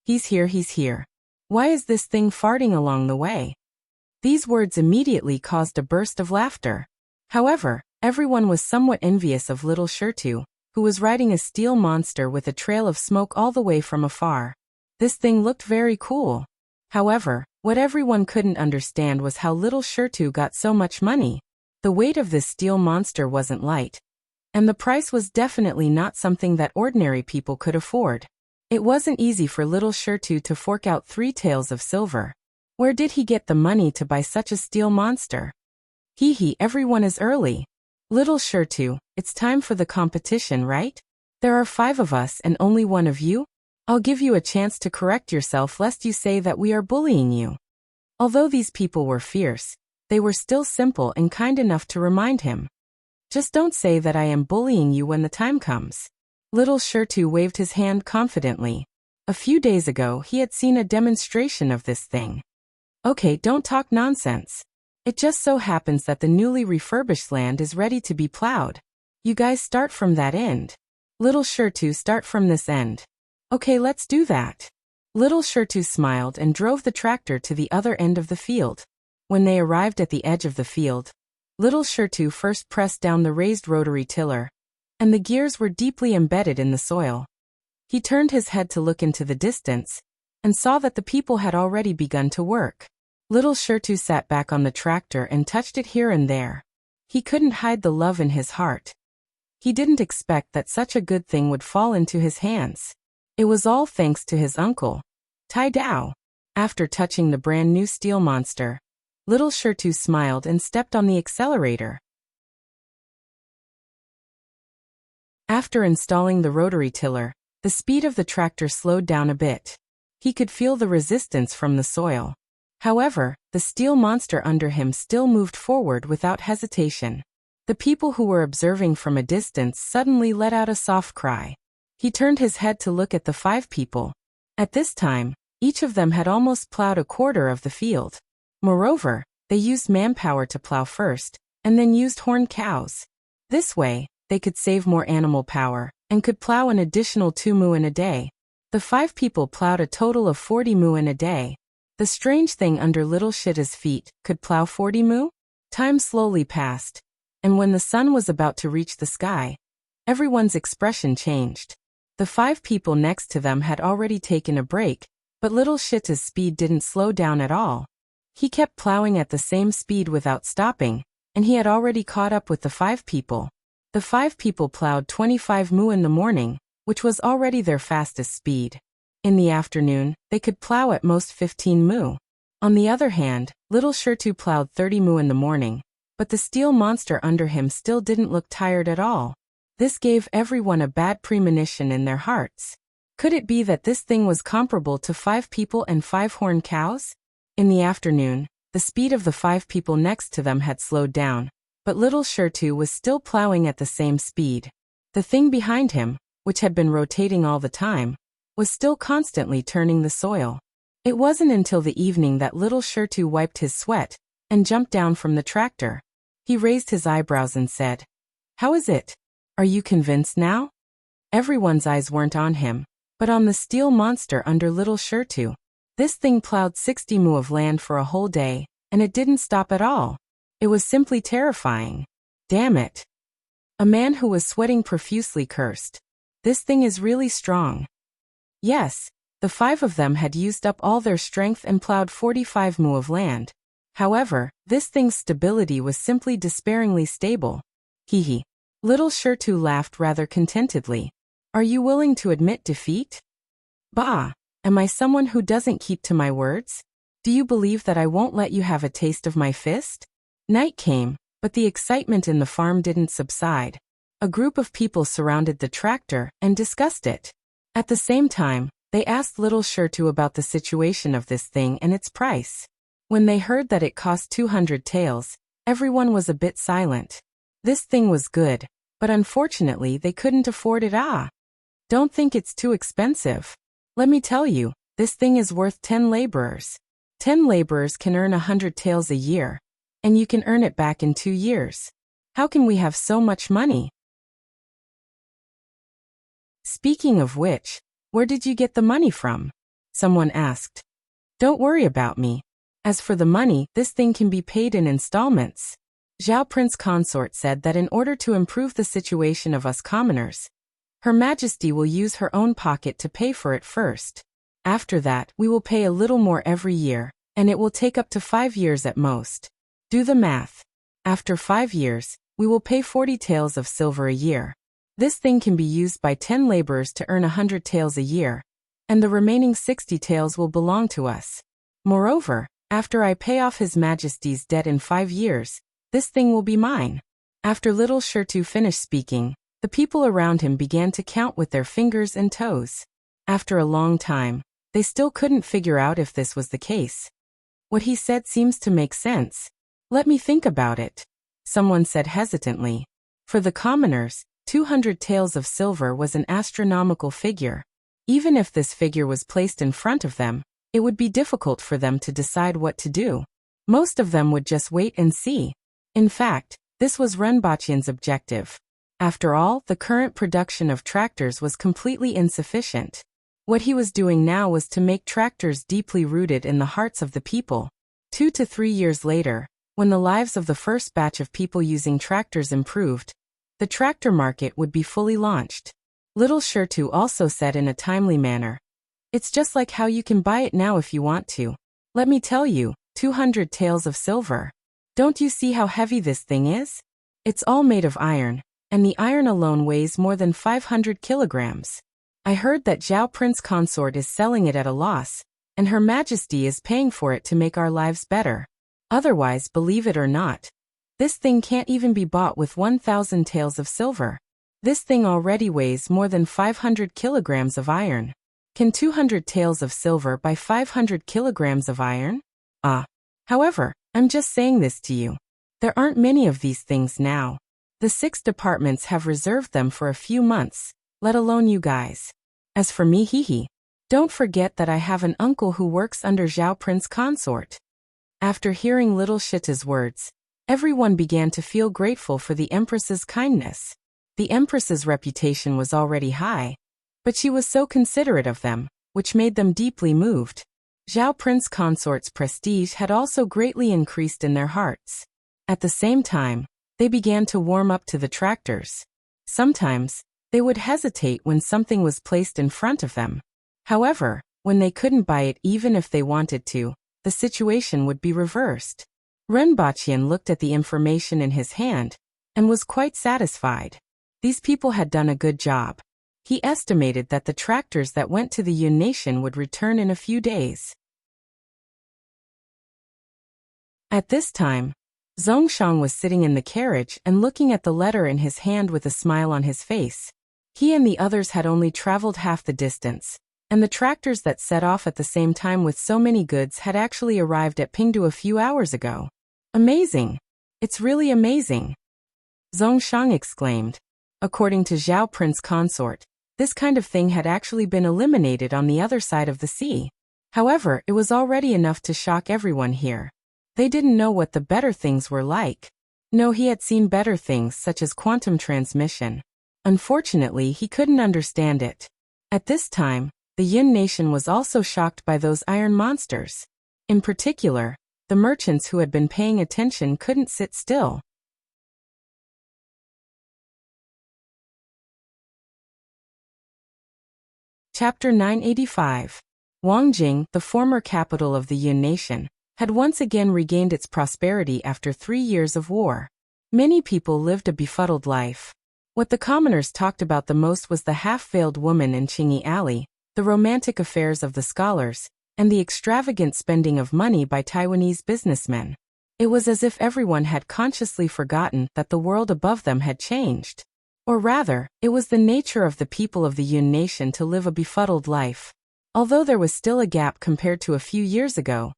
He's here, he's here. Why is this thing farting along the way? These words immediately caused a burst of laughter. However, everyone was somewhat envious of Little Shirtu, who was riding a steel monster with a trail of smoke all the way from afar. This thing looked very cool. However, what everyone couldn't understand was how Little Shirtu got so much money. The weight of this steel monster wasn't light, and the price was definitely not something that ordinary people could afford. It wasn't easy for Little Shirtu to fork out 3 taels of silver. Where did he get the money to buy such a steel monster? Hee, everyone is early. Little Shirtu, it's time for the competition, right? There are 5 of us and only 1 of you? I'll give you a chance to correct yourself lest you say that we are bullying you. Although these people were fierce, they were still simple and kind enough to remind him. Just don't say that I am bullying you when the time comes. Little Shirtu waved his hand confidently. A few days ago he had seen a demonstration of this thing. Okay, don't talk nonsense. It just so happens that the newly refurbished land is ready to be plowed. You guys start from that end. Little Shirtu, start from this end. Okay, let's do that. Little Shirtu smiled and drove the tractor to the other end of the field. When they arrived at the edge of the field, Little Shirtu first pressed down the raised rotary tiller, and the gears were deeply embedded in the soil. He turned his head to look into the distance, and saw that the people had already begun to work. Little Shirtu sat back on the tractor and touched it here and there. He couldn't hide the love in his heart. He didn't expect that such a good thing would fall into his hands. It was all thanks to his uncle, Tai Dao. After touching the brand new steel monster, Little Shirtu smiled and stepped on the accelerator. After installing the rotary tiller, the speed of the tractor slowed down a bit. He could feel the resistance from the soil. However, the steel monster under him still moved forward without hesitation. The people who were observing from a distance suddenly let out a soft cry. He turned his head to look at the 5 people. At this time, each of them had almost plowed a quarter of the field. Moreover, they used manpower to plow first, and then used horned cows. This way, they could save more animal power, and could plow an additional 2 mu in a day. The 5 people plowed a total of 40 mu in a day. The strange thing under Little Shita's feet could plow 40 mu? Time slowly passed, and when the sun was about to reach the sky, everyone's expression changed. The 5 people next to them had already taken a break, but Little Shita's speed didn't slow down at all. He kept plowing at the same speed without stopping, and he had already caught up with the 5 people. The 5 people plowed 25 mu in the morning, which was already their fastest speed. In the afternoon, they could plow at most 15 mu. On the other hand, Little Shirtu plowed 30 mu in the morning, but the steel monster under him still didn't look tired at all. This gave everyone a bad premonition in their hearts. Could it be that this thing was comparable to 5 people and 5 horned cows? In the afternoon, the speed of the 5 people next to them had slowed down, but Little Shirtu was still plowing at the same speed. The thing behind him, which had been rotating all the time, was still constantly turning the soil. It wasn't until the evening that little Shirtu wiped his sweat and jumped down from the tractor. He raised his eyebrows and said, "How is it? Are you convinced now?" Everyone's eyes weren't on him, but on the steel monster under little Shirtu. This thing plowed 60 mu of land for a whole day, and it didn't stop at all. It was simply terrifying. Damn it. A man who was sweating profusely cursed. This thing is really strong. Yes, the 5 of them had used up all their strength and plowed 45 mu of land. However, this thing's stability was simply despairingly stable. Hee. Little Shirtu laughed rather contentedly. Are you willing to admit defeat? Bah, am I someone who doesn't keep to my words? Do you believe that I won't let you have a taste of my fist? Night came, but the excitement in the farm didn't subside. A group of people surrounded the tractor and discussed it. At the same time, they asked little Shirtu about the situation of this thing and its price. When they heard that it cost 200 taels, everyone was a bit silent. This thing was good, but unfortunately they couldn't afford it. Don't think it's too expensive. Let me tell you, this thing is worth 10 laborers. 10 laborers can earn 100 taels a year, and you can earn it back in 2 years. How can we have so much money? Speaking of which, where did you get the money from? Someone asked. Don't worry about me. As for the money, this thing can be paid in installments. Zhao Prince Consort said that in order to improve the situation of us commoners, Her Majesty will use her own pocket to pay for it first. After that, we will pay a little more every year, and it will take up to 5 years at most. Do the math. After 5 years, we will pay 40 taels of silver a year. This thing can be used by 10 laborers to earn 100 taels a year, and the remaining 60 taels will belong to us. Moreover, after I pay off His Majesty's debt in 5 years, this thing will be mine. After little Shirtu finished speaking, the people around him began to count with their fingers and toes. After a long time, they still couldn't figure out if this was the case. What he said seems to make sense. Let me think about it. Someone said hesitantly. For the commoners, 200 taels of silver was an astronomical figure. Even if this figure was placed in front of them, it would be difficult for them to decide what to do. Most of them would just wait and see. In fact, this was Renbachian's objective. After all, the current production of tractors was completely insufficient. What he was doing now was to make tractors deeply rooted in the hearts of the people. 2 to 3 years later, when the lives of the first batch of people using tractors improved, the tractor market would be fully launched. Little Shirtu also said in a timely manner, "It's just like how you can buy it now if you want to. Let me tell you, 200 taels of silver. Don't you see how heavy this thing is? It's all made of iron, and the iron alone weighs more than 500 kilograms. I heard that Zhao Prince Consort is selling it at a loss, and Her Majesty is paying for it to make our lives better. Otherwise, believe it or not, this thing can't even be bought with 1,000 taels of silver. This thing already weighs more than 500 kilograms of iron. Can 200 taels of silver buy 500 kilograms of iron? However, I'm just saying this to you. There aren't many of these things now. The 6 departments have reserved them for a few months, let alone you guys. As for me, don't forget that I have an uncle who works under Zhao Prince Consort." After hearing little Shita's words, everyone began to feel grateful for the Empress's kindness. The Empress's reputation was already high, but she was so considerate of them, which made them deeply moved. Zhao Prince Consort's prestige had also greatly increased in their hearts. At the same time, they began to warm up to the tractors. Sometimes, they would hesitate when something was placed in front of them. However, when they couldn't buy it even if they wanted to, the situation would be reversed. Renbachian looked at the information in his hand and was quite satisfied. These people had done a good job. He estimated that the tractors that went to the Yun Nation would return in a few days. At this time, Zhongshang was sitting in the carriage and looking at the letter in his hand with a smile on his face. He and the others had only traveled half the distance, and the tractors that set off at the same time with so many goods had actually arrived at Pingdu a few hours ago. Amazing! It's really amazing! Zhongshang exclaimed. According to Zhao Prince Consort, This kind of thing had actually been eliminated on the other side of the sea. However, it was already enough to shock everyone here. They didn't know what the better things were like. No, he had seen better things such as quantum transmission. Unfortunately, he couldn't understand it. At this time, the Yin nation was also shocked by those iron monsters. In particular, the merchants who had been paying attention couldn't sit still. Chapter 985. Wang Jing, the former capital of the Yin nation, had once again regained its prosperity after 3 years of war. Many people lived a befuddled life. What the commoners talked about the most was the half-veiled woman in Qingyi Alley, the romantic affairs of the scholars, and the extravagant spending of money by Taiwanese businessmen. It was as if everyone had consciously forgotten that the world above them had changed. Or rather, it was the nature of the people of the Yun nation to live a befuddled life. Although there was still a gap compared to a few years ago,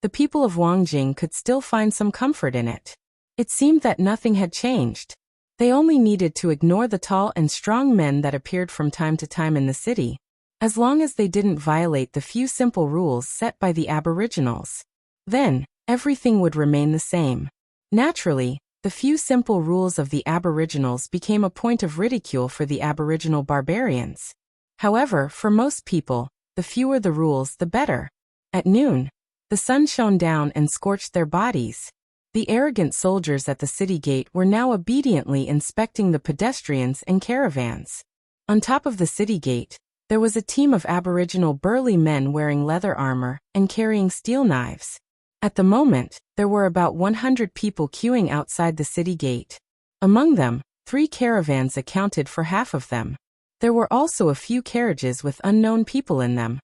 the people of Wangjing could still find some comfort in it. It seemed that nothing had changed. They only needed to ignore the tall and strong men that appeared from time to time in the city, as long as they didn't violate the few simple rules set by the Aboriginals. Then, everything would remain the same. Naturally, the few simple rules of the Aboriginals became a point of ridicule for the Aboriginal barbarians. However, for most people, the fewer the rules, the better. At noon, the sun shone down and scorched their bodies. The arrogant soldiers at the city gate were now obediently inspecting the pedestrians and caravans. On top of the city gate, there was a team of Aboriginal burly men wearing leather armor and carrying steel knives. At the moment, there were about 100 people queuing outside the city gate. Among them, 3 caravans accounted for half of them. There were also a few carriages with unknown people in them,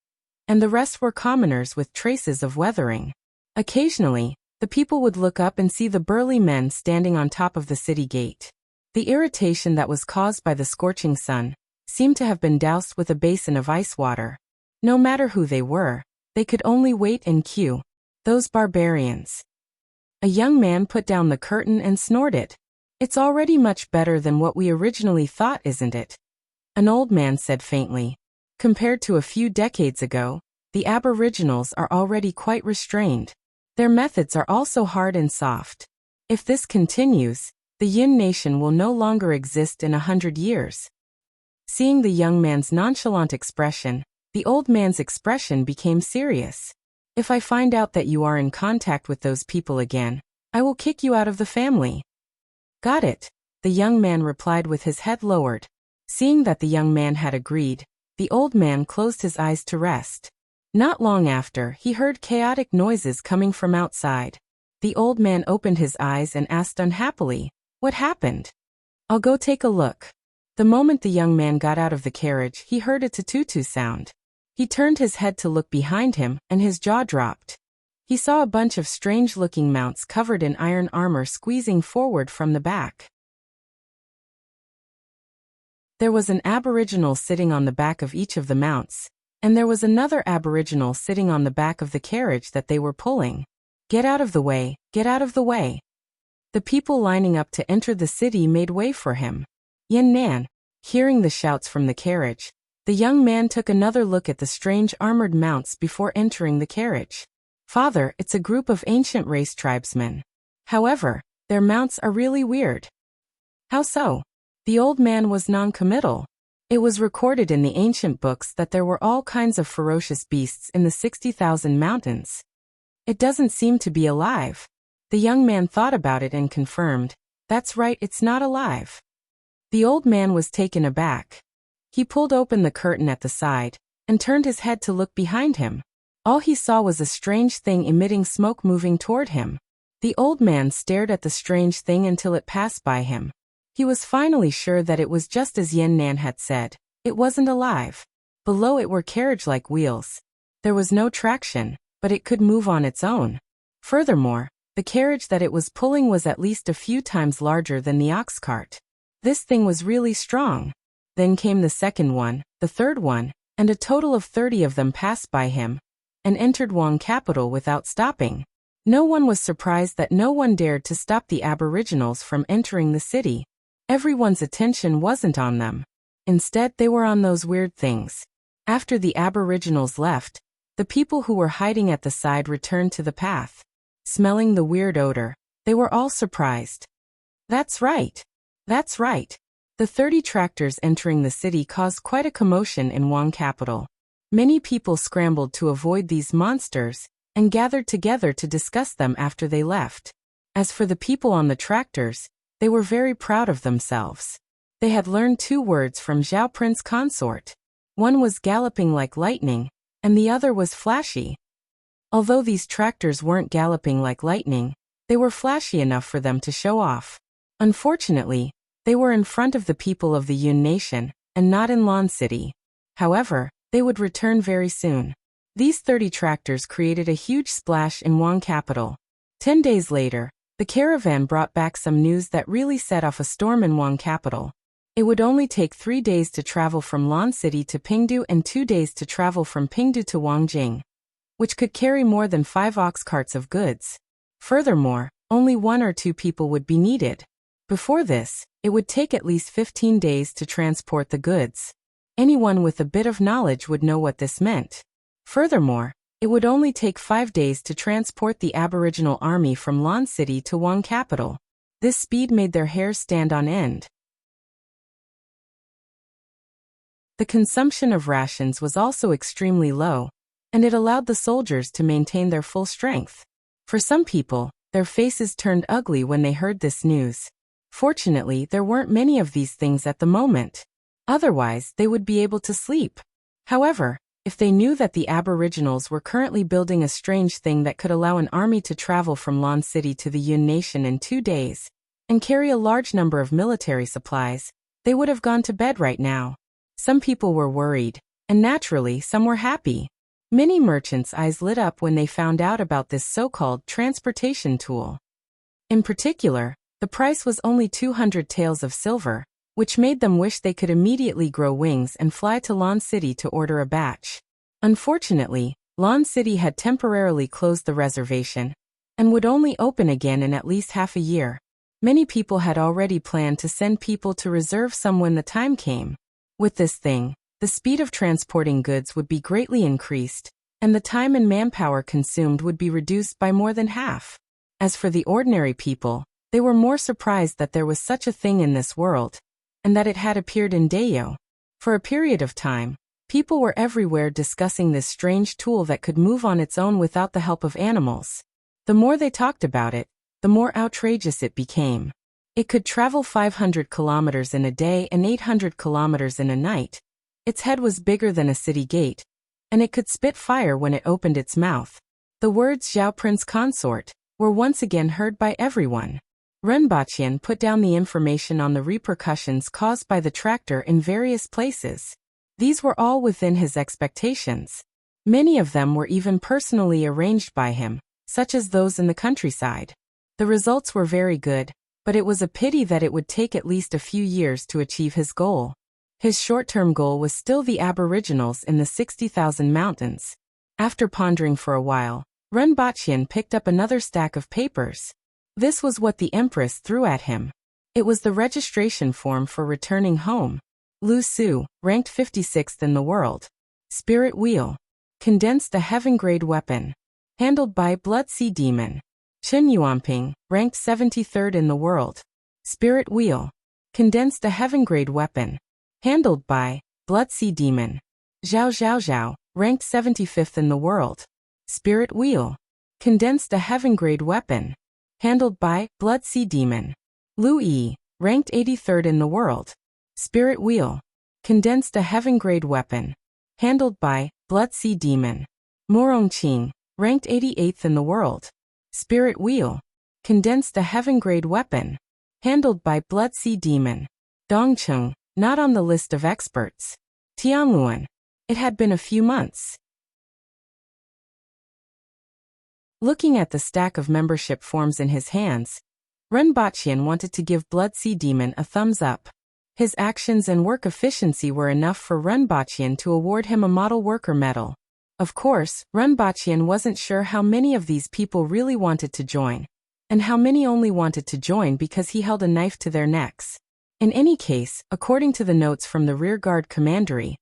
and the rest were commoners with traces of weathering. Occasionally, the people would look up and see the burly men standing on top of the city gate. The irritation that was caused by the scorching sun seemed to have been doused with a basin of ice water. No matter who they were, they could only wait and queue. Those barbarians. A young man put down the curtain and snorted. "It's already much better than what we originally thought, isn't it?" An old man said faintly. Compared to a few decades ago, the Aboriginals are already quite restrained. Their methods are also hard and soft. If this continues, the Yin nation will no longer exist in 100 years. Seeing the young man's nonchalant expression, the old man's expression became serious. "If I find out that you are in contact with those people again, I will kick you out of the family." "Got it," the young man replied with his head lowered. Seeing that the young man had agreed, the old man closed his eyes to rest. Not long after, he heard chaotic noises coming from outside. The old man opened his eyes and asked unhappily, "What happened?" "I'll go take a look." The moment the young man got out of the carriage, he heard a tututu sound. He turned his head to look behind him, and his jaw dropped. He saw a bunch of strange-looking mounts covered in iron armor squeezing forward from the back. There was an Aboriginal sitting on the back of each of the mounts, and there was another Aboriginal sitting on the back of the carriage that they were pulling. "Get out of the way, get out of the way." The people lining up to enter the city made way for him. "Yin Nan." Hearing the shouts from the carriage, the young man took another look at the strange armored mounts before entering the carriage. "Father, it's a group of ancient race tribesmen. However, their mounts are really weird." "How so?" The old man was non-committal. It was recorded in the ancient books that there were all kinds of ferocious beasts in the 60,000 mountains. "It doesn't seem to be alive." The young man thought about it and confirmed, "That's right, it's not alive." The old man was taken aback. He pulled open the curtain at the side, and turned his head to look behind him. All he saw was a strange thing emitting smoke moving toward him. The old man stared at the strange thing until it passed by him. He was finally sure that it was just as Yin Nan had said. It wasn't alive. Below it were carriage-like wheels. There was no traction, but it could move on its own. Furthermore, the carriage that it was pulling was at least a few times larger than the ox cart. This thing was really strong. Then came the second one, the third one, and a total of 30 of them passed by him, and entered Wang capital without stopping. No one was surprised that no one dared to stop the Aboriginals from entering the city. Everyone's attention wasn't on them. Instead, they were on those weird things. After the Aboriginals left, the people who were hiding at the side returned to the path. Smelling the weird odor, they were all surprised. That's right. That's right. The 30 tractors entering the city caused quite a commotion in Wang capital. Many people scrambled to avoid these monsters and gathered together to discuss them after they left. As for the people on the tractors, they were very proud of themselves. They had learned 2 words from Zhao Prince consort. One was galloping like lightning, and the other was flashy. Although these tractors weren't galloping like lightning, they were flashy enough for them to show off. Unfortunately, they were in front of the people of the Yun Nation, and not in Lan City. However, they would return very soon. These 30 tractors created a huge splash in Wang capital. 10 days later, the caravan brought back some news that really set off a storm in Wang capital. It would only take 3 days to travel from Lan City to Pingdu and 2 days to travel from Pingdu to Wangjing, which could carry more than 5 ox carts of goods. Furthermore, only 1 or 2 people would be needed. Before this, it would take at least 15 days to transport the goods. Anyone with a bit of knowledge would know what this meant. Furthermore, it would only take 5 days to transport the Aboriginal army from Lan City to Wang capital. This speed made their hairs stand on end. The consumption of rations was also extremely low, and it allowed the soldiers to maintain their full strength. For some people, their faces turned ugly when they heard this news. Fortunately, there weren't many of these things at the moment. Otherwise, they would be able to sleep. However, if they knew that the Aboriginals were currently building a strange thing that could allow an army to travel from Lan City to the Yun Nation in 2 days, and carry a large number of military supplies, they would have gone to bed right now. Some people were worried, and naturally, some were happy. Many merchants' eyes lit up when they found out about this so-called transportation tool. In particular, the price was only 200 taels of silver, which made them wish they could immediately grow wings and fly to Lan City to order a batch. Unfortunately, Lan City had temporarily closed the reservation, and would only open again in at least half a year. Many people had already planned to send people to reserve some when the time came. With this thing, the speed of transporting goods would be greatly increased, and the time and manpower consumed would be reduced by more than half. As for the ordinary people, they were more surprised that there was such a thing in this world, and that it had appeared in Dayo. For a period of time, people were everywhere discussing this strange tool that could move on its own without the help of animals. The more they talked about it, the more outrageous it became. It could travel 500 kilometers in a day and 800 kilometers in a night. Its head was bigger than a city gate, and it could spit fire when it opened its mouth. The words Zhao Prince consort were once again heard by everyone. Renbaqian put down the information on the repercussions caused by the tractor in various places. These were all within his expectations. Many of them were even personally arranged by him, such as those in the countryside. The results were very good, but it was a pity that it would take at least a few years to achieve his goal. His short-term goal was still the Aboriginals in the 60,000 mountains. After pondering for a while, Renbaqian picked up another stack of papers. This was what the Empress threw at him. It was the registration form for returning home. Lu Su, ranked 56th in the world. Spirit Wheel. Condensed a heaven-grade weapon. Handled by Blood Sea Demon. Chen Yuanping, ranked 73rd in the world. Spirit Wheel. Condensed a heaven-grade weapon. Handled by Blood Sea Demon. Zhao Zhao Zhao, ranked 75th in the world. Spirit Wheel. Condensed a heaven-grade weapon. Handled by Blood Sea Demon. Lu Yi, ranked 83rd in the world. Spirit Wheel. Condensed a heaven-grade weapon. Handled by Blood Sea Demon. Morong Qing, ranked 88th in the world. Spirit Wheel. Condensed a heaven-grade weapon. Handled by Blood Sea Demon. Dongcheng, not on the list of experts. Tianluan. It had been a few months. Looking at the stack of membership forms in his hands, Renbaqian wanted to give Blood Sea Demon a thumbs up. His actions and work efficiency were enough for Renbaqian to award him a Model Worker Medal. Of course, Renbaqian wasn't sure how many of these people really wanted to join, and how many only wanted to join because he held a knife to their necks. In any case, according to the notes from the rearguard commandery,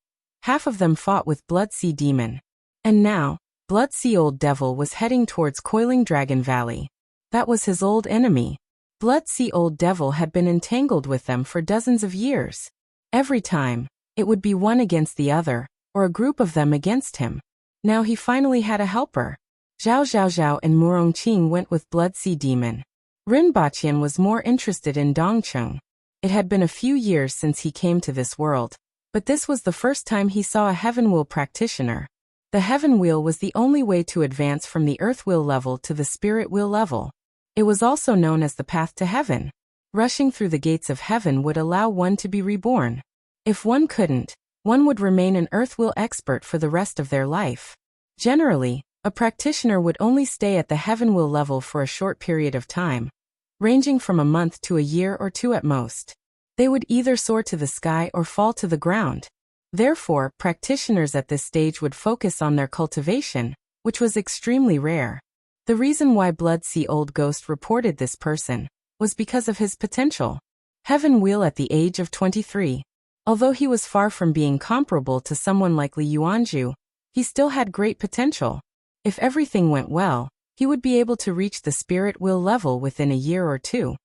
half of them fought with Blood Sea Demon. And now, Blood Sea Old Devil was heading towards Coiling Dragon Valley. That was his old enemy. Blood Sea Old Devil had been entangled with them for dozens of years. Every time, it would be one against the other, or a group of them against him. Now he finally had a helper. Zhao Zhao and Murongqing went with Blood Sea Demon. Rinpochian was more interested in Dongcheng. It had been a few years since he came to this world, but this was the first time he saw a Heaven Wheel practitioner. The Heaven Wheel was the only way to advance from the Earth Wheel level to the Spirit Wheel level. It was also known as the path to heaven. Rushing through the gates of heaven would allow one to be reborn. If one couldn't, one would remain an Earth Wheel expert for the rest of their life. Generally, a practitioner would only stay at the Heaven Wheel level for a short period of time, ranging from a month to a year or two at most. They would either soar to the sky or fall to the ground. Therefore, practitioners at this stage would focus on their cultivation, which was extremely rare. The reason why Blood Sea Old Ghost reported this person was because of his potential. Heaven Wheel at the age of 23. Although he was far from being comparable to someone like Li Yuanzhu, he still had great potential. If everything went well, he would be able to reach the Spirit Wheel level within a year or two.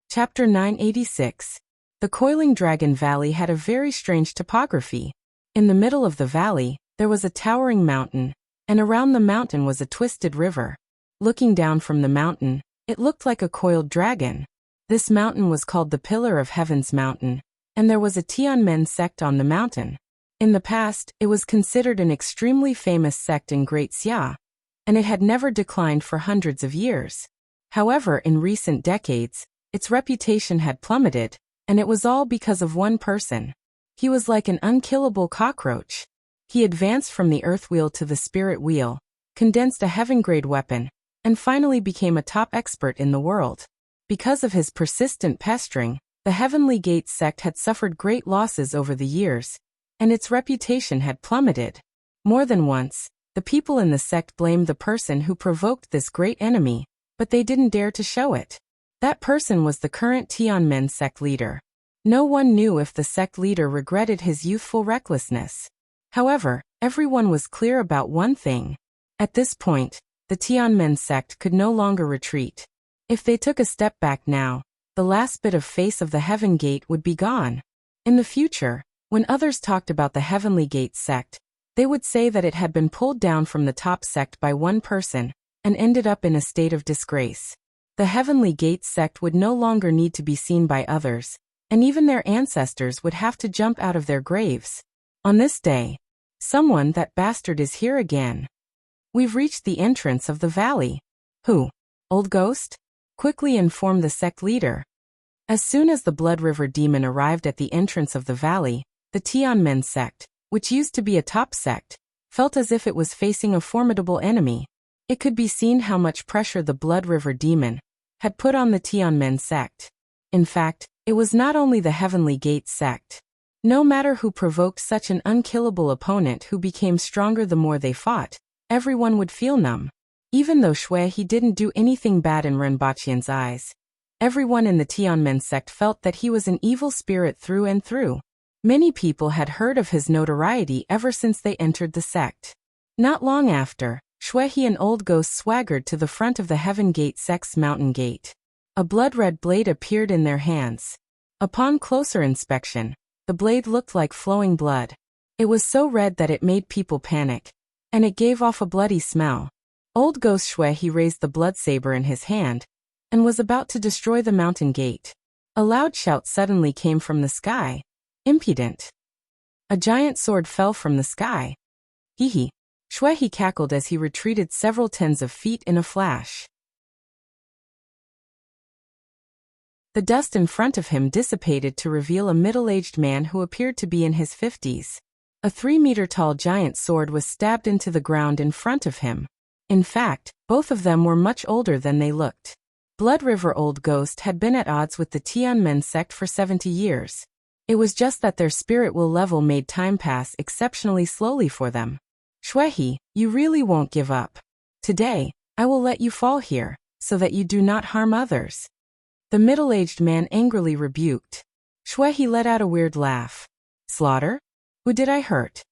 Chapter 986. The Coiling Dragon Valley had a very strange topography. In the middle of the valley, there was a towering mountain, and around the mountain was a twisted river. Looking down from the mountain, it looked like a coiled dragon. This mountain was called the Pillar of Heaven's Mountain, and there was a Tianmen sect on the mountain. In the past, it was considered an extremely famous sect in Great Xia, and it had never declined for hundreds of years. However, in recent decades, its reputation had plummeted, and it was all because of one person. He was like an unkillable cockroach. He advanced from the Earth Wheel to the Spirit Wheel, condensed a heaven-grade weapon, and finally became a top expert in the world. Because of his persistent pestering, the Heavenly Gate sect had suffered great losses over the years, and its reputation had plummeted. More than once, the people in the sect blamed the person who provoked this great enemy, but they didn't dare to show it. That person was the current Tianmen sect leader. No one knew if the sect leader regretted his youthful recklessness. However, everyone was clear about one thing. At this point, the Tianmen sect could no longer retreat. If they took a step back now, the last bit of face of the Heaven Gate would be gone. In the future, when others talked about the Heavenly Gate sect, they would say that it had been pulled down from the top sect by one person, and ended up in a state of disgrace. The Heavenly Gate sect would no longer need to be seen by others, and even their ancestors would have to jump out of their graves. On this day, someone, that bastard is here again. We've reached the entrance of the valley. Who? Old Ghost? Quickly informed the sect leader. As soon as the Blood River Demon arrived at the entrance of the valley, the Tianmen sect, which used to be a top sect, felt as if it was facing a formidable enemy. It could be seen how much pressure the Blood River Demon had put on the Tianmen sect. In fact, it was not only the Heavenly Gate sect. No matter who provoked such an unkillable opponent who became stronger the more they fought, everyone would feel numb. Even though he didn't do anything bad in Rinpochian's eyes, everyone in the Tianmen sect felt that he was an evil spirit through and through. Many people had heard of his notoriety ever since they entered the sect. Not long after, Shuehe and Old Ghost swaggered to the front of the Heaven Gate sect's mountain gate. A blood-red blade appeared in their hands. Upon closer inspection, the blade looked like flowing blood. It was so red that it made people panic, and it gave off a bloody smell. Old Ghost Shuehe raised the blood saber in his hand, and was about to destroy the mountain gate. A loud shout suddenly came from the sky. Impudent! A giant sword fell from the sky. Hee hee! Shuehe cackled as he retreated several tens of feet in a flash. The dust in front of him dissipated to reveal a middle-aged man who appeared to be in his 50s. A 3-meter-tall giant sword was stabbed into the ground in front of him. In fact, both of them were much older than they looked. Blood River Old Ghost had been at odds with the Tianmen sect for 70 years. It was just that their spirit will level made time pass exceptionally slowly for them. Shuehe, you really won't give up. Today, I will let you fall here, so that you do not harm others. The middle-aged man angrily rebuked. Shui he let out a weird laugh. Slaughter? Who did I hurt?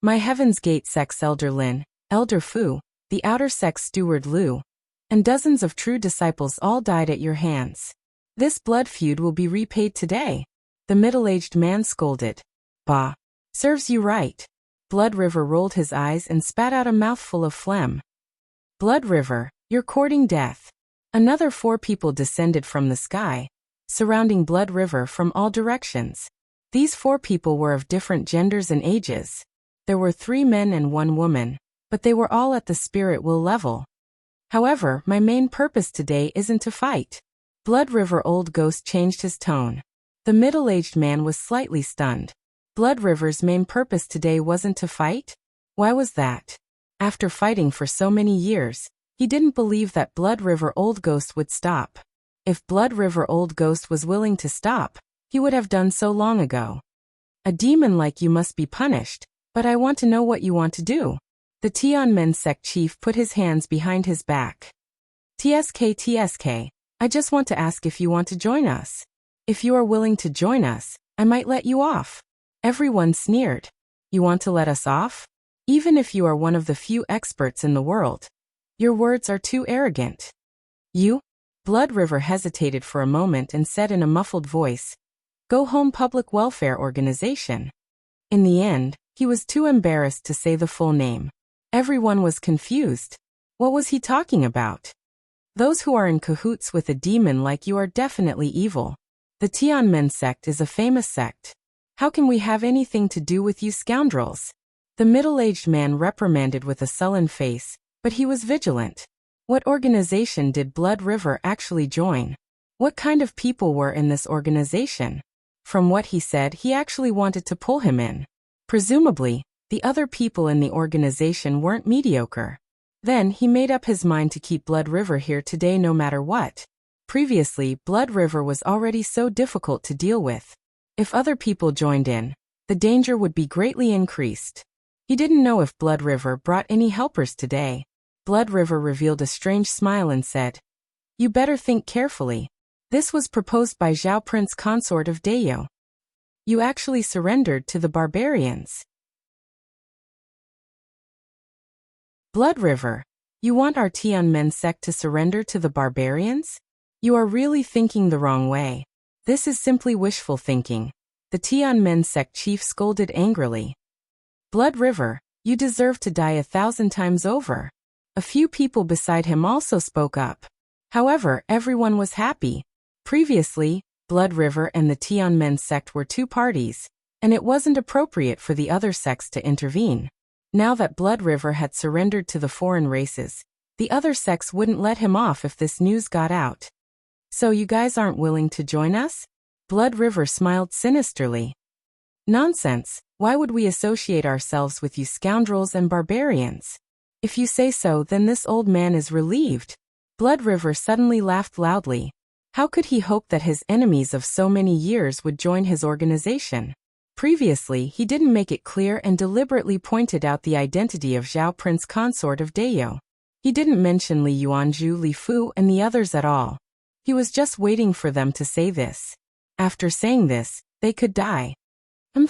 My Heaven's Gate sect's Elder Lin, Elder Fu, the Outer Sect's Steward Lu, and dozens of true disciples all died at your hands. This blood feud will be repaid today. The middle-aged man scolded. Bah. Serves you right. Blood River rolled his eyes and spat out a mouthful of phlegm. Blood River, you're courting death. Another 4 people descended from the sky, surrounding Blood River from all directions. These 4 people were of different genders and ages. There were 3 men and 1 woman, but they were all at the spirit will level. However, my main purpose today isn't to fight. Blood River Old Ghost changed his tone. The middle-aged man was slightly stunned. Blood River's main purpose today wasn't to fight? Why was that? After fighting for so many years, he didn't believe that Blood River Old Ghost would stop. If Blood River Old Ghost was willing to stop, he would have done so long ago. A demon like you must be punished, but I want to know what you want to do. The Tianmen sect chief put his hands behind his back. TSK, I just want to ask if you want to join us. If you are willing to join us, I might let you off. Everyone sneered. You want to let us off? Even if you are one of the few experts in the world. Your words are too arrogant. You? Blood River hesitated for a moment and said in a muffled voice, Go Home Public Welfare Organization. In the end, he was too embarrassed to say the full name. Everyone was confused. What was he talking about? Those who are in cahoots with a demon like you are definitely evil. The Tianmen sect is a famous sect. How can we have anything to do with you scoundrels? The middle-aged man reprimanded with a sullen face, but he was vigilant. What organization did Blood River actually join? What kind of people were in this organization? From what he said, he actually wanted to pull him in. Presumably, the other people in the organization weren't mediocre. Then he made up his mind to keep Blood River here today no matter what. Previously, Blood River was already so difficult to deal with. If other people joined in, the danger would be greatly increased. He didn't know if Blood River brought any helpers today. Blood River revealed a strange smile and said, You better think carefully. This was proposed by Zhao Prince Consort of Dayo. You actually surrendered to the barbarians. Blood River, you want our Tianmen sect to surrender to the barbarians? You are really thinking the wrong way. This is simply wishful thinking. The Tianmen sect chief scolded angrily. Blood River, you deserve to die 1,000 times over. A few people beside him also spoke up. However, everyone was happy. Previously, Blood River and the Tianmen sect were 2 parties, and it wasn't appropriate for the other sects to intervene. Now that Blood River had surrendered to the foreign races, the other sects wouldn't let him off if this news got out. So you guys aren't willing to join us? Blood River smiled sinisterly. Nonsense, why would we associate ourselves with you scoundrels and barbarians? If you say so, then this old man is relieved. Blood River suddenly laughed loudly. How could he hope that his enemies of so many years would join his organization? Previously, he didn't make it clear and deliberately pointed out the identity of Zhao Prince Consort of Dayo. He didn't mention Li Yuanzhu, Li Fu, and the others at all. He was just waiting for them to say this. After saying this, they could die.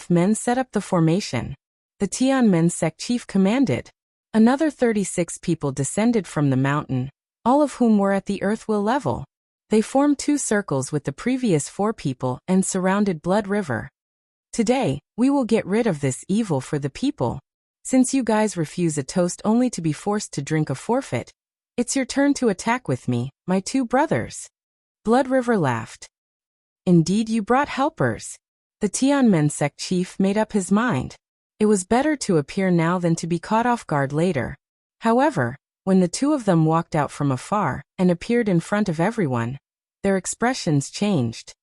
Men set up the formation. The Tianmen sect chief commanded. Another 36 people descended from the mountain, all of whom were at the earth will level. They formed 2 circles with the previous 4 people and surrounded Blood River. Today, we will get rid of this evil for the people. Since you guys refuse a toast only to be forced to drink a forfeit, it's your turn to attack with me, my 2 brothers. Blood River laughed. Indeed, you brought helpers. The Tianmen sect chief made up his mind. It was better to appear now than to be caught off guard later. However, when the 2 of them walked out from afar and appeared in front of everyone, their expressions changed.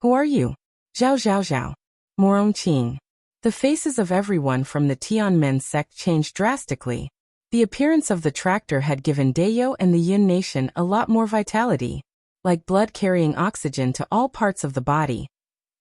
Who are you? Zhao. Morong Qing. The faces of everyone from the Tianmen sect changed drastically. The appearance of the tractor had given Dayo and the Yin Nation a lot more vitality, like blood carrying oxygen to all parts of the body.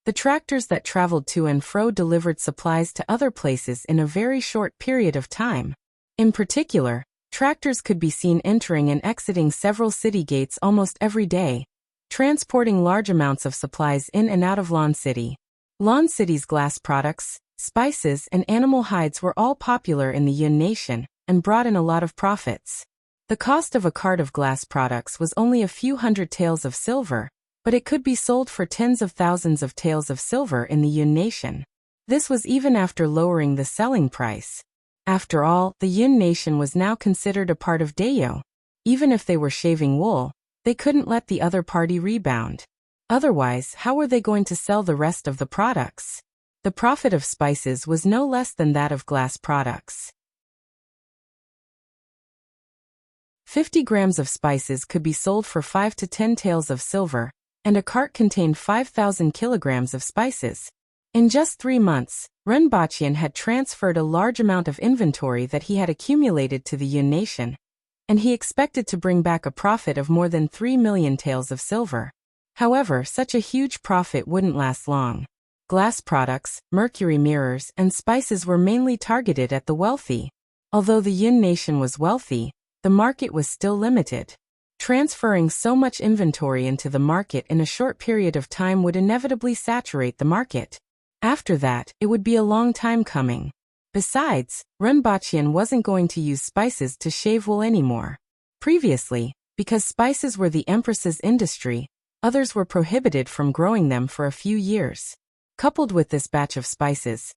The tractors that traveled to and fro delivered supplies to other places in a very short period of time. In particular, Tractors could be seen entering and exiting several city gates almost every day, transporting large amounts of supplies in and out of Lan City. Lan City's glass products, spices, and animal hides were all popular in the Yun nation and brought in a lot of profits. The cost of a cart of glass products was only a few hundred taels of silver, but it could be sold for tens of thousands of taels of silver in the Yun nation. This was even after lowering the selling price. After all, the Yun nation was now considered a part of Dayo. Even if they were shaving wool, they couldn't let the other party rebound. Otherwise, how were they going to sell the rest of the products? The profit of spices was no less than that of glass products. 50 grams of spices could be sold for 5 to 10 taels of silver, and a cart contained 5,000 kilograms of spices. In just 3 months, Ren Baqian had transferred a large amount of inventory that he had accumulated to the Yun nation, and he expected to bring back a profit of more than 3 million taels of silver. However, such a huge profit wouldn't last long. Glass products, mercury mirrors, and spices were mainly targeted at the wealthy. Although the Yun nation was wealthy, the market was still limited. Transferring so much inventory into the market in a short period of time would inevitably saturate the market. After that, it would be a long time coming. Besides, Ren Baqian wasn't going to use spices to shave wool anymore. Previously, because spices were the Empress's industry, others were prohibited from growing them for a few years. Coupled with this batch of spices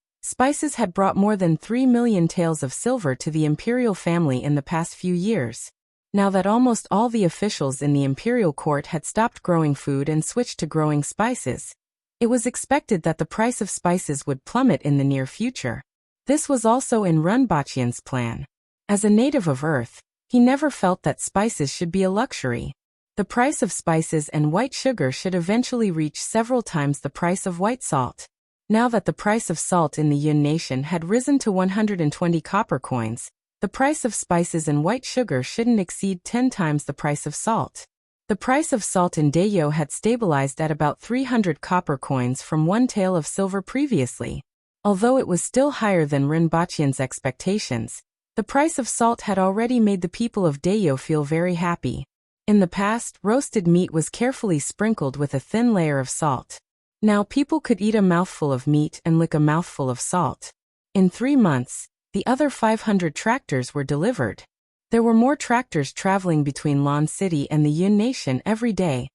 had brought more than 3 million taels of silver to the imperial family in the past few years. Now that almost all the officials in the imperial court had stopped growing food and switched to growing spices, it was expected that the price of spices would plummet in the near future. This was also in Ren Baqian's plan. As a native of Earth, he never felt that spices should be a luxury. The price of spices and white sugar should eventually reach several times the price of white salt. Now that the price of salt in the Yun nation had risen to 120 copper coins, the price of spices and white sugar shouldn't exceed 10 times the price of salt. The price of salt in Dayo had stabilized at about 300 copper coins from 1 tael of silver previously. Although it was still higher than Ren Baqian's expectations, the price of salt had already made the people of Dayo feel very happy. In the past, roasted meat was carefully sprinkled with a thin layer of salt. Now people could eat a mouthful of meat and lick a mouthful of salt. In 3 months, the other 500 tractors were delivered. There were more tractors traveling between Lan City and the Yun nation every day,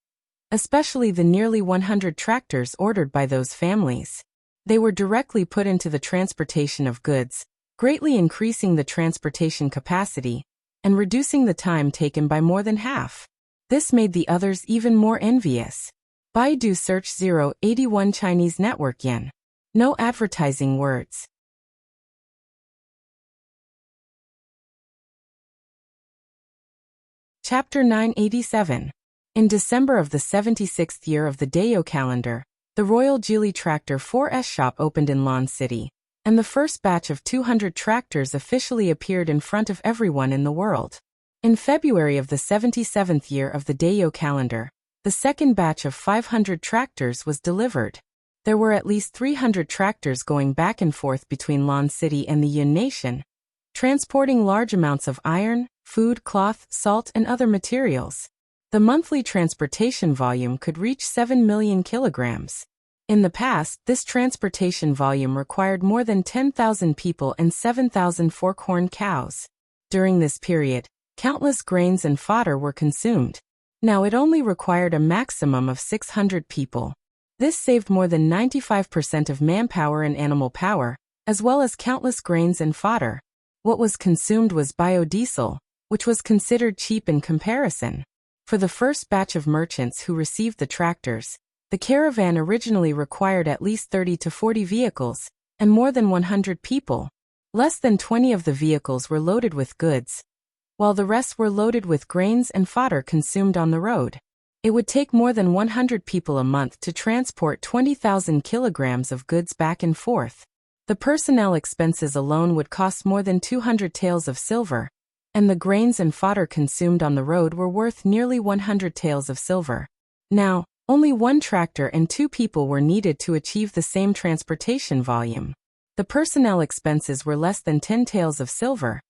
especially the nearly 100 tractors ordered by those families. They were directly put into the transportation of goods, greatly increasing the transportation capacity and reducing the time taken by more than half. This made the others even more envious. Baidu search 081 Chinese network yen. No advertising words. Chapter 987. In December of the 76th year of the Dayo calendar, the Royal Geely Tractor 4S shop opened in Lan City, and the first batch of 200 tractors officially appeared in front of everyone in the world. In February of the 77th year of the Dayo calendar, the second batch of 500 tractors was delivered. There were at least 300 tractors going back and forth between Lan City and the Yun nation, transporting large amounts of iron, food, cloth, salt, and other materials. The monthly transportation volume could reach 7 million kilograms. In the past, this transportation volume required more than 10,000 people and 7,000 fork-horned cows. During this period, countless grains and fodder were consumed. Now it only required a maximum of 600 people. This saved more than 95% of manpower and animal power, as well as countless grains and fodder. What was consumed was biodiesel, which was considered cheap in comparison. For the first batch of merchants who received the tractors, the caravan originally required at least 30 to 40 vehicles, and more than 100 people. Less than 20 of the vehicles were loaded with goods, while the rest were loaded with grains and fodder consumed on the road. It would take more than 100 people a month to transport 20,000 kilograms of goods back and forth. The personnel expenses alone would cost more than 200 taels of silver, and the grains and fodder consumed on the road were worth nearly 100 taels of silver. Now, only 1 tractor and 2 people were needed to achieve the same transportation volume. The personnel expenses were less than 10 taels of silver,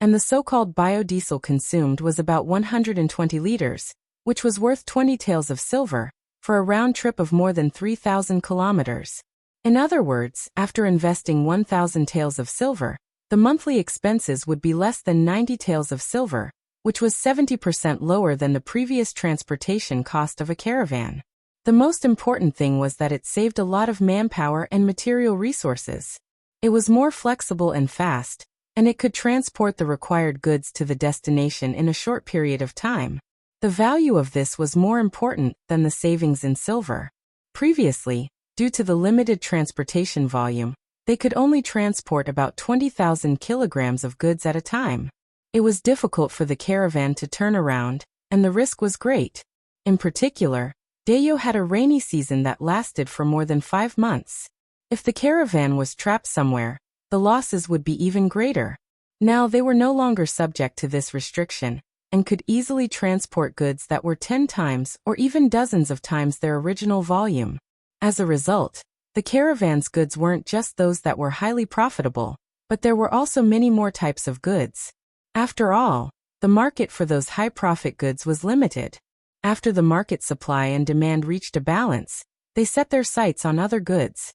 and the so-called biodiesel consumed was about 120 liters, which was worth 20 taels of silver, for a round trip of more than 3,000 kilometers. In other words, after investing 1,000 taels of silver, the monthly expenses would be less than 90 taels of silver, which was 70% lower than the previous transportation cost of a caravan. The most important thing was that it saved a lot of manpower and material resources. It was more flexible and fast, and it could transport the required goods to the destination in a short period of time. The value of this was more important than the savings in silver. Previously, due to the limited transportation volume, they could only transport about 20,000 kilograms of goods at a time. It was difficult for the caravan to turn around, and the risk was great. In particular, Dayo had a rainy season that lasted for more than 5 months. If the caravan was trapped somewhere, the losses would be even greater. Now they were no longer subject to this restriction, and could easily transport goods that were 10 times or even dozens of times their original volume. As a result, the caravan's goods weren't just those that were highly profitable, but there were also many more types of goods. After all, the market for those high-profit goods was limited. After the market supply and demand reached a balance, they set their sights on other goods.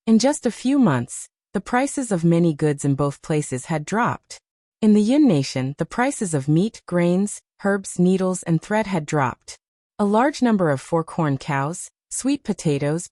In just a few months, the prices of many goods in both places had dropped. In the Yun nation, the prices of meat, grains, herbs, needles, and thread had dropped. A large number of fork-horn cows, sweet potatoes,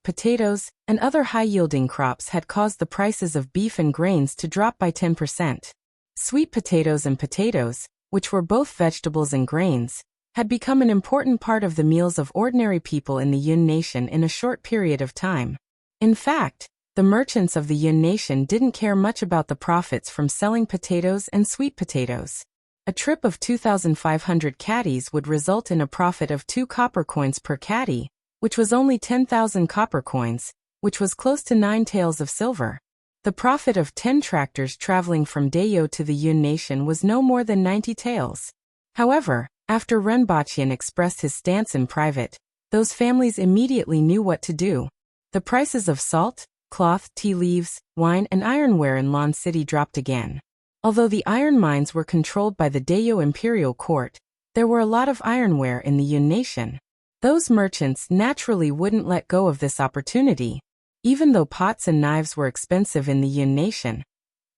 and other high-yielding crops had caused the prices of beef and grains to drop by 10%. Sweet potatoes and potatoes, which were both vegetables and grains, had become an important part of the meals of ordinary people in the Yun nation in a short period of time. In fact, the merchants of the Yun nation didn't care much about the profits from selling potatoes and sweet potatoes. A trip of 2,500 caddies would result in a profit of 2 copper coins per caddy, which was only 10,000 copper coins, which was close to 9 taels of silver. The profit of 10 tractors traveling from Dayo to the Yun nation was no more than 90 taels. However, after Renbachian expressed his stance in private, those families immediately knew what to do. The prices of salt, cloth, tea leaves, wine, and ironware in Lan City dropped again. Although the iron mines were controlled by the Dayo imperial court, there were a lot of ironware in the Yun nation. Those merchants naturally wouldn't let go of this opportunity. Even though pots and knives were expensive in the Yun nation,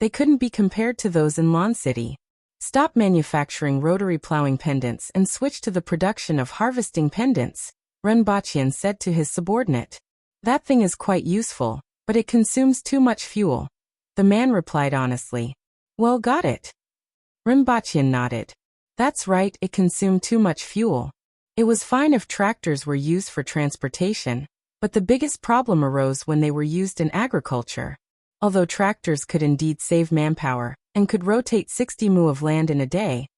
they couldn't be compared to those in Lan City. Stop manufacturing rotary plowing pendants and switch to the production of harvesting pendants, Renbachian said to his subordinate. That thing is quite useful, but it consumes too much fuel. The man replied honestly. Well, got it. Renbachian nodded. That's right, it consumed too much fuel. It was fine if tractors were used for transportation, but the biggest problem arose when they were used in agriculture. Although tractors could indeed save manpower, and could rotate 60 mu of land in a day,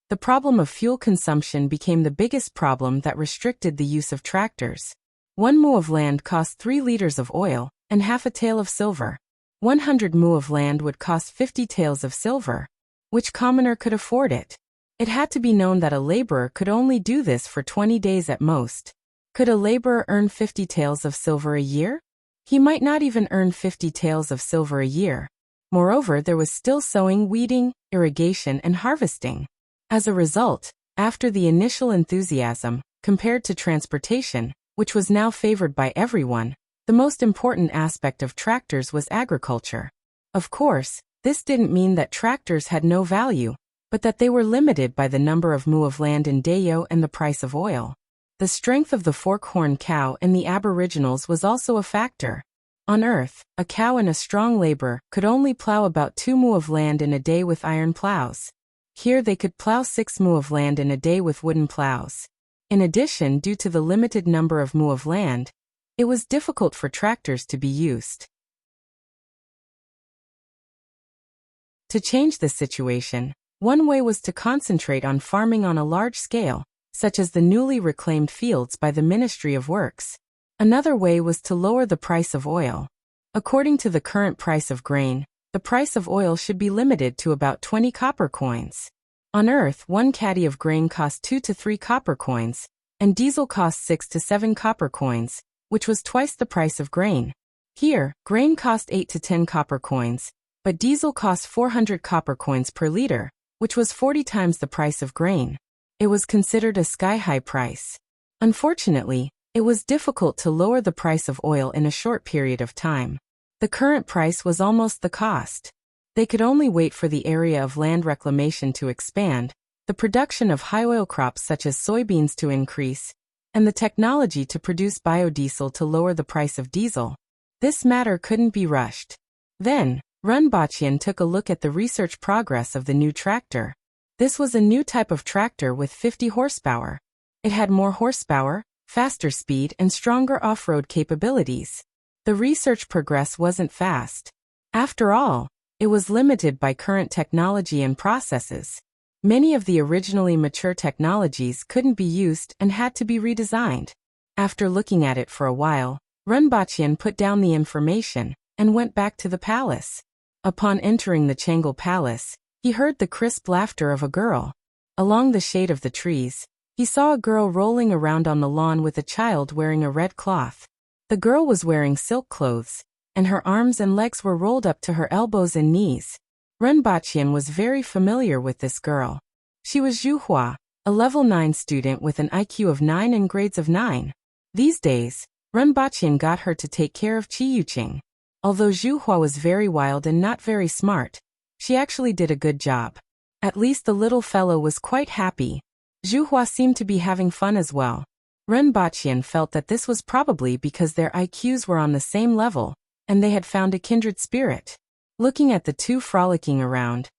the problem of fuel consumption became the biggest problem that restricted the use of tractors. 1 mu of land cost 3 liters of oil, and half a tael of silver. 100 mu of land would cost 50 taels of silver. Which commoner could afford it? It had to be known that a laborer could only do this for 20 days at most. Could a laborer earn 50 taels of silver a year? He might not even earn 50 taels of silver a year. Moreover, there was still sowing, weeding, irrigation, and harvesting. As a result, after the initial enthusiasm, compared to transportation, which was now favored by everyone, the most important aspect of tractors was agriculture. Of course, this didn't mean that tractors had no value, but that they were limited by the number of mu of land in Dayo and the price of oil. The strength of the fork-horn cow and the aboriginals was also a factor. On Earth, a cow and a strong laborer could only plow about 2 mu of land in a day with iron plows. Here they could plow 6 mu of land in a day with wooden plows. In addition, due to the limited number of mu of land, it was difficult for tractors to be used. To change this situation, one way was to concentrate on farming on a large scale, such as the newly reclaimed fields by the Ministry of Works. Another way was to lower the price of oil. According to the current price of grain, the price of oil should be limited to about 20 copper coins. On Earth, 1 caddy of grain cost 2 to 3 copper coins, and diesel cost 6 to 7 copper coins, which was twice the price of grain. Here, grain cost 8 to 10 copper coins, But diesel cost 400 copper coins per liter, which was 40 times the price of grain. It was considered a sky-high price. Unfortunately, it was difficult to lower the price of oil in a short period of time. The current price was almost the cost. They could only wait for the area of land reclamation to expand, the production of high oil crops such as soybeans to increase, and the technology to produce biodiesel to lower the price of diesel. This matter couldn't be rushed. Then, Runbachian took a look at the research progress of the new tractor. This was a new type of tractor with 50 horsepower. It had more horsepower, faster speed, and stronger off-road capabilities. The research progress wasn't fast. After all, it was limited by current technology and processes. Many of the originally mature technologies couldn't be used and had to be redesigned. After looking at it for a while, Runbachian put down the information and went back to the palace. Upon entering the Changle Palace, he heard the crisp laughter of a girl. Along the shade of the trees, he saw a girl rolling around on the lawn with a child wearing a red cloth. The girl was wearing silk clothes, and her arms and legs were rolled up to her elbows and knees. Runbachian was very familiar with this girl. She was Zhu Hua, a level 9 student with an IQ of 9 and grades of 9. These days, Runbachian got her to take care of Qi Yuqing. Although Zhu Hua was very wild and not very smart, she actually did a good job. At least the little fellow was quite happy. Zhu Hua seemed to be having fun as well. Runbachian felt that this was probably because their IQs were on the same level, and they had found a kindred spirit. Looking at the two frolicking around,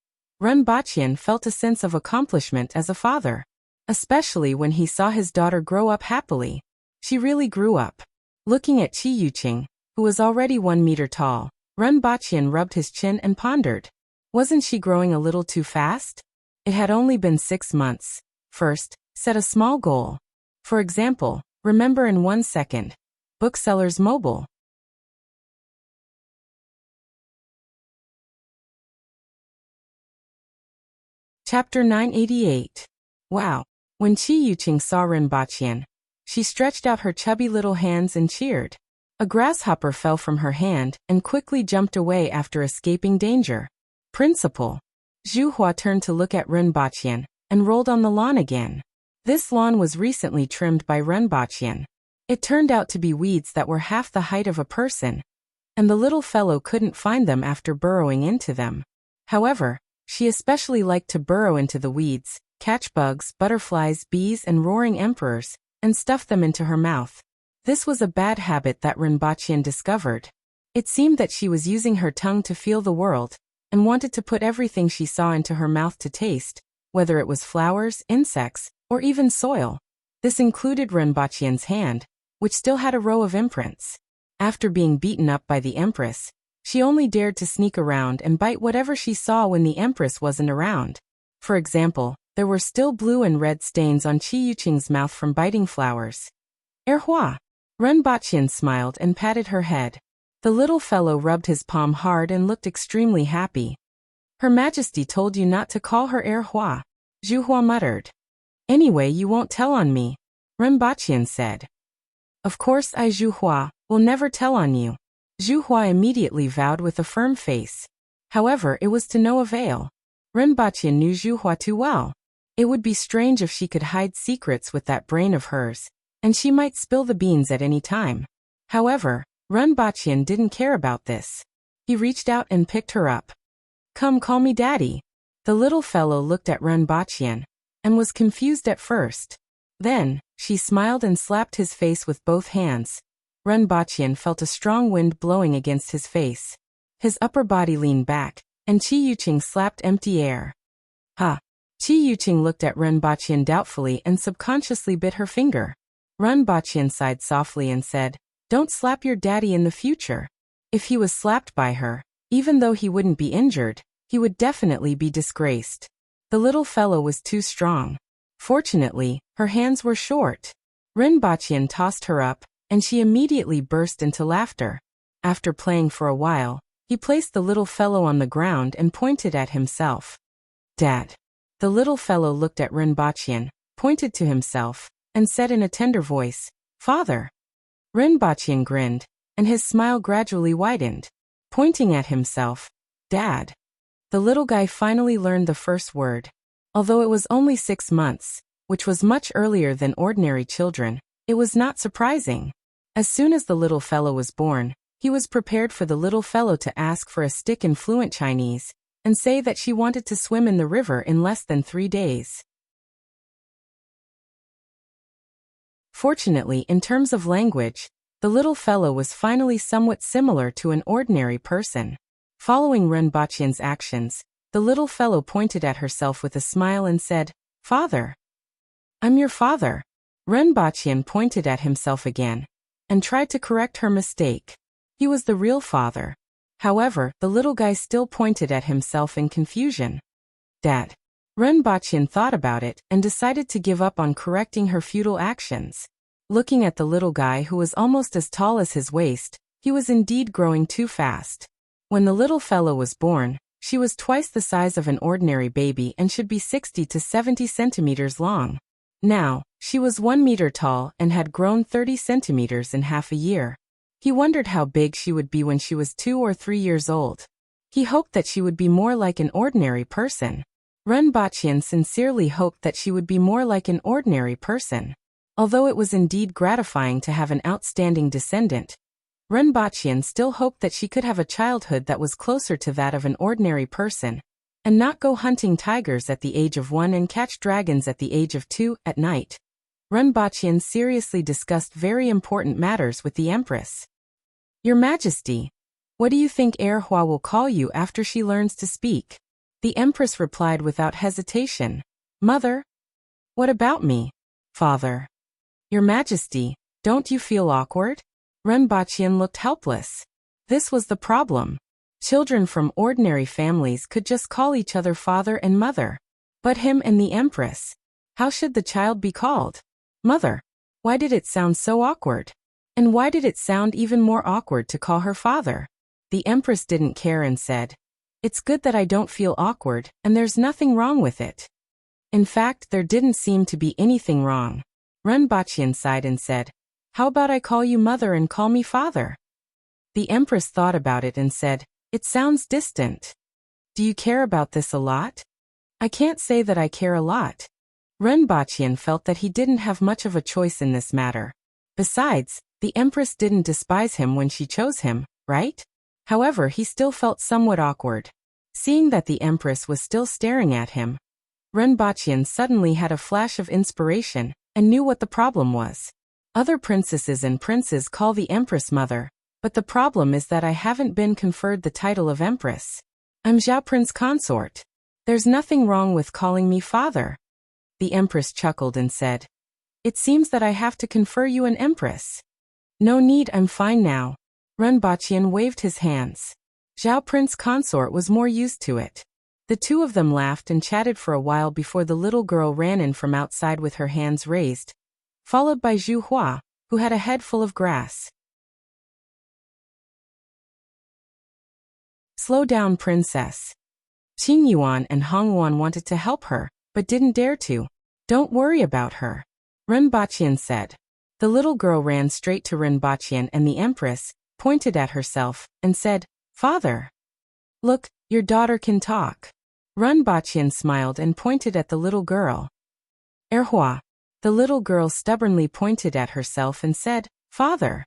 Runbachian felt a sense of accomplishment as a father, especially when he saw his daughter grow up happily. She really grew up. Looking at Qi Yuqing, who was already 1 meter tall, Runbachian rubbed his chin and pondered. Wasn't she growing a little too fast? It had only been 6 months. First, set a small goal. For example, remember in 1 second. Booksellers Mobile. Chapter 988. Wow. When Qi Yuqing saw Runbachian, she stretched out her chubby little hands and cheered. A grasshopper fell from her hand and quickly jumped away after escaping danger. Principal. Zhu Hua turned to look at Runbachian and rolled on the lawn again. This lawn was recently trimmed by Runbachian. It turned out to be weeds that were half the height of a person, and the little fellow couldn't find them after burrowing into them. However, she especially liked to burrow into the weeds, catch bugs, butterflies, bees, and roaring emperors, and stuff them into her mouth. This was a bad habit that Runbachian discovered. It seemed that she was using her tongue to feel the world, and wanted to put everything she saw into her mouth to taste, whether it was flowers, insects, or even soil. This included Runbachian's hand, which still had a row of imprints. After being beaten up by the Empress, she only dared to sneak around and bite whatever she saw when the Empress wasn't around. For example, there were still blue and red stains on Qi Yuqing's mouth from biting flowers. Hua. Runbachian smiled and patted her head. The little fellow rubbed his palm hard and looked extremely happy. Her Majesty told you not to call her Hua. Zhu Hua muttered. Anyway, you won't tell on me, Runbachian said. Of course Zhu Hua will never tell on you. Zhu Hua immediately vowed with a firm face. However, it was to no avail. Runbachian knew Zhu Hua too well. It would be strange if she could hide secrets with that brain of hers, and she might spill the beans at any time. However, Runbachian didn't care about this. He reached out and picked her up. Come, call me daddy. The little fellow looked at Runbachian and was confused at first. Then, she smiled and slapped his face with both hands. Runbachian felt a strong wind blowing against his face. His upper body leaned back, and Qi Yuqing slapped empty air. Ha! Qi Yuqing looked at Runbachian doubtfully and subconsciously bit her finger. Runbachian sighed softly and said, Don't slap your daddy in the future. If he was slapped by her, even though he wouldn't be injured, he would definitely be disgraced. The little fellow was too strong. Fortunately, her hands were short. Runbachian tossed her up, and she immediately burst into laughter. After playing for a while, he placed the little fellow on the ground and pointed at himself. Dad. The little fellow looked at Runbachian, pointed to himself, and said in a tender voice, Father. Runbachian grinned, and his smile gradually widened. Pointing at himself, Dad. The little guy finally learned the first word. Although it was only 6 months, which was much earlier than ordinary children, it was not surprising. As soon as the little fellow was born, he was prepared for the little fellow to ask for a stick in fluent Chinese, and say that she wanted to swim in the river in less than 3 days. Fortunately, in terms of language, the little fellow was finally somewhat similar to an ordinary person. Following Renbaqian's actions, the little fellow pointed at herself with a smile and said, "Father." "I'm your father." Renbaqian pointed at himself again, and tried to correct her mistake. He was the real father. However, the little guy still pointed at himself in confusion. Dad. Renbaqian thought about it and decided to give up on correcting her futile actions. Looking at the little guy who was almost as tall as his waist, he was indeed growing too fast. When the little fellow was born, she was twice the size of an ordinary baby and should be 60 to 70 centimeters long. Now, she was 1 meter tall and had grown 30 centimeters in half a year. He wondered how big she would be when she was 2 or 3 years old. He hoped that she would be more like an ordinary person. Renbaqian sincerely hoped that she would be more like an ordinary person. Although it was indeed gratifying to have an outstanding descendant, Renbaqian still hoped that she could have a childhood that was closer to that of an ordinary person, and not go hunting tigers at the age of 1 and catch dragons at the age of 2 at night. Renbaqian seriously discussed very important matters with the Empress. "Your Majesty, what do you think Hua will call you after she learns to speak?" The Empress replied without hesitation, "Mother." "What about me?" "Father." "Your Majesty, don't you feel awkward?" Renbaqian looked helpless. This was the problem. Children from ordinary families could just call each other father and mother. But him and the Empress, how should the child be called? Mother. Why did it sound so awkward? And why did it sound even more awkward to call her father? The Empress didn't care and said, "It's good that I don't feel awkward, and there's nothing wrong with it." In fact, there didn't seem to be anything wrong. Renbaqian sighed and said, "How about I call you mother and call me father?" The Empress thought about it and said, "It sounds distant. Do you care about this a lot?" "I can't say that I care a lot." Renbaqian felt that he didn't have much of a choice in this matter. Besides, the Empress didn't despise him when she chose him, right? However, he still felt somewhat awkward. Seeing that the Empress was still staring at him, Renbaqian suddenly had a flash of inspiration and knew what the problem was. Other princesses and princes call the Empress mother, but the problem is that I haven't been conferred the title of Empress. I'm Zhao Prince Consort. There's nothing wrong with calling me father. The Empress chuckled and said, "It seems that I have to confer you an Empress." "No need, I'm fine now." Renbaqian waved his hands. Zhao Prince Consort was more used to it. The two of them laughed and chatted for a while before the little girl ran in from outside with her hands raised, followed by Zhu Hua, who had a head full of grass. "Slow down, princess." Qing Yuan and Hong Yuan wanted to help her, but didn't dare to. "Don't worry about her," Renbaqian said. The little girl ran straight to Renbaqian and the Empress, pointed at herself, and said, "Father. Look, your daughter can talk." Renbaqian smiled and pointed at the little girl. "Hua." The little girl stubbornly pointed at herself and said, "Father."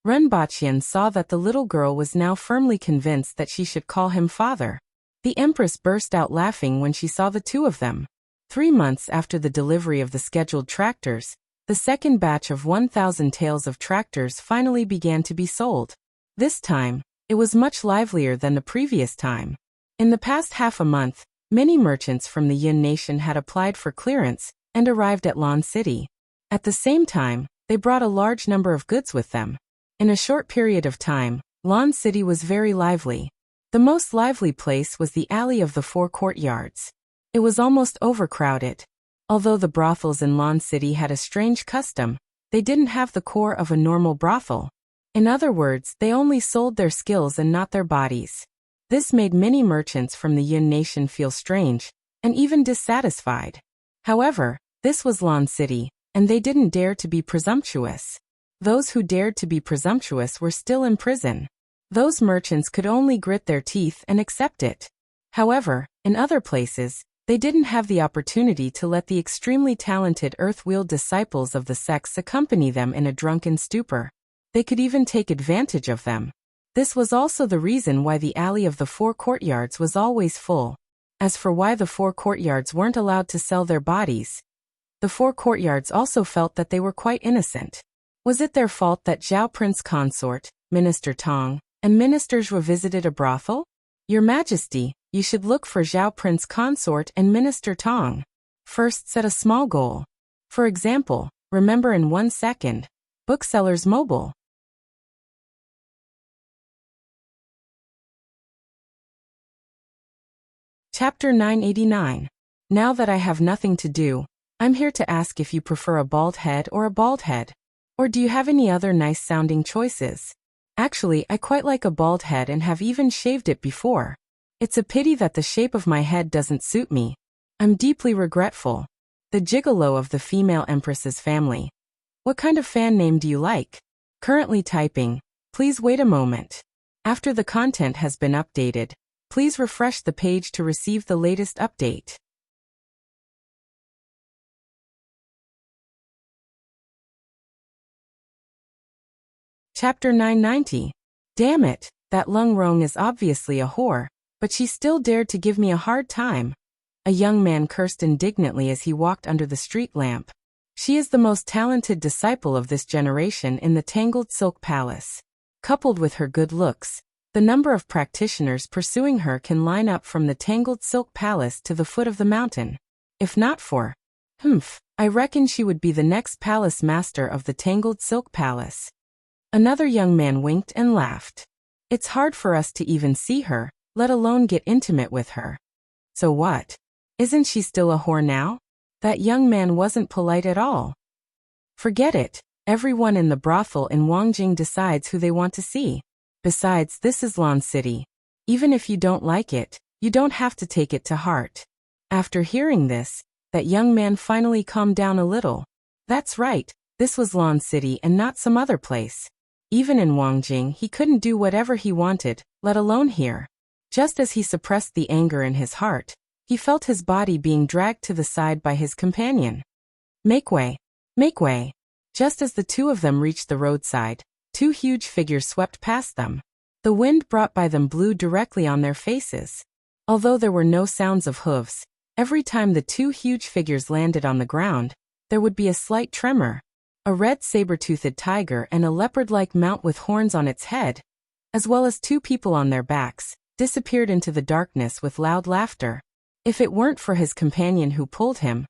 Renbaqian saw that the little girl was now firmly convinced that she should call him father. The Empress burst out laughing when she saw the two of them. 3 months after the delivery of the scheduled tractors, the second batch of 1,000 taels of tractors finally began to be sold. This time, it was much livelier than the previous time. In the past half a month, many merchants from the Yin nation had applied for clearance and arrived at Lan City. At the same time, they brought a large number of goods with them. In a short period of time, Lan City was very lively. The most lively place was the Alley of the Four Courtyards. It was almost overcrowded. Although the brothels in Lan City had a strange custom, they didn't have the core of a normal brothel. In other words, they only sold their skills and not their bodies. This made many merchants from the Yin nation feel strange, and even dissatisfied. However, this was Lan City, and they didn't dare to be presumptuous. Those who dared to be presumptuous were still in prison. Those merchants could only grit their teeth and accept it. However, in other places, they didn't have the opportunity to let the extremely talented earth-wheel disciples of the sects accompany them in a drunken stupor. They could even take advantage of them. This was also the reason why the alley of the 4 courtyards was always full. As for why the 4 courtyards weren't allowed to sell their bodies, the 4 courtyards also felt that they were quite innocent. Was it their fault that Zhao Prince Consort, Minister Tong, and Minister Zhou visited a brothel? Your Majesty, you should look for Zhao Prince Consort and Minister Tong. First set a small goal. For example, remember in 1 second. Booksellers Mobile. Chapter 989. Now that I have nothing to do, I'm here to ask if you prefer a bald head or a bald head. Or do you have any other nice-sounding choices? Actually, I quite like a bald head and have even shaved it before. It's a pity that the shape of my head doesn't suit me. I'm deeply regretful. The gigolo of the female Empress's family. What kind of fan name do you like? Currently typing. Please wait a moment. After the content has been updated, please refresh the page to receive the latest update. Chapter 990. Damn it, that Lung Rong is obviously a whore, but she still dared to give me a hard time. A young man cursed indignantly as he walked under the street lamp. She is the most talented disciple of this generation in the Tangled Silk Palace. Coupled with her good looks, the number of practitioners pursuing her can line up from the Tangled Silk Palace to the foot of the mountain. If not for, I reckon she would be the next palace master of the Tangled Silk Palace. Another young man winked and laughed. It's hard for us to even see her, let alone get intimate with her. So what? Isn't she still a whore now? That young man wasn't polite at all. Forget it, everyone in the brothel in Wangjing decides who they want to see. Besides, this is Lan City. Even if you don't like it, you don't have to take it to heart. After hearing this, that young man finally calmed down a little. That's right, this was Lan City and not some other place. Even in Wangjing, he couldn't do whatever he wanted, let alone here. Just as he suppressed the anger in his heart, he felt his body being dragged to the side by his companion. Make way! Make way! Just as the two of them reached the roadside, 2 huge figures swept past them. The wind brought by them blew directly on their faces. Although there were no sounds of hooves, every time the 2 huge figures landed on the ground, there would be a slight tremor. A red saber-toothed tiger and a leopard-like mount with horns on its head, as well as 2 people on their backs, disappeared into the darkness with loud laughter. If it weren't for his companion who pulled him,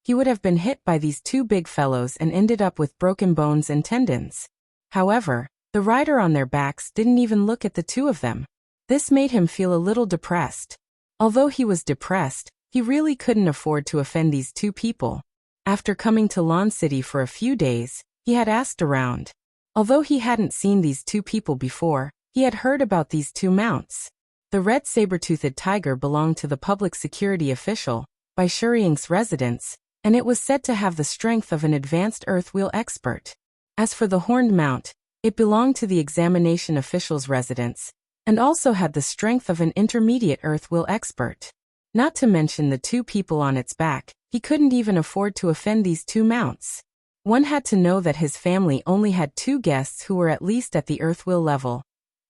he would have been hit by these 2 big fellows and ended up with broken bones and tendons. However, the rider on their backs didn't even look at the 2 of them. This made him feel a little depressed. Although he was depressed, he really couldn't afford to offend these 2 people. After coming to Lan City for a few days, he had asked around. Although he hadn't seen these 2 people before, he had heard about these 2 mounts. The red saber-toothed tiger belonged to the public security official, by Shuriying's residence, and it was said to have the strength of an advanced earth-wheel expert. As for the horned mount, it belonged to the examination official's residence, and also had the strength of an intermediate earth-wheel expert. Not to mention the 2 people on its back, he couldn't even afford to offend these 2 mounts. One had to know that his family only had 2 guests who were at least at the earth-wheel level,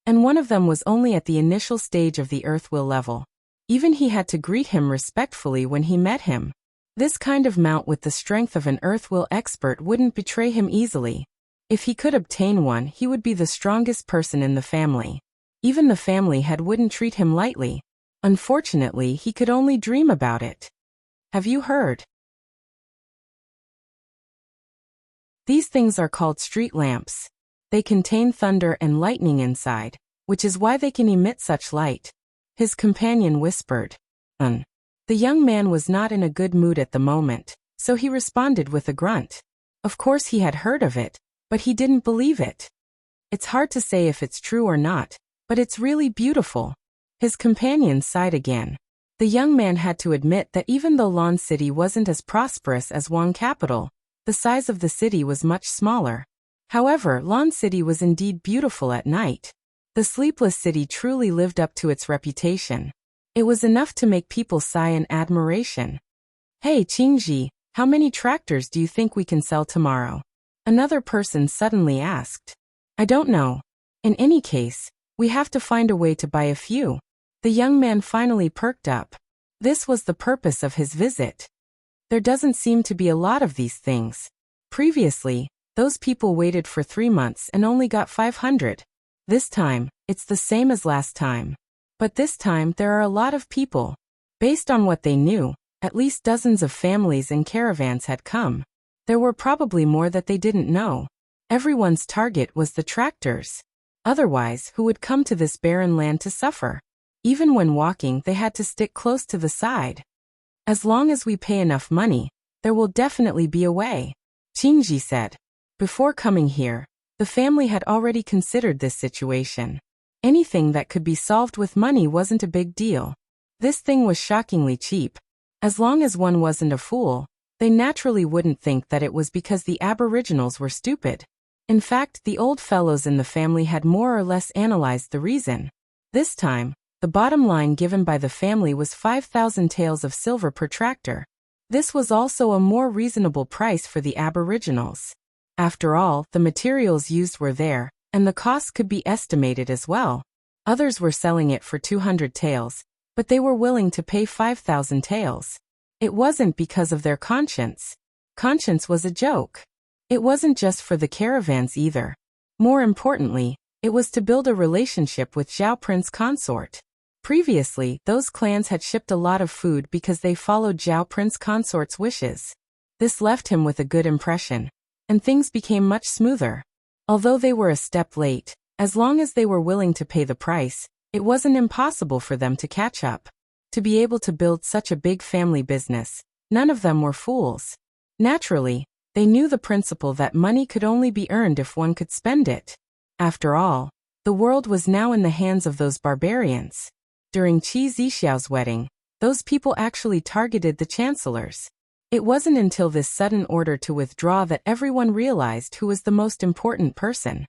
and one of them was only at the initial stage of the earth-wheel level. Even he had to greet him respectfully when he met him. This kind of mount with the strength of an earth-wheel expert wouldn't betray him easily. If he could obtain one, he would be the strongest person in the family. Even the family head wouldn't treat him lightly. Unfortunately, he could only dream about it. Have you heard? These things are called street lamps. They contain thunder and lightning inside, which is why they can emit such light. His companion whispered. The young man was not in a good mood at the moment, so he responded with a grunt. Of course he had heard of it, but he didn't believe it. It's hard to say if it's true or not, but it's really beautiful. His companion sighed again. The young man had to admit that even though Lan City wasn't as prosperous as Wang Capital, the size of the city was much smaller. However, Lan City was indeed beautiful at night. The sleepless city truly lived up to its reputation. It was enough to make people sigh in admiration. Hey Qingji, how many tractors do you think we can sell tomorrow? Another person suddenly asked. I don't know. In any case, we have to find a way to buy a few. The young man finally perked up. This was the purpose of his visit. There doesn't seem to be a lot of these things. Previously, those people waited for 3 months and only got 500. This time, it's the same as last time. But this time there are a lot of people. Based on what they knew, at least dozens of families and caravans had come. There were probably more that they didn't know. Everyone's target was the tractors. Otherwise, who would come to this barren land to suffer? Even when walking, they had to stick close to the side. As long as we pay enough money, there will definitely be a way, Qingji said. Before coming here, the family had already considered this situation. Anything that could be solved with money wasn't a big deal. This thing was shockingly cheap. As long as one wasn't a fool, they naturally wouldn't think that it was because the aboriginals were stupid. In fact, the old fellows in the family had more or less analyzed the reason. This time, the bottom line given by the family was 5,000 taels of silver per tractor. This was also a more reasonable price for the aboriginals. After all, the materials used were there, and the cost could be estimated as well. Others were selling it for 200 taels, but they were willing to pay 5,000 taels. It wasn't because of their conscience. Conscience was a joke. It wasn't just for the caravans either. More importantly, it was to build a relationship with Zhao Prince Consort. Previously, those clans had shipped a lot of food because they followed Zhao Prince Consort's wishes. This left him with a good impression, and things became much smoother. Although they were a step late, as long as they were willing to pay the price, it wasn't impossible for them to catch up. To be able to build such a big family business, none of them were fools. Naturally, they knew the principle that money could only be earned if one could spend it. After all, the world was now in the hands of those barbarians. During Qi Zixiao's wedding, those people actually targeted the chancellors. It wasn't until this sudden order to withdraw that everyone realized who was the most important person.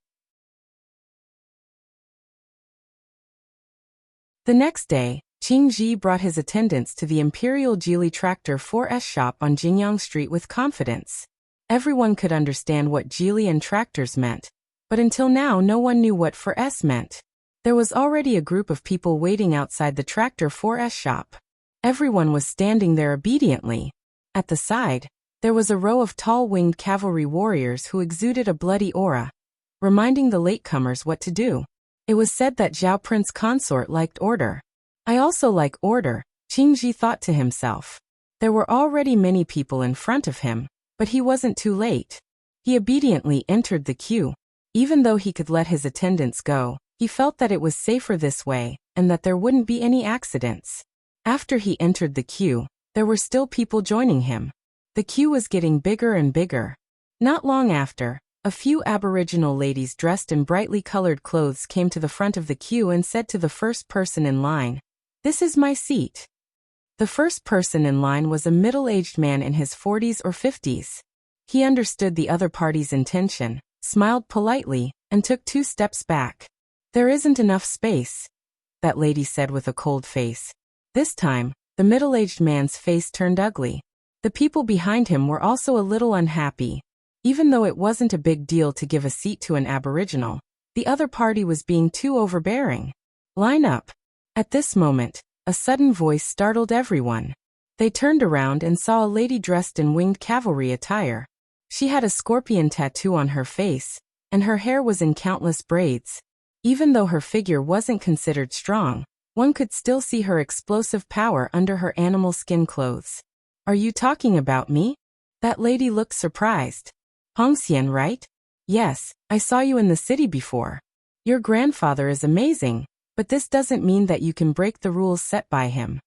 The next day, Qingji brought his attendants to the Imperial Geely Tractor 4S shop on Jinyang Street with confidence. Everyone could understand what Geely and tractors meant, but until now no one knew what 4S meant. There was already a group of people waiting outside the Tractor 4S shop. Everyone was standing there obediently. At the side, there was a row of tall winged cavalry warriors who exuded a bloody aura, reminding the latecomers what to do. It was said that Zhao Prince Consort liked order. I also like order, Qingji thought to himself. There were already many people in front of him, but he wasn't too late. He obediently entered the queue. Even though he could let his attendants go, he felt that it was safer this way, and that there wouldn't be any accidents. After he entered the queue, there were still people joining him. The queue was getting bigger and bigger. Not long after, a few Aboriginal ladies dressed in brightly colored clothes came to the front of the queue and said to the first person in line, "This is my seat." The first person in line was a middle-aged man in his 40s or 50s. He understood the other party's intention, smiled politely, and took 2 steps back. "There isn't enough space," that lady said with a cold face. This time, the middle-aged man's face turned ugly. The people behind him were also a little unhappy. Even though it wasn't a big deal to give a seat to an Aboriginal, the other party was being too overbearing. "Line up." At this moment, a sudden voice startled everyone. They turned around and saw a lady dressed in winged cavalry attire. She had a scorpion tattoo on her face, and her hair was in countless braids. Even though her figure wasn't considered strong, one could still see her explosive power under her animal skin clothes. "Are you talking about me?" That lady looked surprised. "Hongxian, right? Yes, I saw you in the city before. Your grandfather is amazing, but this doesn't mean that you can break the rules set by him.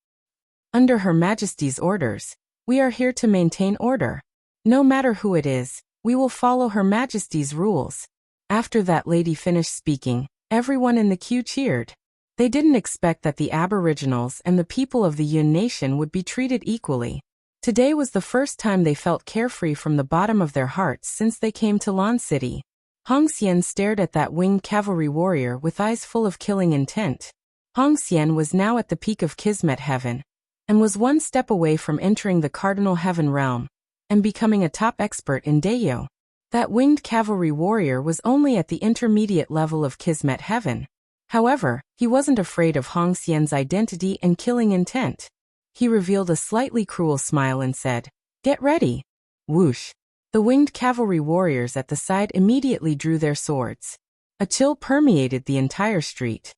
Under Her Majesty's orders, we are here to maintain order. No matter who it is, we will follow Her Majesty's rules." After that lady finished speaking, everyone in the queue cheered. They didn't expect that the Aboriginals and the people of the Yun Nation would be treated equally. Today was the first time they felt carefree from the bottom of their hearts since they came to Lan City. Hong Xian stared at that winged cavalry warrior with eyes full of killing intent. Hong Xian was now at the peak of Kismet Heaven, and was one step away from entering the Cardinal Heaven realm, and becoming a top expert in Dayo. That winged cavalry warrior was only at the intermediate level of Kismet Heaven. However, he wasn't afraid of Hong Xian's identity and killing intent. He revealed a slightly cruel smile and said, "Get ready." Whoosh. The winged cavalry warriors at the side immediately drew their swords. A chill permeated the entire street.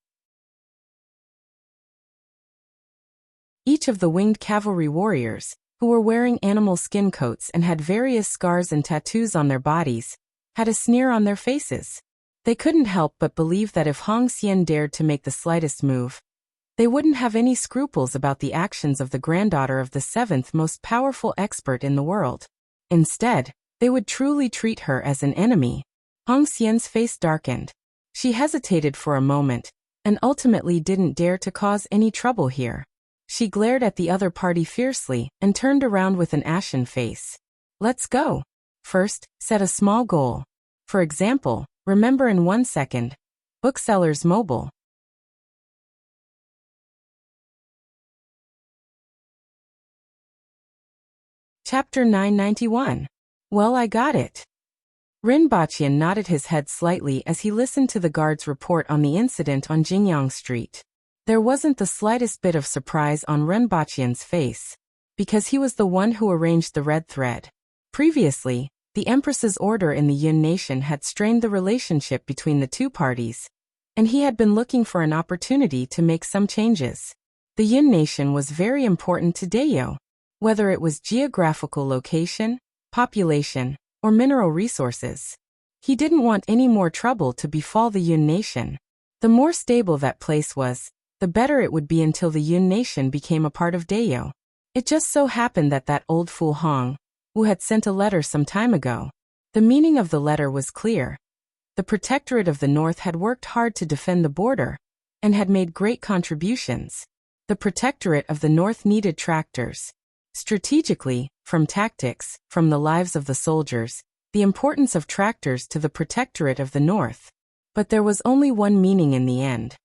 Each of the winged cavalry warriors, who were wearing animal skin coats and had various scars and tattoos on their bodies, had a sneer on their faces. They couldn't help but believe that if Hong Xian dared to make the slightest move, they wouldn't have any scruples about the actions of the granddaughter of the seventh most powerful expert in the world. Instead, they would truly treat her as an enemy. Hong Xian's face darkened. She hesitated for a moment, and ultimately didn't dare to cause any trouble here. She glared at the other party fiercely, and turned around with an ashen face. "Let's go. First, set a small goal. For example, remember in 1 second. Booksellers Mobile." Chapter 991. Well, I got it. Rinpoche nodded his head slightly as he listened to the guard's report on the incident on Jingyang Street. There wasn't the slightest bit of surprise on Rinpoche's face, because he was the one who arranged the red thread. Previously, the Empress's order in the Yun Nation had strained the relationship between the two parties, and he had been looking for an opportunity to make some changes. The Yun Nation was very important to Dayo, whether it was geographical location, population, or mineral resources. He didn't want any more trouble to befall the Yun Nation. The more stable that place was, the better it would be until the Yun Nation became a part of Dayo. It just so happened that that old fool Hong, who had sent a letter some time ago. The meaning of the letter was clear. The Protectorate of the North had worked hard to defend the border, and had made great contributions. The Protectorate of the North needed tractors. Strategically, from tactics, from the lives of the soldiers, the importance of tractors to the Protectorate of the North. But there was only one meaning in the end.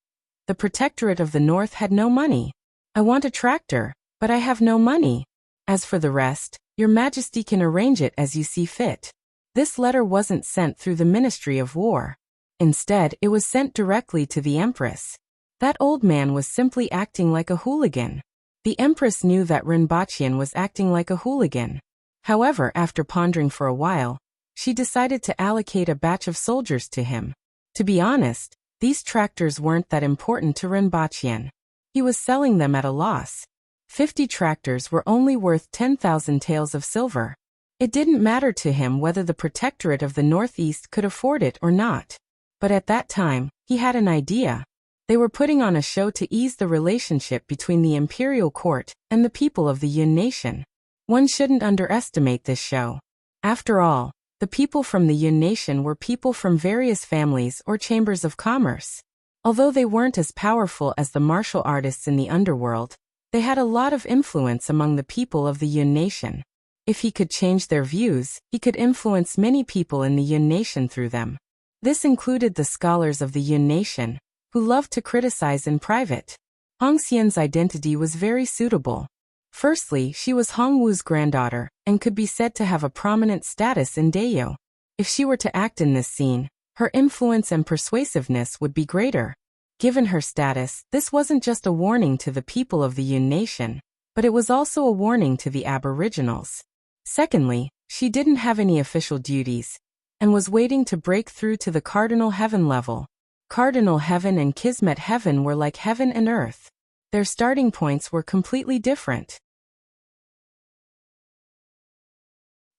The Protectorate of the North had no money. "I want a tractor, but I have no money. As for the rest, Your Majesty can arrange it as you see fit." This letter wasn't sent through the Ministry of War. Instead, it was sent directly to the Empress. That old man was simply acting like a hooligan. The Empress knew that Rinpoche was acting like a hooligan. However, after pondering for a while, she decided to allocate a batch of soldiers to him. To be honest, these tractors weren't that important to Rinpoche. He was selling them at a loss. 50 tractors were only worth 10,000 taels of silver. It didn't matter to him whether the Protectorate of the Northeast could afford it or not. But at that time, he had an idea. They were putting on a show to ease the relationship between the imperial court and the people of the Yun Nation. One shouldn't underestimate this show. After all, the people from the Yun Nation were people from various families or chambers of commerce. Although they weren't as powerful as the martial artists in the underworld, they had a lot of influence among the people of the Yun Nation. If he could change their views, he could influence many people in the Yun Nation through them. This included the scholars of the Yun Nation, who loved to criticize in private. Hong Xian's identity was very suitable. Firstly, she was Hong Wu's granddaughter, and could be said to have a prominent status in Dayo. If she were to act in this scene, her influence and persuasiveness would be greater. Given her status, this wasn't just a warning to the people of the Yun Nation, but it was also a warning to the Aboriginals. Secondly, she didn't have any official duties, and was waiting to break through to the Cardinal Heaven level. Cardinal Heaven and Kismet Heaven were like heaven and earth. Their starting points were completely different.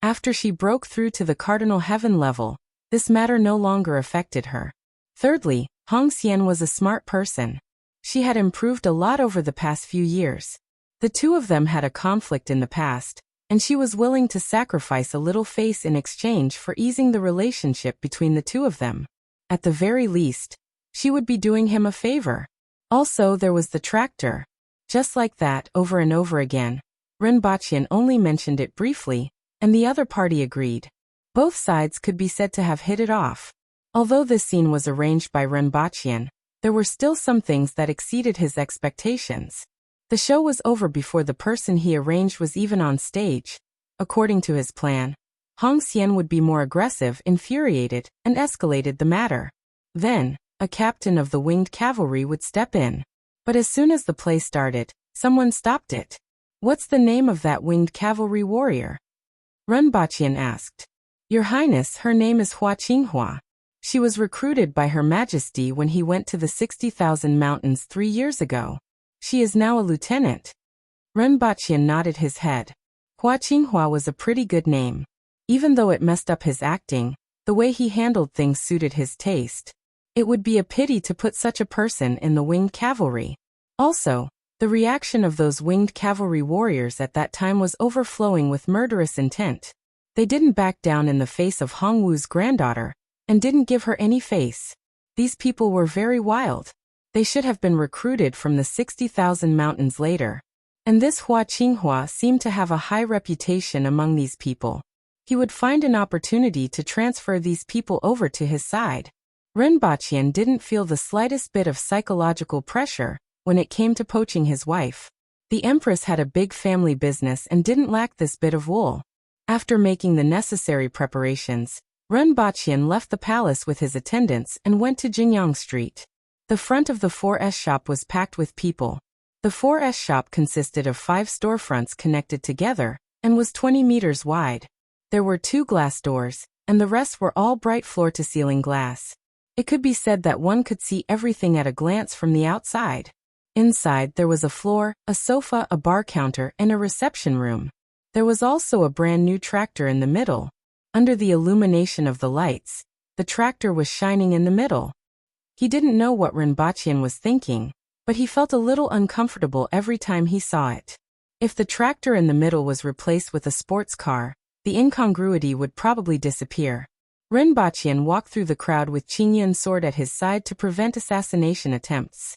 After she broke through to the Cardinal Heaven level, this matter no longer affected her. Thirdly, Hong Xian was a smart person. She had improved a lot over the past few years. The two of them had a conflict in the past, and she was willing to sacrifice a little face in exchange for easing the relationship between the two of them. At the very least, she would be doing him a favor. Also, there was the tractor. Just like that, over and over again, Rinpoche only mentioned it briefly, and the other party agreed. Both sides could be said to have hit it off. Although this scene was arranged by Renbachian, there were still some things that exceeded his expectations. The show was over before the person he arranged was even on stage. According to his plan, Hong Xian would be more aggressive, infuriated, and escalated the matter. Then, a captain of the winged cavalry would step in. But as soon as the play started, someone stopped it. "What's the name of that winged cavalry warrior?" Renbachian asked. "Your Highness, her name is Hua Qinghua. She was recruited by Her Majesty when he went to the 60,000 mountains 3 years ago. She is now a lieutenant." Renbachian nodded his head. Hua Qinghua was a pretty good name. Even though it messed up his acting, the way he handled things suited his taste. It would be a pity to put such a person in the winged cavalry. Also, the reaction of those winged cavalry warriors at that time was overflowing with murderous intent. They didn't back down in the face of Hongwu's granddaughter, and didn't give her any face. These people were very wild. They should have been recruited from the 60,000 mountains later. And this Hua Qinghua seemed to have a high reputation among these people. He would find an opportunity to transfer these people over to his side. Renbachian didn't feel the slightest bit of psychological pressure when it came to poaching his wife. The Empress had a big family business and didn't lack this bit of wool. After making the necessary preparations, Renbachian left the palace with his attendants and went to Jingyang Street. The front of the 4S shop was packed with people. The 4S shop consisted of 5 storefronts connected together and was 20 meters wide. There were 2 glass doors, and the rest were all bright floor-to-ceiling glass. It could be said that one could see everything at a glance from the outside. Inside there was a floor, a sofa, a bar counter, and a reception room. There was also a brand new tractor in the middle. Under the illumination of the lights, the tractor was shining in the middle. He didn't know what Renbachian was thinking, but he felt a little uncomfortable every time he saw it. If the tractor in the middle was replaced with a sports car, the incongruity would probably disappear. Renbachian walked through the crowd with Qingyun's sword at his side to prevent assassination attempts.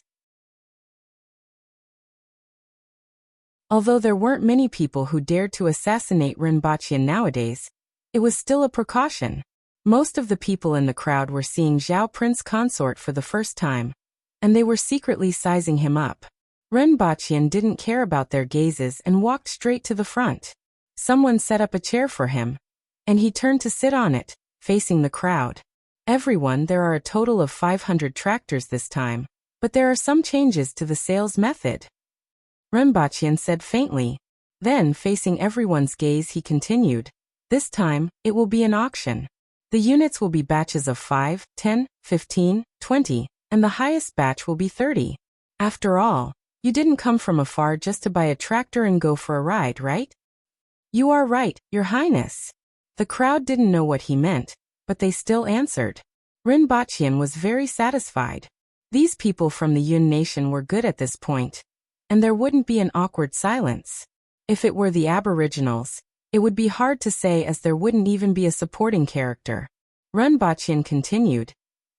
Although there weren't many people who dared to assassinate Renbachian nowadays, it was still a precaution. Most of the people in the crowd were seeing Zhao Prince Consort for the first time, and they were secretly sizing him up. Renbachian didn't care about their gazes and walked straight to the front. Someone set up a chair for him, and he turned to sit on it, facing the crowd. Everyone, there are a total of 500 tractors this time, but there are some changes to the sales method. Renbachian said faintly. Then, facing everyone's gaze, he continued, "This time, it will be an auction. The units will be batches of 5, 10, 15, 20, and the highest batch will be 30. After all, you didn't come from afar just to buy a tractor and go for a ride, right?" "You are right, Your Highness." The crowd didn't know what he meant, but they still answered. Renbachian was very satisfied. These people from the Yun nation were good at this point, and there wouldn't be an awkward silence. If it were the Aboriginals, it would be hard to say, as there wouldn't even be a supporting character. Renbachian continued,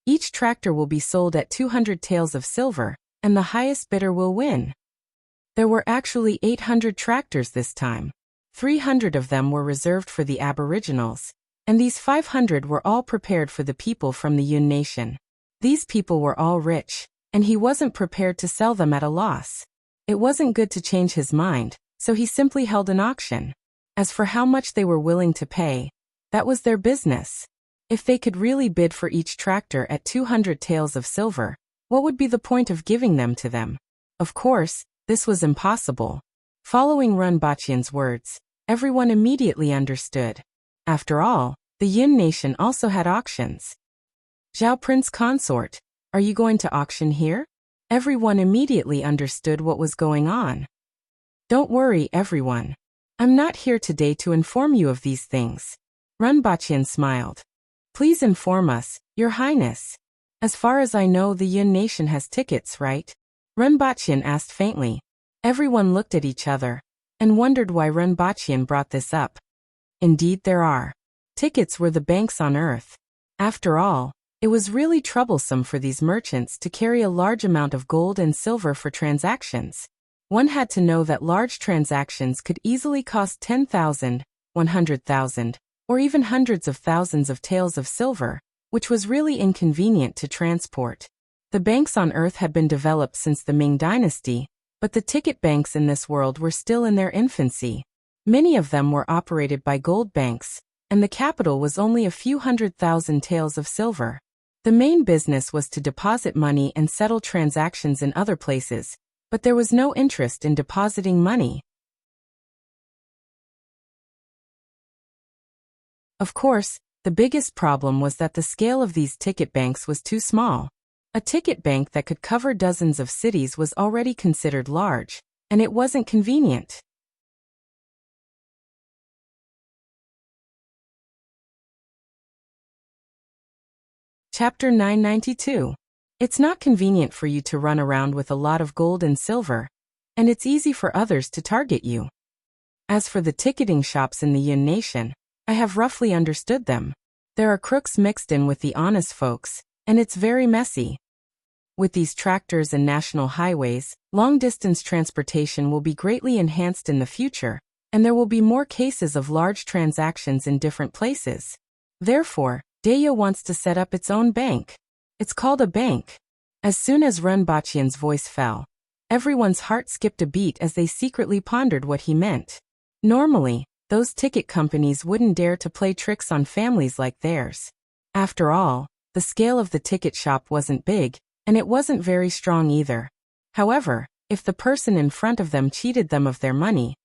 "Each tractor will be sold at 200 taels of silver, and the highest bidder will win." There were actually 800 tractors this time. 300 of them were reserved for the Aboriginals, and these 500 were all prepared for the people from the Yun nation. These people were all rich, and he wasn't prepared to sell them at a loss. It wasn't good to change his mind, so he simply held an auction. As for how much they were willing to pay, that was their business. If they could really bid for each tractor at 200 taels of silver, what would be the point of giving them to them? Of course, this was impossible. Following Renbachian's words, everyone immediately understood. After all, the Yun nation also had auctions. "Zhao Prince Consort, are you going to auction here?" Everyone immediately understood what was going on. "Don't worry, everyone. I'm not here today to inform you of these things." Renbachian smiled. "Please inform us, Your Highness. As far as I know, the Yun nation has tickets, right?" Renbachian asked faintly. Everyone looked at each other and wondered why Renbachian brought this up. Indeed, there are. Tickets were the banks on earth. After all, it was really troublesome for these merchants to carry a large amount of gold and silver for transactions. One had to know that large transactions could easily cost 10,000, 100,000, or even hundreds of thousands of taels of silver, which was really inconvenient to transport. The banks on Earth had been developed since the Ming Dynasty, but the ticket banks in this world were still in their infancy. Many of them were operated by gold banks, and the capital was only a few 100,000 taels of silver. The main business was to deposit money and settle transactions in other places, but there was no interest in depositing money. Of course, the biggest problem was that the scale of these ticket banks was too small. A ticket bank that could cover dozens of cities was already considered large, and it wasn't convenient. Chapter 992. It's not convenient for you to run around with a lot of gold and silver, and it's easy for others to target you. As for the ticketing shops in the Yun Nation, I have roughly understood them. There are crooks mixed in with the honest folks, and it's very messy. With these tractors and national highways, long-distance transportation will be greatly enhanced in the future, and there will be more cases of large transactions in different places. Therefore, Deya wants to set up its own bank. It's called a bank. As soon as Ren Baqian's voice fell, everyone's heart skipped a beat as they secretly pondered what he meant. Normally, those ticket companies wouldn't dare to play tricks on families like theirs. After all, the scale of the ticket shop wasn't big, and it wasn't very strong either. However, if the person in front of them cheated them of their money,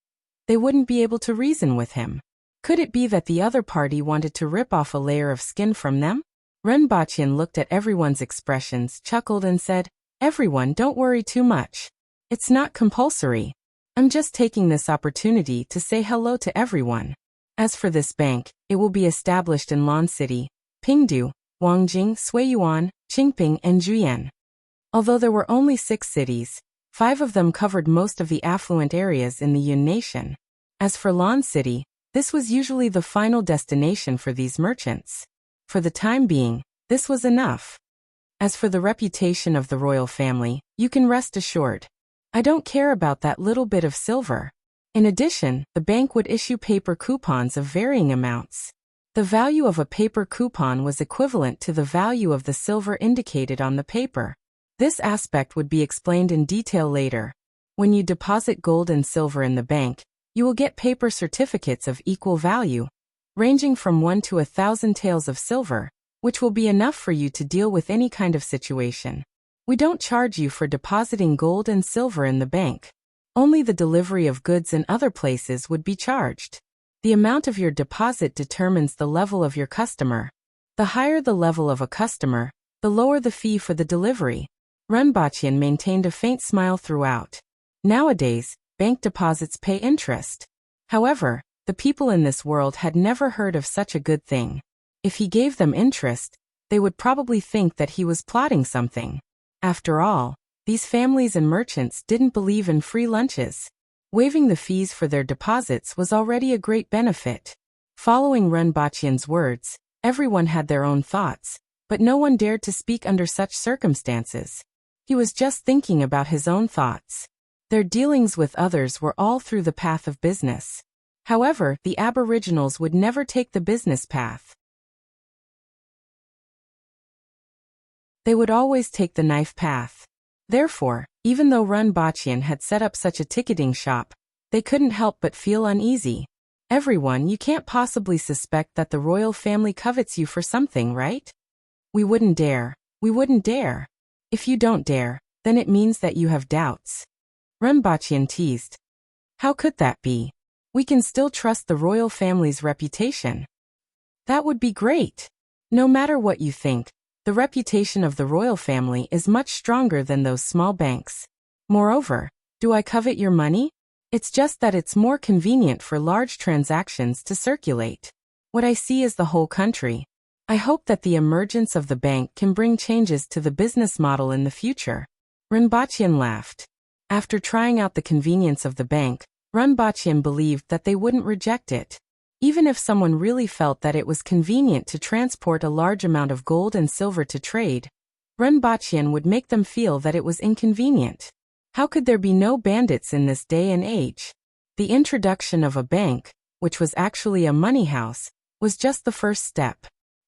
they wouldn't be able to reason with him. Could it be that the other party wanted to rip off a layer of skin from them? Ren Baqian looked at everyone's expressions, chuckled and said, "Everyone, don't worry too much. It's not compulsory. I'm just taking this opportunity to say hello to everyone. As for this bank, it will be established in Lan City, Pingdu, Wangjing, Suiyuan, Qingping, and Juyan." Although there were only 6 cities, 5 of them covered most of the affluent areas in the Yun Nation. As for Lan City, this was usually the final destination for these merchants. For the time being, this was enough. As for the reputation of the royal family, you can rest assured. I don't care about that little bit of silver. In addition, the bank would issue paper coupons of varying amounts. The value of a paper coupon was equivalent to the value of the silver indicated on the paper. This aspect would be explained in detail later. When you deposit gold and silver in the bank, you will get paper certificates of equal value, ranging from 1 to 1,000 taels of silver, which will be enough for you to deal with any kind of situation. We don't charge you for depositing gold and silver in the bank. Only the delivery of goods in other places would be charged. The amount of your deposit determines the level of your customer. The higher the level of a customer, the lower the fee for the delivery. Ren Baqian maintained a faint smile throughout. Nowadays, bank deposits pay interest. However, the people in this world had never heard of such a good thing. If he gave them interest, they would probably think that he was plotting something. After all, these families and merchants didn't believe in free lunches. Waiving the fees for their deposits was already a great benefit. Following Ren Baqian's words, everyone had their own thoughts, but no one dared to speak under such circumstances. He was just thinking about his own thoughts. Their dealings with others were all through the path of business. However, the Aboriginals would never take the business path. They would always take the knife path. Therefore, even though Ren Baqian had set up such a ticketing shop, they couldn't help but feel uneasy. Everyone, you can't possibly suspect that the royal family covets you for something, right? We wouldn't dare. We wouldn't dare. If you don't dare, then it means that you have doubts. Ren Baqian teased. How could that be? We can still trust the royal family's reputation. That would be great. No matter what you think, the reputation of the royal family is much stronger than those small banks. Moreover, do I covet your money? It's just that it's more convenient for large transactions to circulate. What I see is the whole country. I hope that the emergence of the bank can bring changes to the business model in the future. Ren Baqian laughed. After trying out the convenience of the bank, Ren Baqian believed that they wouldn't reject it. Even if someone really felt that it was convenient to transport a large amount of gold and silver to trade, Ren Baqian would make them feel that it was inconvenient. How could there be no bandits in this day and age? The introduction of a bank, which was actually a money house, was just the first step.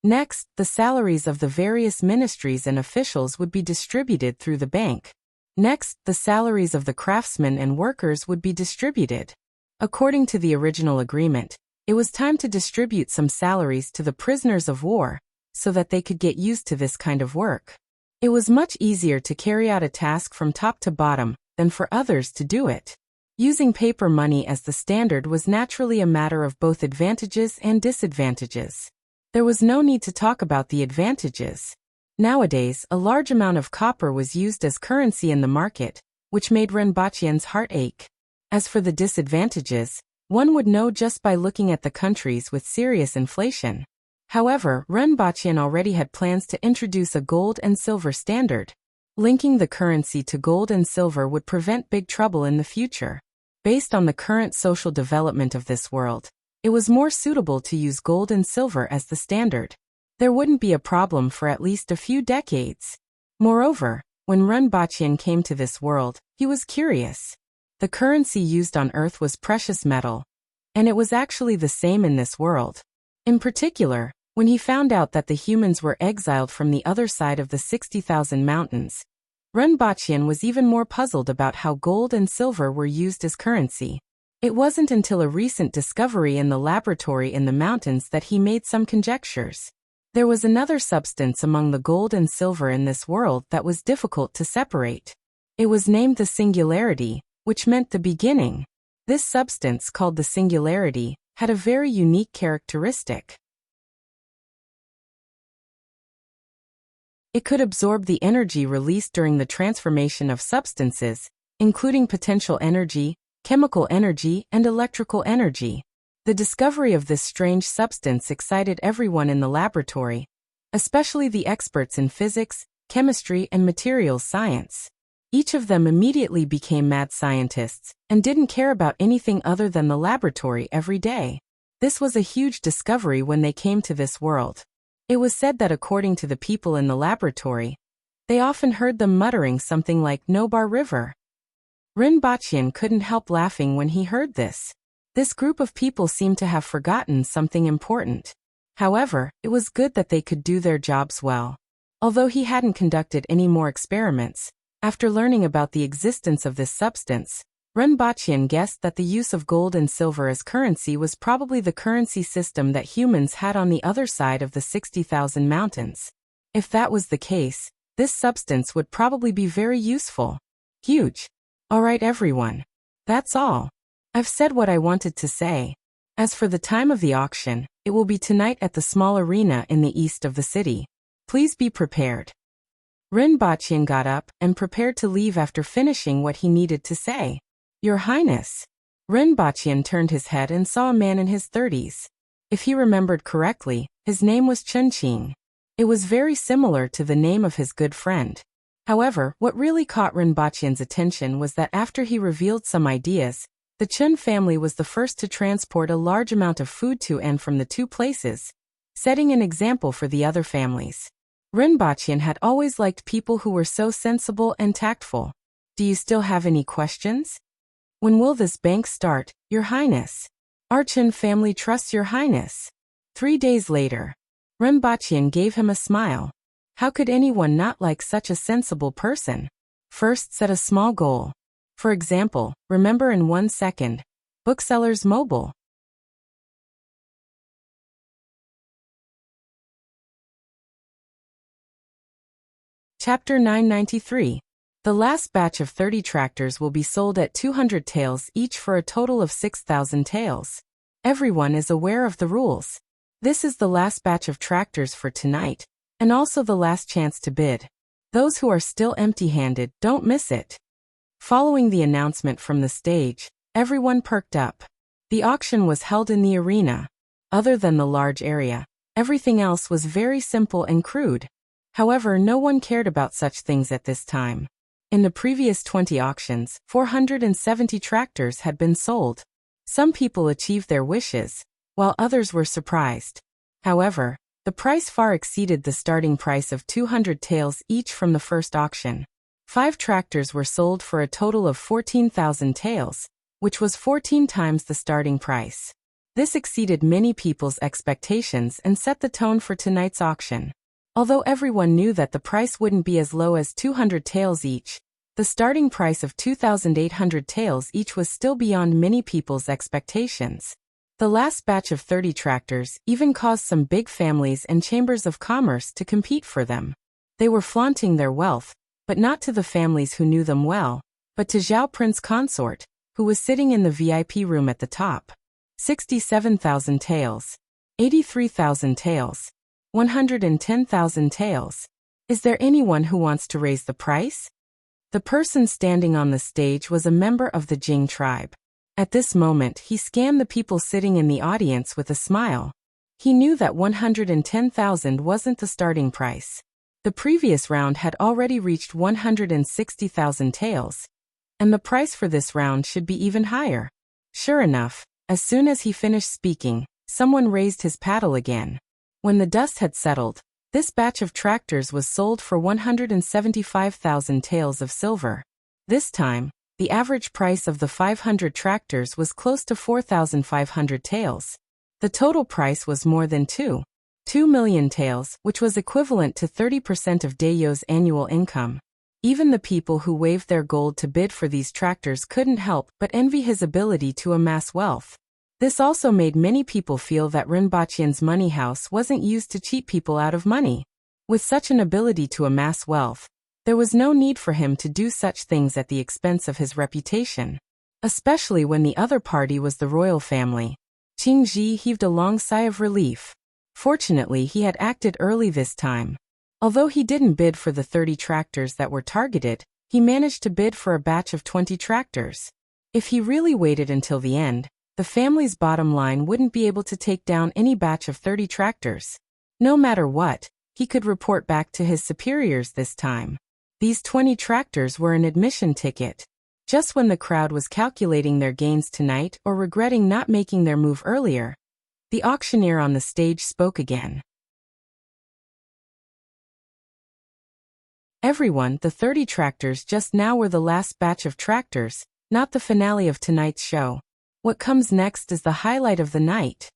Next, the salaries of the various ministries and officials would be distributed through the bank. Next, the salaries of the craftsmen and workers would be distributed. According to the original agreement, it was time to distribute some salaries to the prisoners of war, so that they could get used to this kind of work. It was much easier to carry out a task from top to bottom than for others to do it. Using paper money as the standard was naturally a matter of both advantages and disadvantages. There was no need to talk about the advantages. Nowadays, a large amount of copper was used as currency in the market, which made Renbachian's heart ache. As for the disadvantages, one would know just by looking at the countries with serious inflation. However, Renbachian already had plans to introduce a gold and silver standard. Linking the currency to gold and silver would prevent big trouble in the future. Based on the current social development of this world, it was more suitable to use gold and silver as the standard. There wouldn't be a problem for at least a few decades. Moreover, when Renbachian came to this world, he was curious. The currency used on Earth was precious metal, and it was actually the same in this world. In particular, when he found out that the humans were exiled from the other side of the 60,000 mountains, Renbachian was even more puzzled about how gold and silver were used as currency. It wasn't until a recent discovery in the laboratory in the mountains that he made some conjectures. There was another substance among the gold and silver in this world that was difficult to separate. It was named the singularity, which meant the beginning. This substance, called the singularity, had a very unique characteristic. It could absorb the energy released during the transformation of substances, including potential energy, chemical energy, and electrical energy. The discovery of this strange substance excited everyone in the laboratory, especially the experts in physics, chemistry, and materials science. Each of them immediately became mad scientists and didn't care about anything other than the laboratory every day. This was a huge discovery when they came to this world. It was said that according to the people in the laboratory, they often heard them muttering something like Nobar River. Renbachian couldn't help laughing when he heard this. This group of people seemed to have forgotten something important. However, it was good that they could do their jobs well. Although he hadn't conducted any more experiments, after learning about the existence of this substance, Renbachian guessed that the use of gold and silver as currency was probably the currency system that humans had on the other side of the 60,000 mountains. If that was the case, this substance would probably be very useful. Huge. Alright everyone. That's all. I've said what I wanted to say. As for the time of the auction, it will be tonight at the small arena in the east of the city. Please be prepared. Renbachian got up and prepared to leave after finishing what he needed to say. Your Highness. Renbachian turned his head and saw a man in his 30s. If he remembered correctly, his name was Chunqing. It was very similar to the name of his good friend. However, what really caught Renbachian's attention was that after he revealed some ideas, the Chun family was the first to transport a large amount of food to and from the two places, setting an example for the other families. Renbachian had always liked people who were so sensible and tactful. Do you still have any questions? When will this bank start, Your Highness? Our Chun family trusts Your Highness. 3 days later. Renbachian gave him a smile. How could anyone not like such a sensible person? First, set a small goal. For example, remember in 1 second. Booksellers Mobile. Chapter 993. The last batch of 30 tractors will be sold at 200 taels each for a total of 6,000 taels. Everyone is aware of the rules. This is the last batch of tractors for tonight, and also the last chance to bid. Those who are still empty-handed, don't miss it. Following the announcement from the stage, everyone perked up. The auction was held in the arena. Other than the large area, everything else was very simple and crude. However, no one cared about such things at this time. In the previous 20 auctions, 470 tractors had been sold. Some people achieved their wishes, while others were surprised. However, the price far exceeded the starting price of 200 taels each from the first auction. 5 tractors were sold for a total of 14,000 taels, which was 14 times the starting price. This exceeded many people's expectations and set the tone for tonight's auction. Although everyone knew that the price wouldn't be as low as 200 taels each, the starting price of 2,800 taels each was still beyond many people's expectations. The last batch of 30 tractors even caused some big families and chambers of commerce to compete for them. They were flaunting their wealth, but not to the families who knew them well, but to Zhao Prince Consort, who was sitting in the VIP room at the top. 67,000 taels. 83,000 taels. 110,000 taels. Is there anyone who wants to raise the price? The person standing on the stage was a member of the Jing tribe. At this moment he scanned the people sitting in the audience with a smile. He knew that 110,000 wasn't the starting price. The previous round had already reached 160,000 taels, and the price for this round should be even higher. Sure enough, as soon as he finished speaking, someone raised his paddle again. When the dust had settled, this batch of tractors was sold for 175,000 taels of silver. This time, the average price of the 500 tractors was close to 4,500 taels. The total price was more than 2 million taels, which was equivalent to 30% of Dayo's annual income. Even the people who waved their gold to bid for these tractors couldn't help but envy his ability to amass wealth. This also made many people feel that Rinpochian's money house wasn't used to cheat people out of money. With such an ability to amass wealth, there was no need for him to do such things at the expense of his reputation. Especially when the other party was the royal family. Qingji heaved a long sigh of relief. Fortunately, he had acted early this time. Although he didn't bid for the 30 tractors that were targeted, he managed to bid for a batch of 20 tractors. If he really waited until the end, the family's bottom line wouldn't be able to take down any batch of 30 tractors. No matter what, he could report back to his superiors this time. These 20 tractors were an admission ticket. Just when the crowd was calculating their gains tonight or regretting not making their move earlier, the auctioneer on the stage spoke again. Everyone, the 30 tractors just now were the last batch of tractors, not the finale of tonight's show. What comes next is the highlight of the night.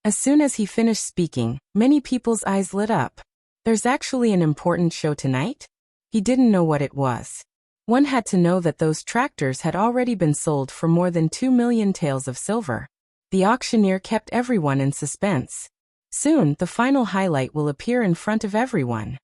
As soon as he finished speaking, many people's eyes lit up. There's actually an important show tonight? He didn't know what it was. One had to know that those tractors had already been sold for more than 2 million taels of silver. The auctioneer kept everyone in suspense. Soon, the final highlight will appear in front of everyone.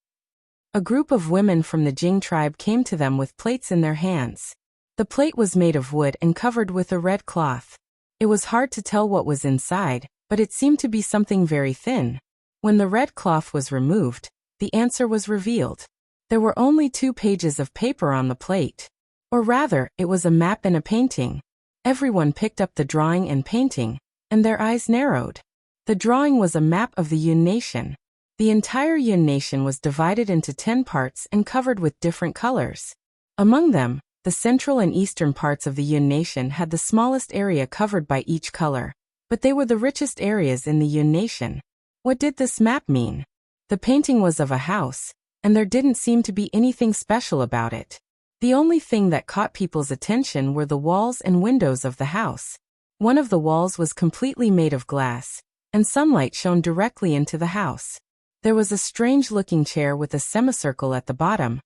A group of women from the Jing tribe came to them with plates in their hands. The plate was made of wood and covered with a red cloth. It was hard to tell what was inside, but it seemed to be something very thin. When the red cloth was removed, the answer was revealed. There were only 2 pages of paper on the plate. Or rather, it was a map and a painting. Everyone picked up the drawing and painting, and their eyes narrowed. The drawing was a map of the Yun nation. The entire Yun nation was divided into 10 parts and covered with different colors. Among them, the central and eastern parts of the Yun nation had the smallest area covered by each color, but they were the richest areas in the Yun nation. What did this map mean? The painting was of a house, and there didn't seem to be anything special about it. The only thing that caught people's attention were the walls and windows of the house. One of the walls was completely made of glass, and sunlight shone directly into the house. There was a strange-looking chair with a semicircle at the bottom,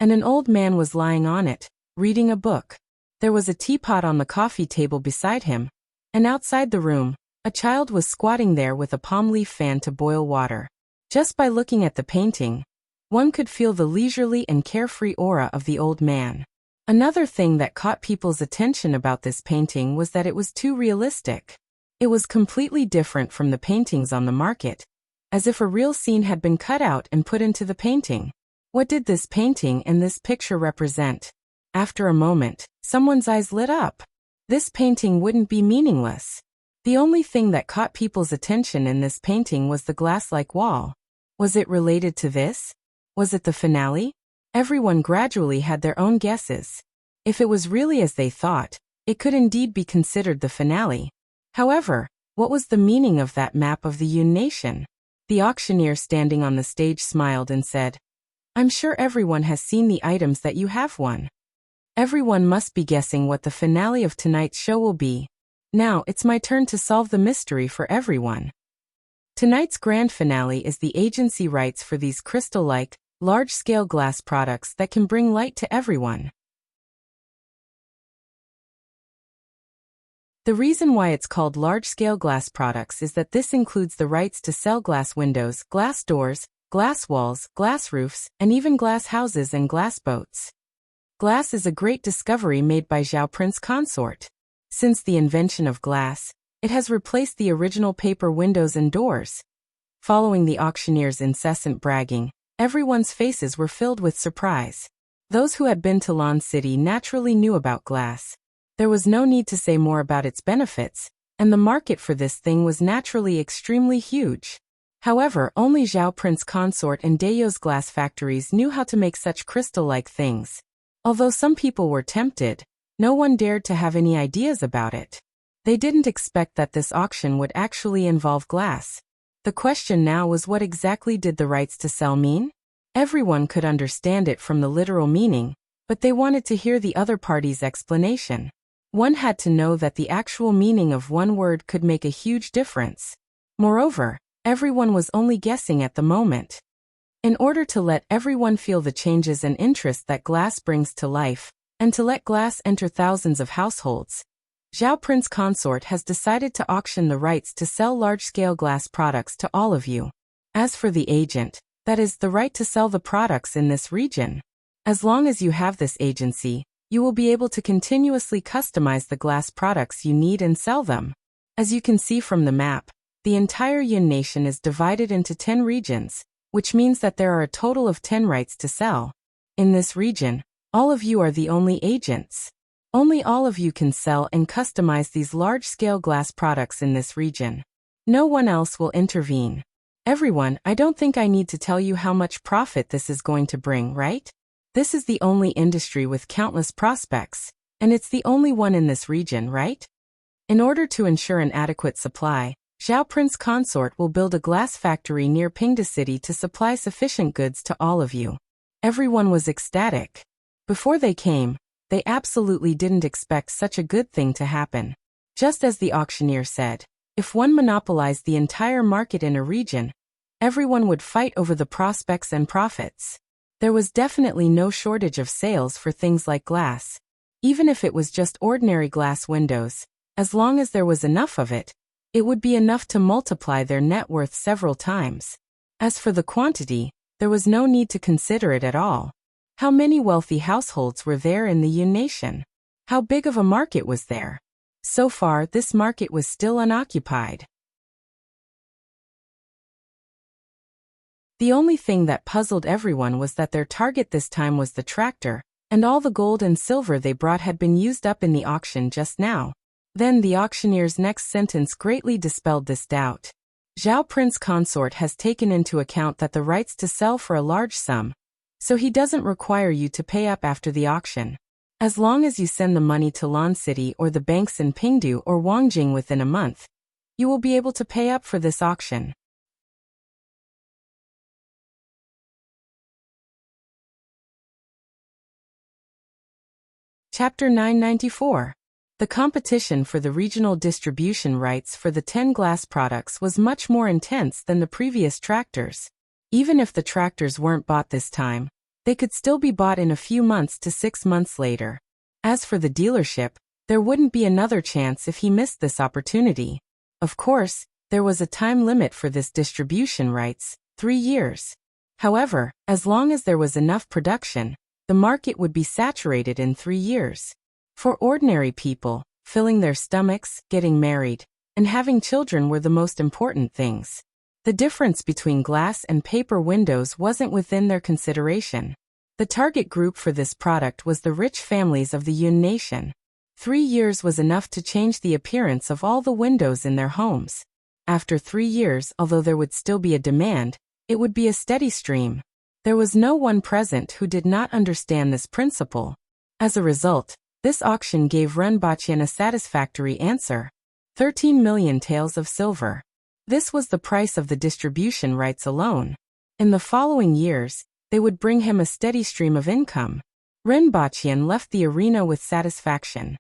and an old man was lying on it, reading a book. There was a teapot on the coffee table beside him, and outside the room, a child was squatting there with a palm leaf fan to boil water. Just by looking at the painting, one could feel the leisurely and carefree aura of the old man. Another thing that caught people's attention about this painting was that it was too realistic. It was completely different from the paintings on the market, as if a real scene had been cut out and put into the painting. What did this painting and this picture represent? After a moment, someone's eyes lit up. This painting wouldn't be meaningless. The only thing that caught people's attention in this painting was the glass-like wall. Was it related to this? Was it the finale? Everyone gradually had their own guesses. If it was really as they thought, it could indeed be considered the finale. However, what was the meaning of that map of the Yun nation? The auctioneer standing on the stage smiled and said, "I'm sure everyone has seen the items that you have won. Everyone must be guessing what the finale of tonight's show will be. Now, it's my turn to solve the mystery for everyone. Tonight's grand finale is the agency rights for these crystal-like, large-scale glass products that can bring light to everyone. The reason why it's called large-scale glass products is that this includes the rights to sell glass windows, glass doors, glass walls, glass roofs, and even glass houses and glass boats. Glass is a great discovery made by Zhao Prince Consort. Since the invention of glass, it has replaced the original paper windows and doors. Following the auctioneer's incessant bragging, everyone's faces were filled with surprise. Those who had been to Lan City naturally knew about glass. There was no need to say more about its benefits, and the market for this thing was naturally extremely huge. However, only Zhao Prince Consort and Dayo's glass factories knew how to make such crystal-like things. Although some people were tempted, no one dared to have any ideas about it. They didn't expect that this auction would actually involve glass. The question now was, what exactly did the rights to sell mean? Everyone could understand it from the literal meaning, but they wanted to hear the other party's explanation. One had to know that the actual meaning of one word could make a huge difference. Moreover, everyone was only guessing at the moment. In order to let everyone feel the changes and interest that glass brings to life, and to let glass enter thousands of households, Zhao Prince Consort has decided to auction the rights to sell large-scale glass products to all of you. As for the agent, that is, the right to sell the products in this region. As long as you have this agency, you will be able to continuously customize the glass products you need and sell them. As you can see from the map, the entire Yun nation is divided into 10 regions, which means that there are a total of 10 rights to sell. In this region, all of you are the only agents. Only all of you can sell and customize these large-scale glass products in this region. No one else will intervene. Everyone, I don't think I need to tell you how much profit this is going to bring, right? This is the only industry with countless prospects, and it's the only one in this region, right? In order to ensure an adequate supply, Zhao Prince Consort will build a glass factory near Pingda City to supply sufficient goods to all of you. Everyone was ecstatic. Before they came, they absolutely didn't expect such a good thing to happen. Just as the auctioneer said, if one monopolized the entire market in a region, everyone would fight over the prospects and profits. There was definitely no shortage of sales for things like glass. Even if it was just ordinary glass windows, as long as there was enough of it, it would be enough to multiply their net worth several times. As for the quantity, there was no need to consider it at all. How many wealthy households were there in the Yun nation? How big of a market was there? So far, this market was still unoccupied. The only thing that puzzled everyone was that their target this time was the tractor, and all the gold and silver they brought had been used up in the auction just now. Then the auctioneer's next sentence greatly dispelled this doubt. Zhao Prince Consort has taken into account that the rights to sell for a large sum, so he doesn't require you to pay up after the auction. As long as you send the money to Lan City or the banks in Pingdu or Wangjing within a month, you will be able to pay up for this auction. Chapter 994. The competition for the regional distribution rights for the 10 glass products was much more intense than the previous tractors. Even if the tractors weren't bought this time, they could still be bought in a few months to 6 months later. As for the dealership, there wouldn't be another chance if he missed this opportunity. Of course, there was a time limit for this distribution rights, 3 years. However, as long as there was enough production, the market would be saturated in 3 years. For ordinary people, filling their stomachs, getting married, and having children were the most important things. The difference between glass and paper windows wasn't within their consideration. The target group for this product was the rich families of the Yun nation. 3 years was enough to change the appearance of all the windows in their homes. After 3 years, although there would still be a demand, it would be a steady stream. There was no one present who did not understand this principle. As a result, this auction gave Ren Baqian a satisfactory answer. 13 million taels of silver. This was the price of the distribution rights alone. In the following years, they would bring him a steady stream of income. Ren Baqian left the arena with satisfaction.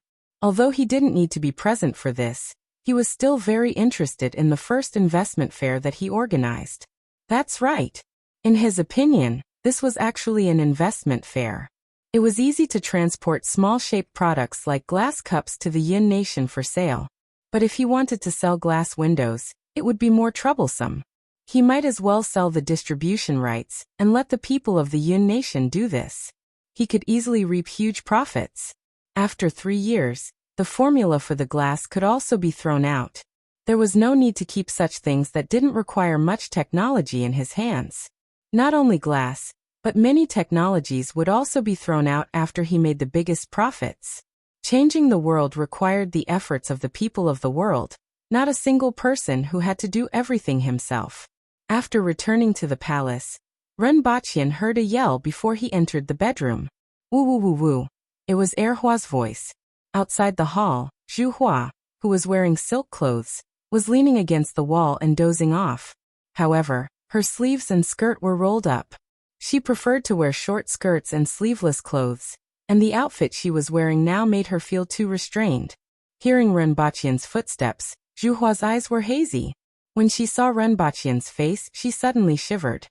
Although he didn't need to be present for this, he was still very interested in the first investment fair that he organized. That's right. In his opinion, this was actually an investment fair. It was easy to transport small-shaped products like glass cups to the Yin nation for sale. But if he wanted to sell glass windows, it would be more troublesome. He might as well sell the distribution rights and let the people of the Yin nation do this. He could easily reap huge profits. After 3 years, the formula for the glass could also be thrown out. There was no need to keep such things that didn't require much technology in his hands. Not only glass, but many technologies would also be thrown out after he made the biggest profits. Changing the world required the efforts of the people of the world, not a single person who had to do everything himself. After returning to the palace, Ren Baqian heard a yell before he entered the bedroom. Woo woo woo woo. It was Erhua's voice. Outside the hall, Zhu Hua, who was wearing silk clothes, was leaning against the wall and dozing off. However, her sleeves and skirt were rolled up. She preferred to wear short skirts and sleeveless clothes, and the outfit she was wearing now made her feel too restrained. Hearing Ren Baqian's footsteps, Zhu Hua's eyes were hazy. When she saw Ren Baqian's face, she suddenly shivered.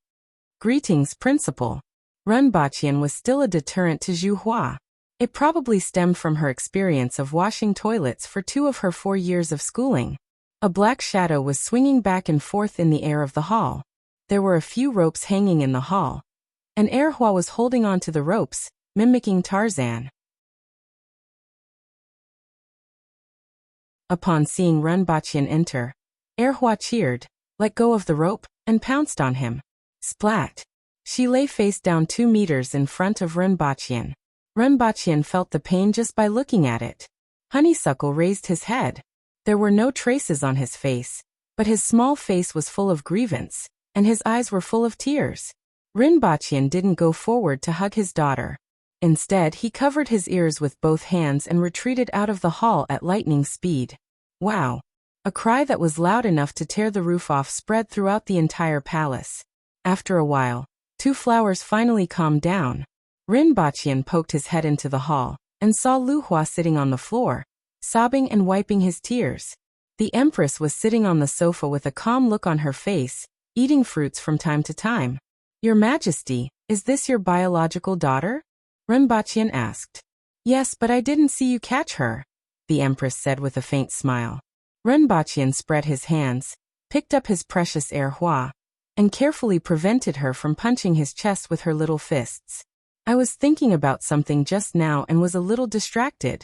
Greetings, Principal. Ren Baqian was still a deterrent to Zhu Hua. It probably stemmed from her experience of washing toilets for 2 of her 4 years of schooling. A black shadow was swinging back and forth in the air of the hall. There were a few ropes hanging in the hall, and Erhua was holding on to the ropes, mimicking Tarzan. Upon seeing Ren Baqian enter, Erhua cheered, let go of the rope, and pounced on him. Splat! She lay face down 2 meters in front of Ren Baqian. Ren Baqian felt the pain just by looking at it. Honeysuckle raised his head. There were no traces on his face, but his small face was full of grievance, and his eyes were full of tears. Ren Baqian didn't go forward to hug his daughter. Instead, he covered his ears with both hands and retreated out of the hall at lightning speed. Wow! A cry that was loud enough to tear the roof off spread throughout the entire palace. After a while, 2 flowers finally calmed down. Ren Baqian poked his head into the hall, and saw Lu Hua sitting on the floor, sobbing and wiping his tears. The Empress was sitting on the sofa with a calm look on her face, eating fruits from time to time. Your Majesty, is this your biological daughter? Ren Baqian asked. Yes, but I didn't see you catch her, the Empress said with a faint smile. Ren Baqian spread his hands, picked up his precious Erhua, and carefully prevented her from punching his chest with her little fists. I was thinking about something just now and was a little distracted.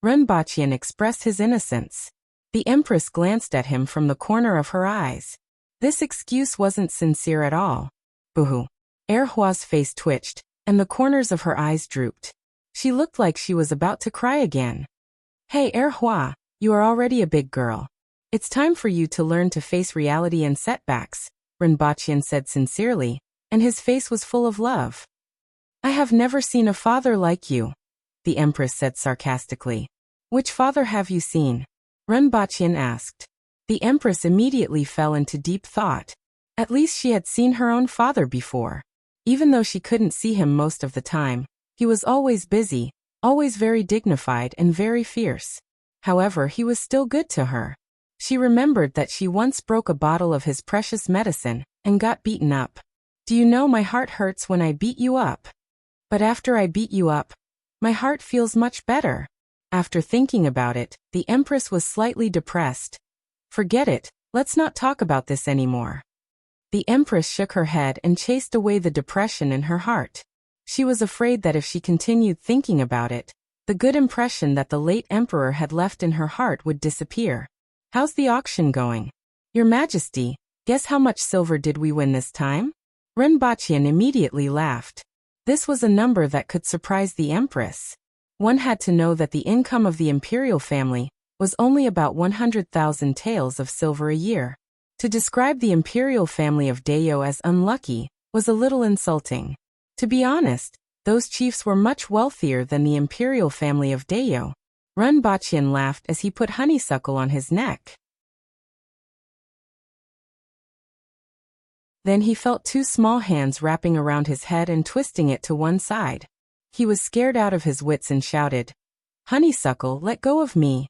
Ren Baqian expressed his innocence. The Empress glanced at him from the corner of her eyes. This excuse wasn't sincere at all. Boo-hoo. Erhua's face twitched, and the corners of her eyes drooped. She looked like she was about to cry again. Hey Erhua, you are already a big girl. It's time for you to learn to face reality and setbacks, Ren Baqian said sincerely, and his face was full of love. I have never seen a father like you, the Empress said sarcastically. Which father have you seen? Ren Baqian asked. The Empress immediately fell into deep thought. At least she had seen her own father before. Even though she couldn't see him most of the time, he was always busy, always very dignified and very fierce. However, he was still good to her. She remembered that she once broke a bottle of his precious medicine and got beaten up. Do you know my heart hurts when I beat you up? But after I beat you up, my heart feels much better. After thinking about it, the Empress was slightly depressed. Forget it, let's not talk about this anymore. The Empress shook her head and chased away the depression in her heart. She was afraid that if she continued thinking about it, the good impression that the late Emperor had left in her heart would disappear. How's the auction going? Your Majesty, guess how much silver did we win this time? Ren Baqian immediately laughed. This was a number that could surprise the Empress. One had to know that the income of the imperial family was only about 100,000 taels of silver a year. To describe the imperial family of Dayo as unlucky was a little insulting. To be honest, those chiefs were much wealthier than the imperial family of Dayo. Ren Baqian laughed as he put honeysuckle on his neck. Then he felt 2 small hands wrapping around his head and twisting it to one side. He was scared out of his wits and shouted, Honeysuckle, let go of me.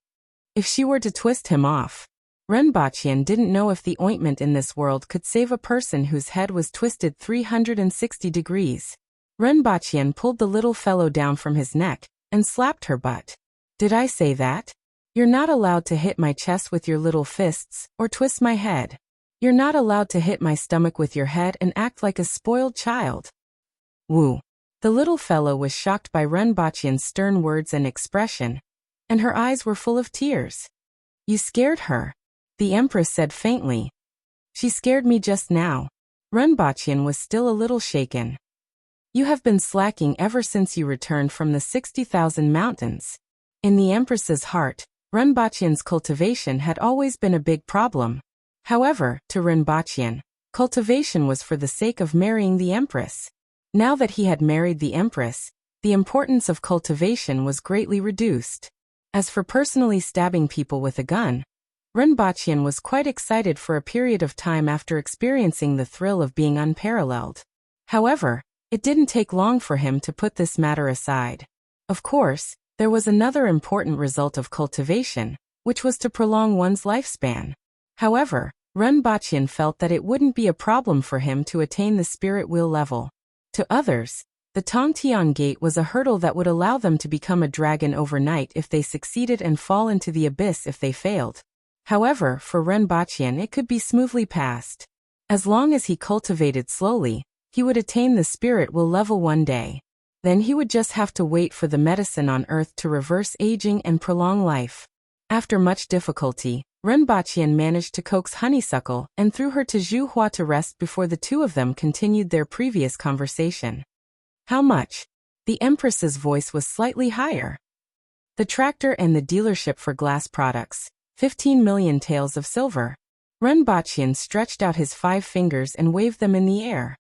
If she were to twist him off. Renbachian didn't know if the ointment in this world could save a person whose head was twisted 360 degrees. Renbachian pulled the little fellow down from his neck and slapped her butt. Did I say that? You're not allowed to hit my chest with your little fists or twist my head. You're not allowed to hit my stomach with your head and act like a spoiled child. Woo. The little fellow was shocked by Renbachian's stern words and expression, and her eyes were full of tears. You scared her, the Empress said faintly. She scared me just now. Renbachian was still a little shaken. You have been slacking ever since you returned from the 60,000 mountains. In the Empress's heart, Renbachian's cultivation had always been a big problem. However, to Renbachian, cultivation was for the sake of marrying the Empress. Now that he had married the Empress, the importance of cultivation was greatly reduced. As for personally stabbing people with a gun, Renbachian was quite excited for a period of time after experiencing the thrill of being unparalleled. However, it didn't take long for him to put this matter aside. Of course, there was another important result of cultivation, which was to prolong one's lifespan. However, Renbachian felt that it wouldn't be a problem for him to attain the spirit wheel level. To others, the Tongtian Gate was a hurdle that would allow them to become a dragon overnight if they succeeded and fall into the abyss if they failed. However, for Renbachian it could be smoothly passed. As long as he cultivated slowly, he would attain the spirit wheel level one day. Then he would just have to wait for the medicine on earth to reverse aging and prolong life. After much difficulty, Renbachian managed to coax Honeysuckle and threw her to Zhuhua to rest before the two of them continued their previous conversation. How much? The Empress's voice was slightly higher. The tractor and the dealership for glass products, 15 million taels of silver. Renbachian stretched out his 5 fingers and waved them in the air.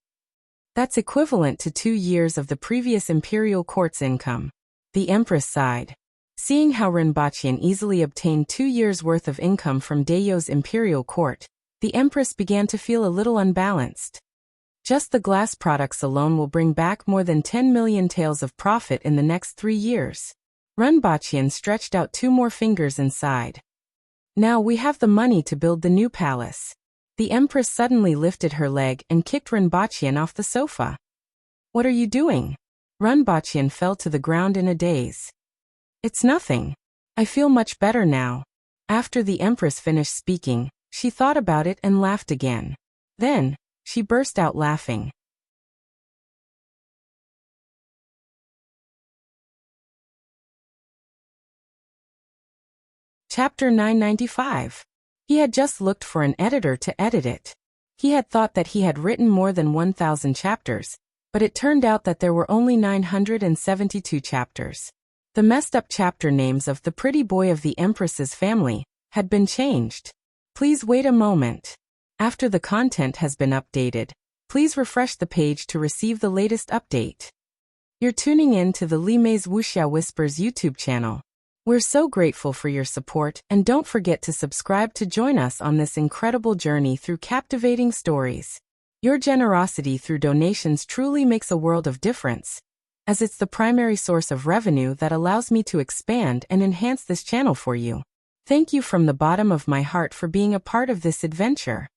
That's equivalent to 2 years of the previous imperial court's income. The Empress sighed. Seeing how Renbachian easily obtained 2 years' worth of income from Dayo's imperial court, the Empress began to feel a little unbalanced. Just the glass products alone will bring back more than 10 million taels of profit in the next 3 years. Renbachian stretched out 2 more fingers and sighed. Now we have the money to build the new palace. The Empress suddenly lifted her leg and kicked Renbachian off the sofa. What are you doing? Renbachian fell to the ground in a daze. It's nothing. I feel much better now. After the Empress finished speaking, she thought about it and laughed again. Then, she burst out laughing. Chapter 995. He had just looked for an editor to edit it. He had thought that he had written more than 1,000 chapters, but it turned out that there were only 972 chapters. The messed up chapter names of the pretty boy of the Empress's family had been changed. Please wait a moment. After the content has been updated, please refresh the page to receive the latest update. You're tuning in to the Li Mei's Wuxia Whispers YouTube channel. We're so grateful for your support, and don't forget to subscribe to join us on this incredible journey through captivating stories. Your generosity through donations truly makes a world of difference, as it's the primary source of revenue that allows me to expand and enhance this channel for you. Thank you from the bottom of my heart for being a part of this adventure.